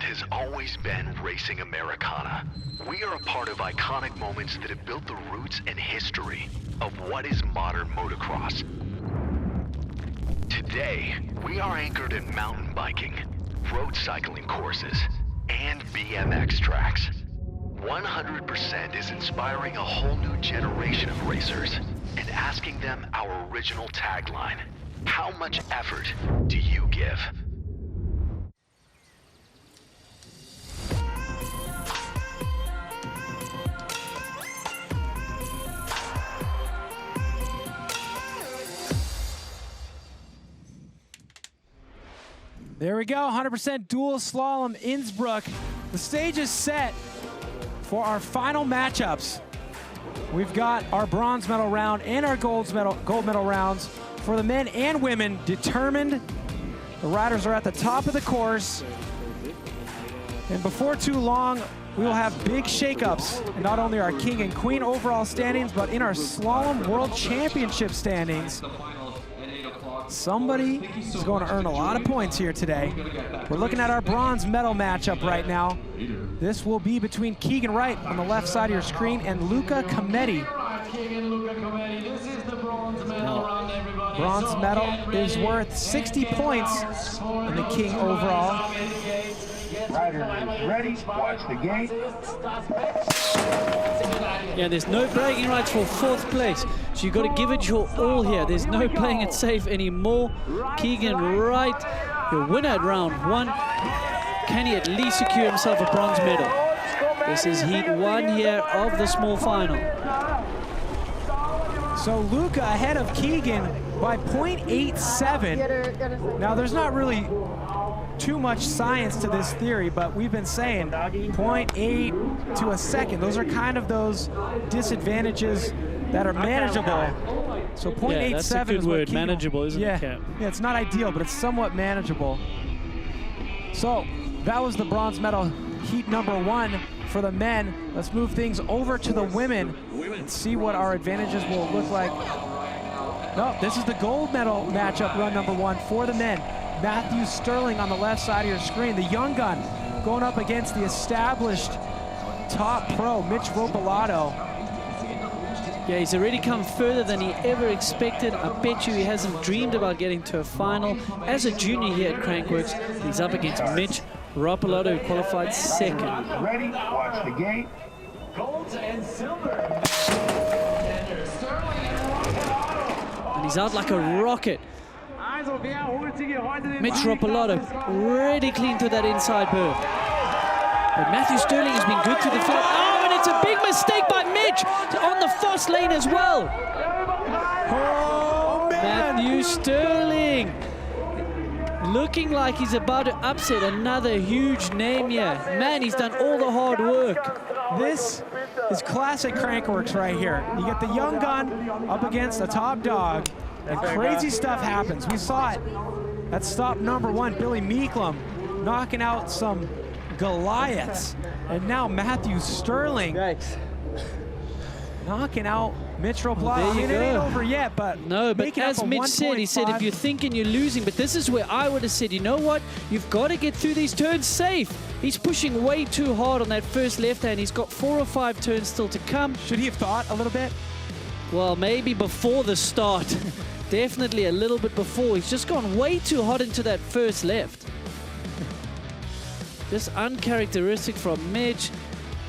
Has always been racing Americana. We are a part of iconic moments that have built the roots and history of what is modern motocross. Today, we are anchored in mountain biking, road cycling courses, and BMX tracks. 100% is inspiring a whole new generation of racers and asking them our original tagline: how much effort do you give? There we go, 100% dual slalom Innsbruck. The stage is set For our final matchups, we've got our bronze medal round and our gold medal rounds for the men and women determined. The riders are at the top of the course. And before too long, we will have big shakeups in not only our king and queen overall standings, but in our slalom world championship standings. Somebody is going to earn a lot of points here today. We're looking at our bronze medal matchup right now. This will be between Keegan Wright on the left side of your screen and Luca Cometti. Bronze medal is worth 60 points in the king overall. Riders ready, watch the gate. Yeah, there's no bragging rights for 4th place. So you've got to give it your all here. There's no playing it safe anymore. Keegan Wright, your winner at round 1. Can he at least secure himself a bronze medal? This is heat 1 here of the small final. So Luca ahead of Keegan by 0.87. Now there's not really too much science to this theory, but we've been saying 0.8 to a second. Those are kind of those disadvantages that are manageable. So 0.87 yeah, that's a good word, manageable, isn't it, Cap? Yeah, it's not ideal, but it's somewhat manageable. So that was the bronze medal heat number 1 for the men. Let's move things over to the women and see what our advantages will look like. No, this is the gold medal matchup run number 1 for the men. Matthew Sterling on the left side of your screen, the young gun going up against the established top pro, Mitch Ropalato. Yeah, he's already come further than he ever expected. I bet you he hasn't dreamed about getting to a final. As a junior here at Crankworx, he's up against Mitch Ropalato, who qualified 2nd. Ready, watch the gate. Gold and silver. And he's out like a rocket. Mitch Ropalato really clean to that inside berth. But Matthew Sterling has been good to the field. Oh, and it's a big mistake by Mitch on the fast lane as well. Oh, man. Matthew Sterling looking like he's about to upset another huge name here. Man, he's done all the hard work. This is classic Crankworx right here. You get the young gun up against the top dog, and crazy stuff happens. We saw it at stop number 1, Billy Meeklum knocking out some Goliaths. And now Matthew Sterling knocking out Mitch Ropalato. I mean, it ain't over yet, but no, but as Mitch said, he said, if you're thinking you're losing, but this is where I would have said, you know what? You've got to get through these turns safe. He's pushing way too hard on that first left hand. He's got 4 or 5 turns still to come. Should he have thought a little bit? Well, maybe before the start. Definitely a little bit before. He's just gone way too hot into that first left. Just uncharacteristic from Mitch.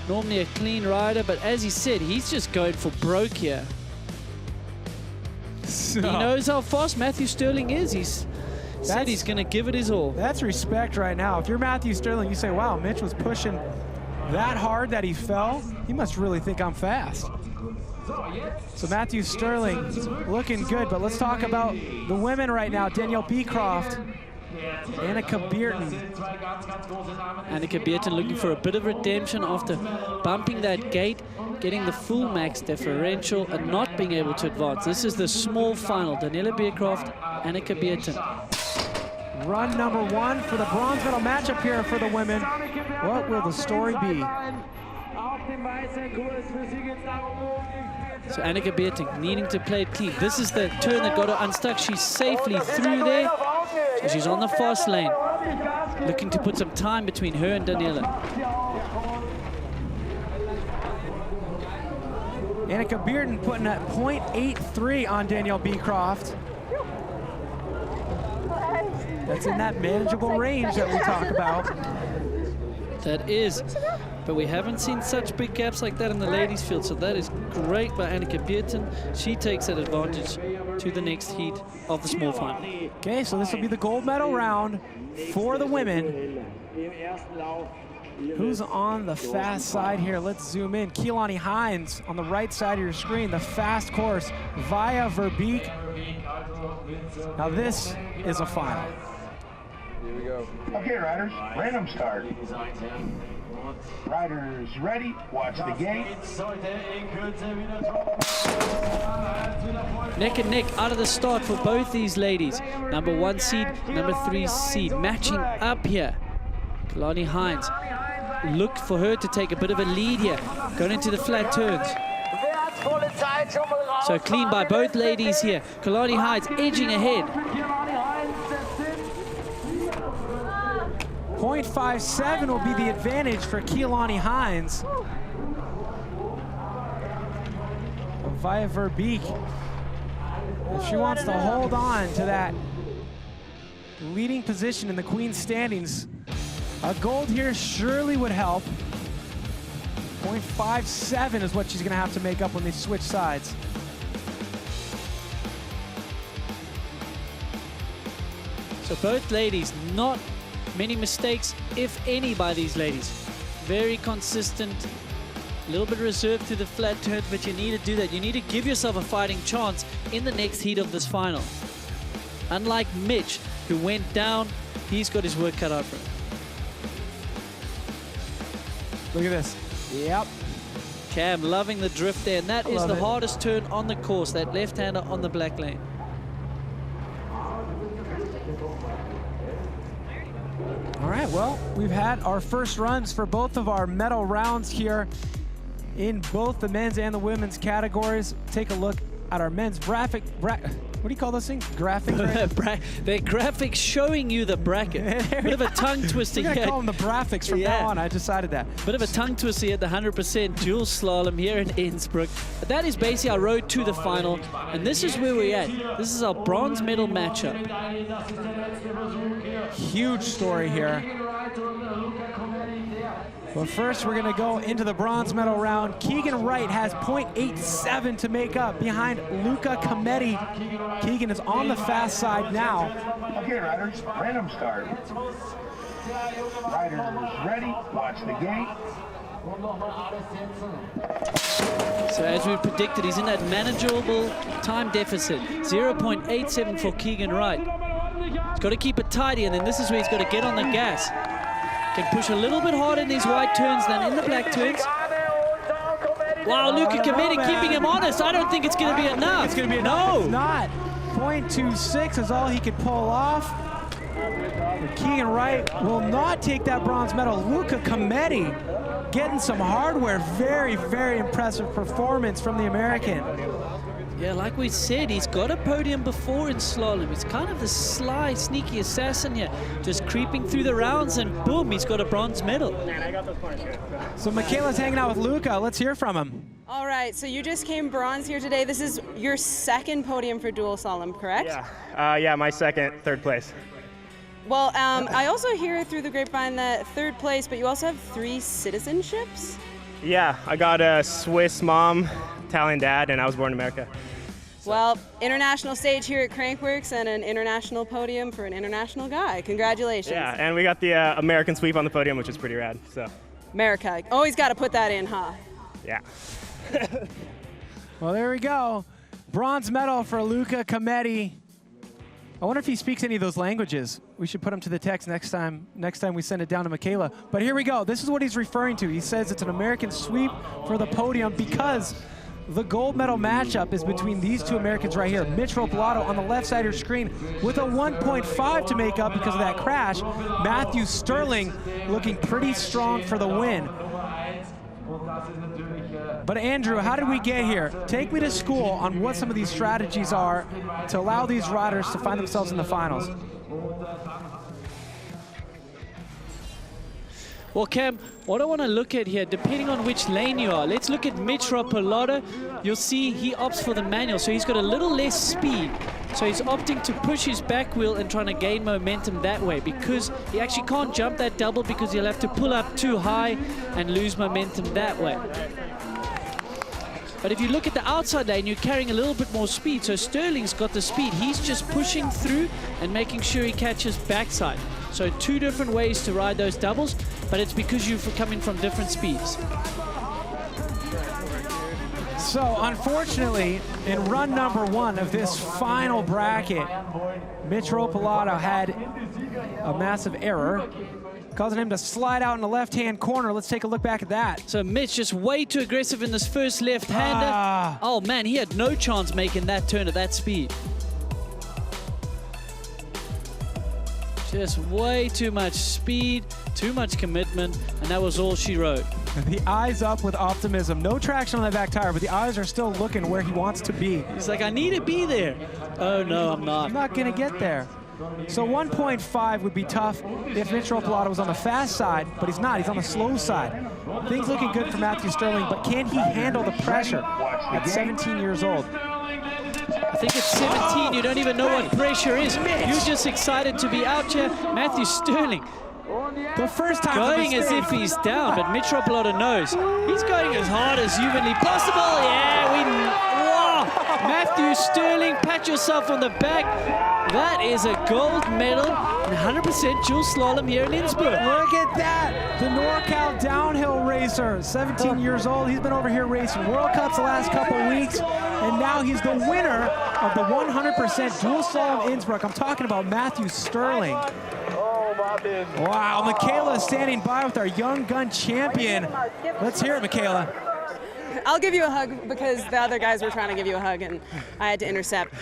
Normally a clean rider, but as he said, he's just going for broke here. So, he knows how fast Matthew Sterling is. He's said he's going to give it his all. That's respect right now. If you're Matthew Sterling, you say, wow, Mitch was pushing that hard that he fell. He must really think I'm fast. So Matthew Sterling looking good, but let's talk about the women right now. Danielle Beecroft, Annika Beerton. Annika Beerton looking for a bit of redemption after bumping that gate, getting the full max differential and not being able to advance. This is the small final. Daniela Beecroft, Annika Beerton. Run number 1 for the bronze medal matchup here for the women. What will the story be? So Annika Beerting needing to play it clean. This is the turn that got her unstuck. She's safely through there. So she's on the fast lane. Looking to put some time between her and Daniela. Annika Beerton putting a 0.83 on Danielle Beecroft. That's in that manageable range that we talk about. That is. But we haven't seen such big gaps like that in the ladies' field, so that is great by Annika Beerton. She takes that advantage to the next heat of the small final. Okay, so this will be the gold medal round for the women. Who's on the fast side here? Let's zoom in. Keelani Hines on the right side of your screen, the fast course via Verbeek. Now this is a final. Here we go. Okay, riders, random start. Riders ready, watch the gate. Neck and neck out of the start for both these ladies. Number 1 seed, number 3 seed, matching up here. Kalani Hines looked for her to take a bit of a lead here, going into the flat turns. So clean by both ladies here. Kalani Hines edging ahead. 0.57 will be the advantage for Keelani Hines. Via Verbeek, if she wants to hold on to that leading position in the Queen's standings, a gold here surely would help. 0.57 is what she's going to have to make up when they switch sides. So both ladies, not many mistakes, if any, by these ladies. Very consistent, a little bit reserved to the flat turns, but you need to do that. You need to give yourself a fighting chance in the next heat of this final. Unlike Mitch, who went down, he's got his work cut out for him. Look at this. Yep. Cam loving the drift there, and that is the hardest turn on the course, that left-hander on the black lane. All right, well, we've had our first runs for both of our medal rounds here in both the men's and the women's categories. Take a look at our men's graphic. What do you call those things? Graphic? They're graphics showing you the bracket. Bit of a tongue twister here. We're going to call them the graphics from now on. I decided that. Bit of a tongue twister here at the 100% dual slalom here in Innsbruck. But that is basically our road to the final. And this is where we're at. This is our bronze medal matchup. Huge story here. But first, we're going to go into the bronze medal round. Keegan Wright has 0.87 to make up behind Luca Cometti. Keegan is on the fast side now. Okay, riders, random start. Riders ready, watch the gate. So as we predicted, he's in that manageable time deficit. 0.87 for Keegan Wright. He's got to keep it tidy, and then this is where he's got to get on the gas. Can push a little bit harder in these white turns than in the black turns. Wow, Luca Cometti keeping him honest. I don't think it's going to be enough. It's going to be enough. No. It's not. 0.26 is all he could pull off. But Keegan Wright will not take that bronze medal. Luca Cometti getting some hardware. Very, very impressive performance from the American. Yeah, like we said, he's got a podium before in slalom. He's kind of the sly, sneaky assassin here, just creeping through the rounds, and boom, he's got a bronze medal. So Michaela's hanging out with Luca. Let's hear from him. All right, so you just came bronze here today. This is your second podium for dual slalom, correct? Yeah, yeah, my second, third place. Well, I also hear through the grapevine that third place, but you also have 3 citizenships? Yeah, I got a Swiss mom, Italian dad, and I was born in America. Well, international stage here at Crankworx and an international podium for an international guy. Congratulations. Yeah, and we got the American sweep on the podium, which is pretty rad. So. America, always got to put that in, huh? Yeah. Well, there we go. Bronze medal for Luca Cometti. I wonder if he speaks any of those languages. We should put him to the text next time we send it down to Michaela. But here we go. This is what he's referring to. He says it's an American sweep for the podium because the gold medal matchup is between these 2 Americans right here. Mitch Ropalato on the left side of your screen with a 1.5 to make up because of that crash. Matthew Sterling looking pretty strong for the win. But Andrew, how did we get here? Take me to school on what some of these strategies are to allow these riders to find themselves in the finals. Well, Cam, what I want to look at here, depending on which lane you are, let's look at Mitch Ropalato. You'll see he opts for the manual, so he's got a little less speed. So he's opting to push his back wheel and trying to gain momentum that way because he actually can't jump that double because he'll have to pull up too high and lose momentum that way. But if you look at the outside lane, you're carrying a little bit more speed. So Sterling's got the speed. He's just pushing through and making sure he catches backside. So 2 different ways to ride those doubles, but it's because you're coming from different speeds. So unfortunately, in run number 1 of this final bracket, Mitch Ropalato had a massive error. causing him to slide out in the left-hand corner. Let's take a look back at that. So Mitch just way too aggressive in this first left-hander. Oh man, he had no chance making that turn at that speed. Just way too much speed, too much commitment, and that was all she wrote. The eyes up with optimism. No traction on that back tire, but the eyes are still looking where he wants to be. He's like, I need to be there. Oh no, I'm not. I'm not gonna get there. So 1.5 would be tough if Mitchell Pilato was on the fast side, but he's not. He's on the slow side. Things looking good for Matthew Sterling, but can he handle the pressure at 17 years old? I think at 17, you don't even know what pressure is. You're just excited to be out here. Matthew Sterling, the first time going as if he's down, but Mitch Pilato knows. He's going as hard as humanly possible. Yeah, whoa. Matthew Sterling, pat yourself on the back. That is a gold medal in 100% dual slalom here in Innsbruck. Look at that. The NorCal downhill racer, 17 years old. He's been over here racing World Cups the last couple of weeks, and now he's the winner of the 100% dual slalom Innsbruck. I'm talking about Matthew Sterling. Wow, Michaela standing by with our young gun champion. Let's hear it, Michaela. I'll give you a hug because the other guys were trying to give you a hug and I had to intercept.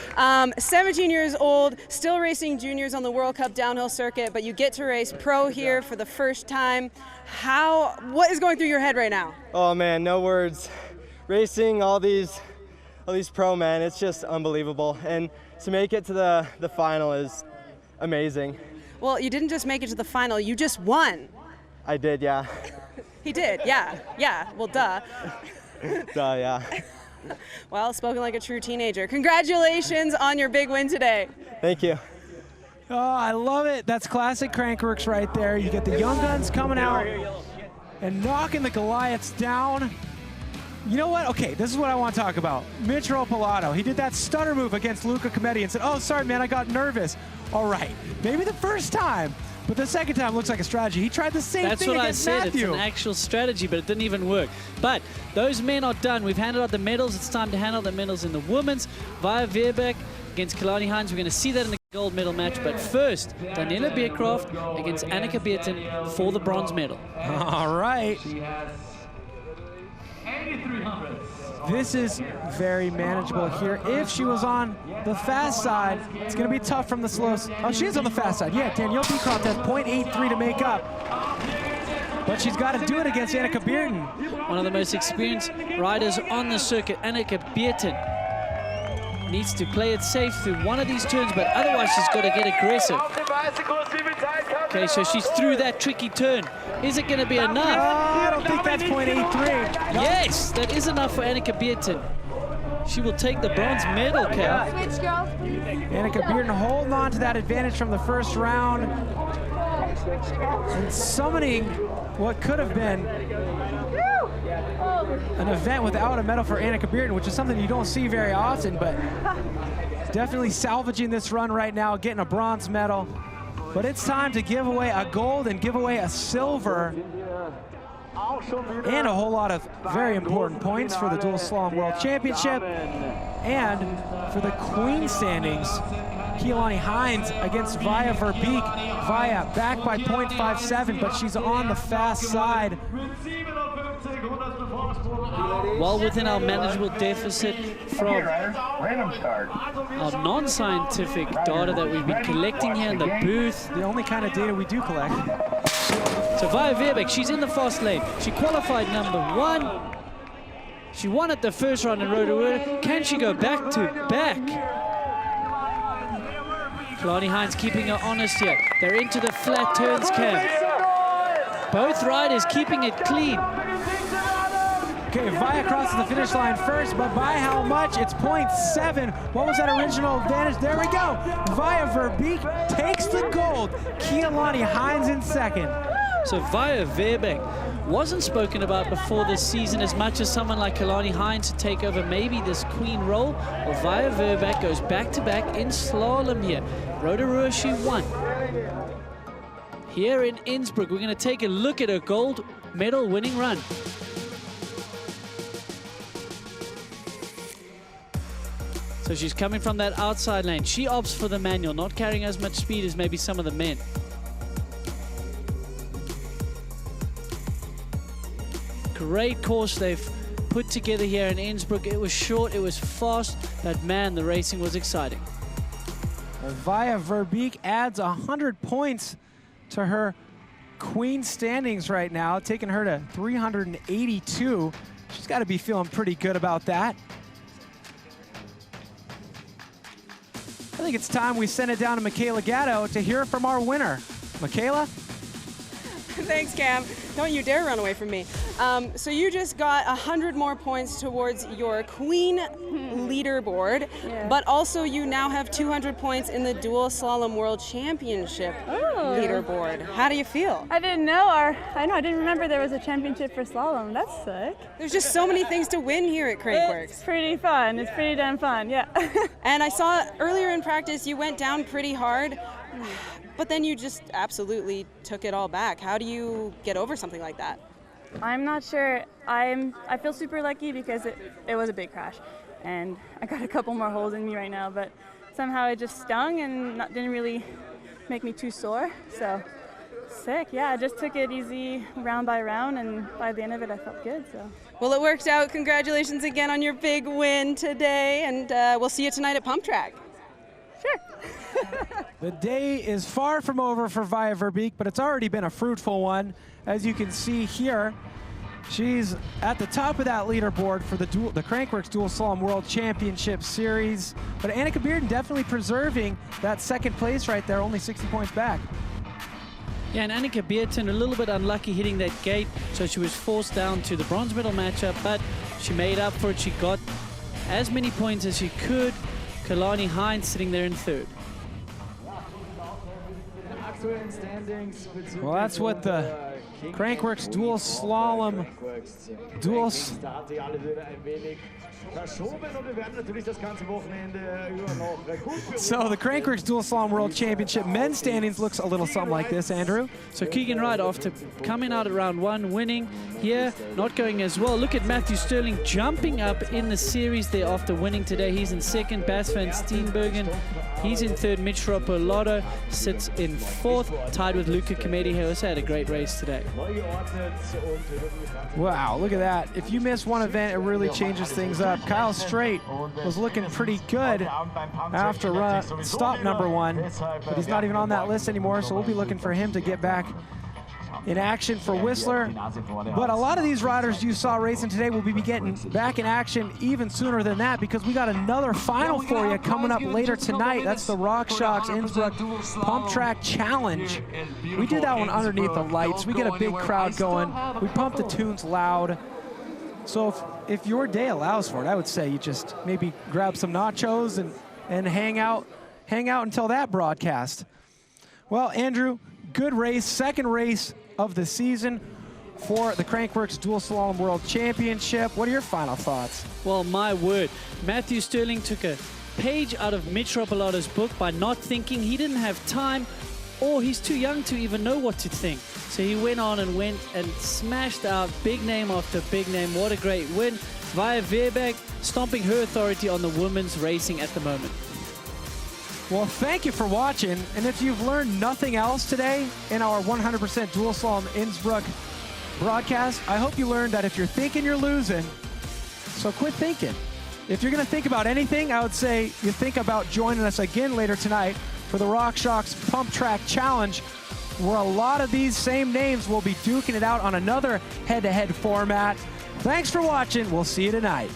17 years old, still racing juniors on the World Cup downhill circuit, but you get to race pro here for the first time. What is going through your head right now? Oh man, no words. Racing all these pro men, it's just unbelievable. And to make it to the final is amazing. Well, you didn't just make it to the final, you just won. I did, yeah. He did, yeah, well, duh. Duh, yeah. Well, spoken like a true teenager. Congratulations on your big win today. Thank you. Oh, I love it. That's classic Crankworx right there. You get the young guns coming out and knocking the Goliaths down. You know what? Okay, this is what I want to talk about. Mitchell Pilato. He did that stutter move against Luca Cometti and said, oh, sorry, man, I got nervous. All right, maybe the first time, but the second time looks like a strategy. He tried the same thing against Matthew. That's what I said. It's an actual strategy, but it didn't even work. But those men are done. We've handed out the medals. It's time to hand out the medals in the women's. Via Veerbeek against Kalani Hines. We're going to see that in the gold medal match. But first, Daniela Beercroft against Annika Beerten for the bronze medal. All right. This is very manageable here. If she was on the fast side, it's going to be tough from the slow. Oh, she is on the fast side. Yeah, Danielle Beercroft has 0.83 to make up. But she's got to do it against Annika Beerten. One of the most experienced riders on the circuit, Annika Beerten, needs to play it safe through one of these turns, but otherwise she's got to get aggressive. Okay, so she's through that tricky turn. Is it going to be enough? I don't think that's 0.83. No. Yes, that is enough for Annika Beerten. She will take the bronze medal, Cal. Annika Beerten holding on to that advantage from the first round and summoning what could have been an event without a medal for Annika Beerten, which is something you don't see very often, but definitely salvaging this run right now, getting a bronze medal. But it's time to give away a gold and give away a silver and a whole lot of very important points for the Dual Slalom World Championship and for the Queen standings. Keelani Hines against Via Verbeek. Via back by 0.57, but she's on the fast side. Well within our manageable deficit from our non-scientific data that we've been collecting here in the booth. The only kind of data we do collect. So Via Veerbeek, she's in the fast lane. She qualified #1. She won at the first round in Rotorua. Can she go back to back? Kalani Hines keeping her honest here. They're into the flat turns, Cam. Both riders keeping it clean. Okay, Via crosses the finish line first, but by how much? It's 0.7. What was that original advantage? There we go. Via Verbeek takes the gold. Keelani Hines in second. So Via Veerbeek wasn't spoken about before this season as much as someone like Kalani Hines to take over maybe this queen role. Well, Via Veerbeek goes back-to-back in slalom here. Rotorua, she won. Here in Innsbruck, we're going to take a look at her gold medal winning run. So she's coming from that outside lane. She opts for the manual, not carrying as much speed as maybe some of the men. great course they've put together here in Innsbruck. It was short, it was fast, but man, the racing was exciting. Via Verbeek adds 100 points to her queen standings right now, taking her to 382. She's got to be feeling pretty good about that. I think it's time we send it down to Michaela Gatto to hear from our winner. Michaela? Thanks, Cam. Don't you dare run away from me. So you just got 100 more points towards your queen leaderboard, but also you now have 200 points in the dual slalom world championship leaderboard. How do you feel? I didn't know, I didn't remember there was a championship for slalom. That's sick. There's just so many things to win here at Crankworx. It's pretty fun. It's pretty damn fun, yeah. And I saw earlier in practice you went down pretty hard, but then you just absolutely took it all back. How do you get over something like that? I'm not sure. I feel super lucky because it was a big crash, and I got a couple more holes in me right now, but somehow it just stung and didn't really make me too sore. So sick, yeah. I just took it easy round by round, and by the end of it, I felt good. So. Well, it worked out. Congratulations again on your big win today, and we'll see you tonight at Pump Track. The day is far from over for Via Verbeek, but it's already been a fruitful one. As you can see here, she's at the top of that leaderboard for the Crankworx Dual Slalom World Championship Series. But Annika Bearden definitely preserving that second place right there, only 60 points back. Yeah, and Annika Bearden a little bit unlucky hitting that gate, so she was forced down to the bronze medal matchup, but she made up for it. She got as many points as she could. Kalani Heinz sitting there in third. Well, that's what the Crankworx Dual Slalom So the Crankworx Dual Slalom World Championship men's standings looks a little something like this, Andrew. So Keegan Wright, after coming out at round one, winning here, not going as well. Look at Matthew Sterling jumping up in the series there after winning today. He's in second. Bas van Steenbergen, he's in third. Mitch Ropolotto sits in fourth, tied with Luca Comedi, who also had a great race today. Wow, look at that. If you miss one event, it really changes things up. Kyle Strait was looking pretty good after stop number one, but he's not even on that list anymore, so we'll be looking for him to get back in action for Whistler. But a lot of these riders you saw racing today will be getting back in action even sooner than that, because we got another final for you coming up later tonight. That's the RockShox Innsbruck Pump Track Challenge. We do that one underneath the lights. We get a big crowd going. We pump the tunes loud. So if your day allows for it, I would say you just maybe grab some nachos and hang out until that broadcast. Well, Andrew, good race, second race of the season for the Crankworx Dual Slalom World Championship. What are your final thoughts? Well, my word, Matthew Sterling took a page out of Mitch Ropolotto's book by not thinking. He didn't have time, or he's too young to even know what to think. So he went on and smashed out big name after big name. What a great win. Via Verbeek stomping her authority on the women's racing at the moment. Well, thank you for watching. And if you've learned nothing else today in our 100% Dual Slalom Innsbruck broadcast, I hope you learned that if you're thinking, you're losing. So quit thinking. If you're going to think about anything, I would say you think about joining us again later tonight for the RockShox Pump Track Challenge, where a lot of these same names will be duking it out on another head-to-head format. Thanks for watching. We'll see you tonight.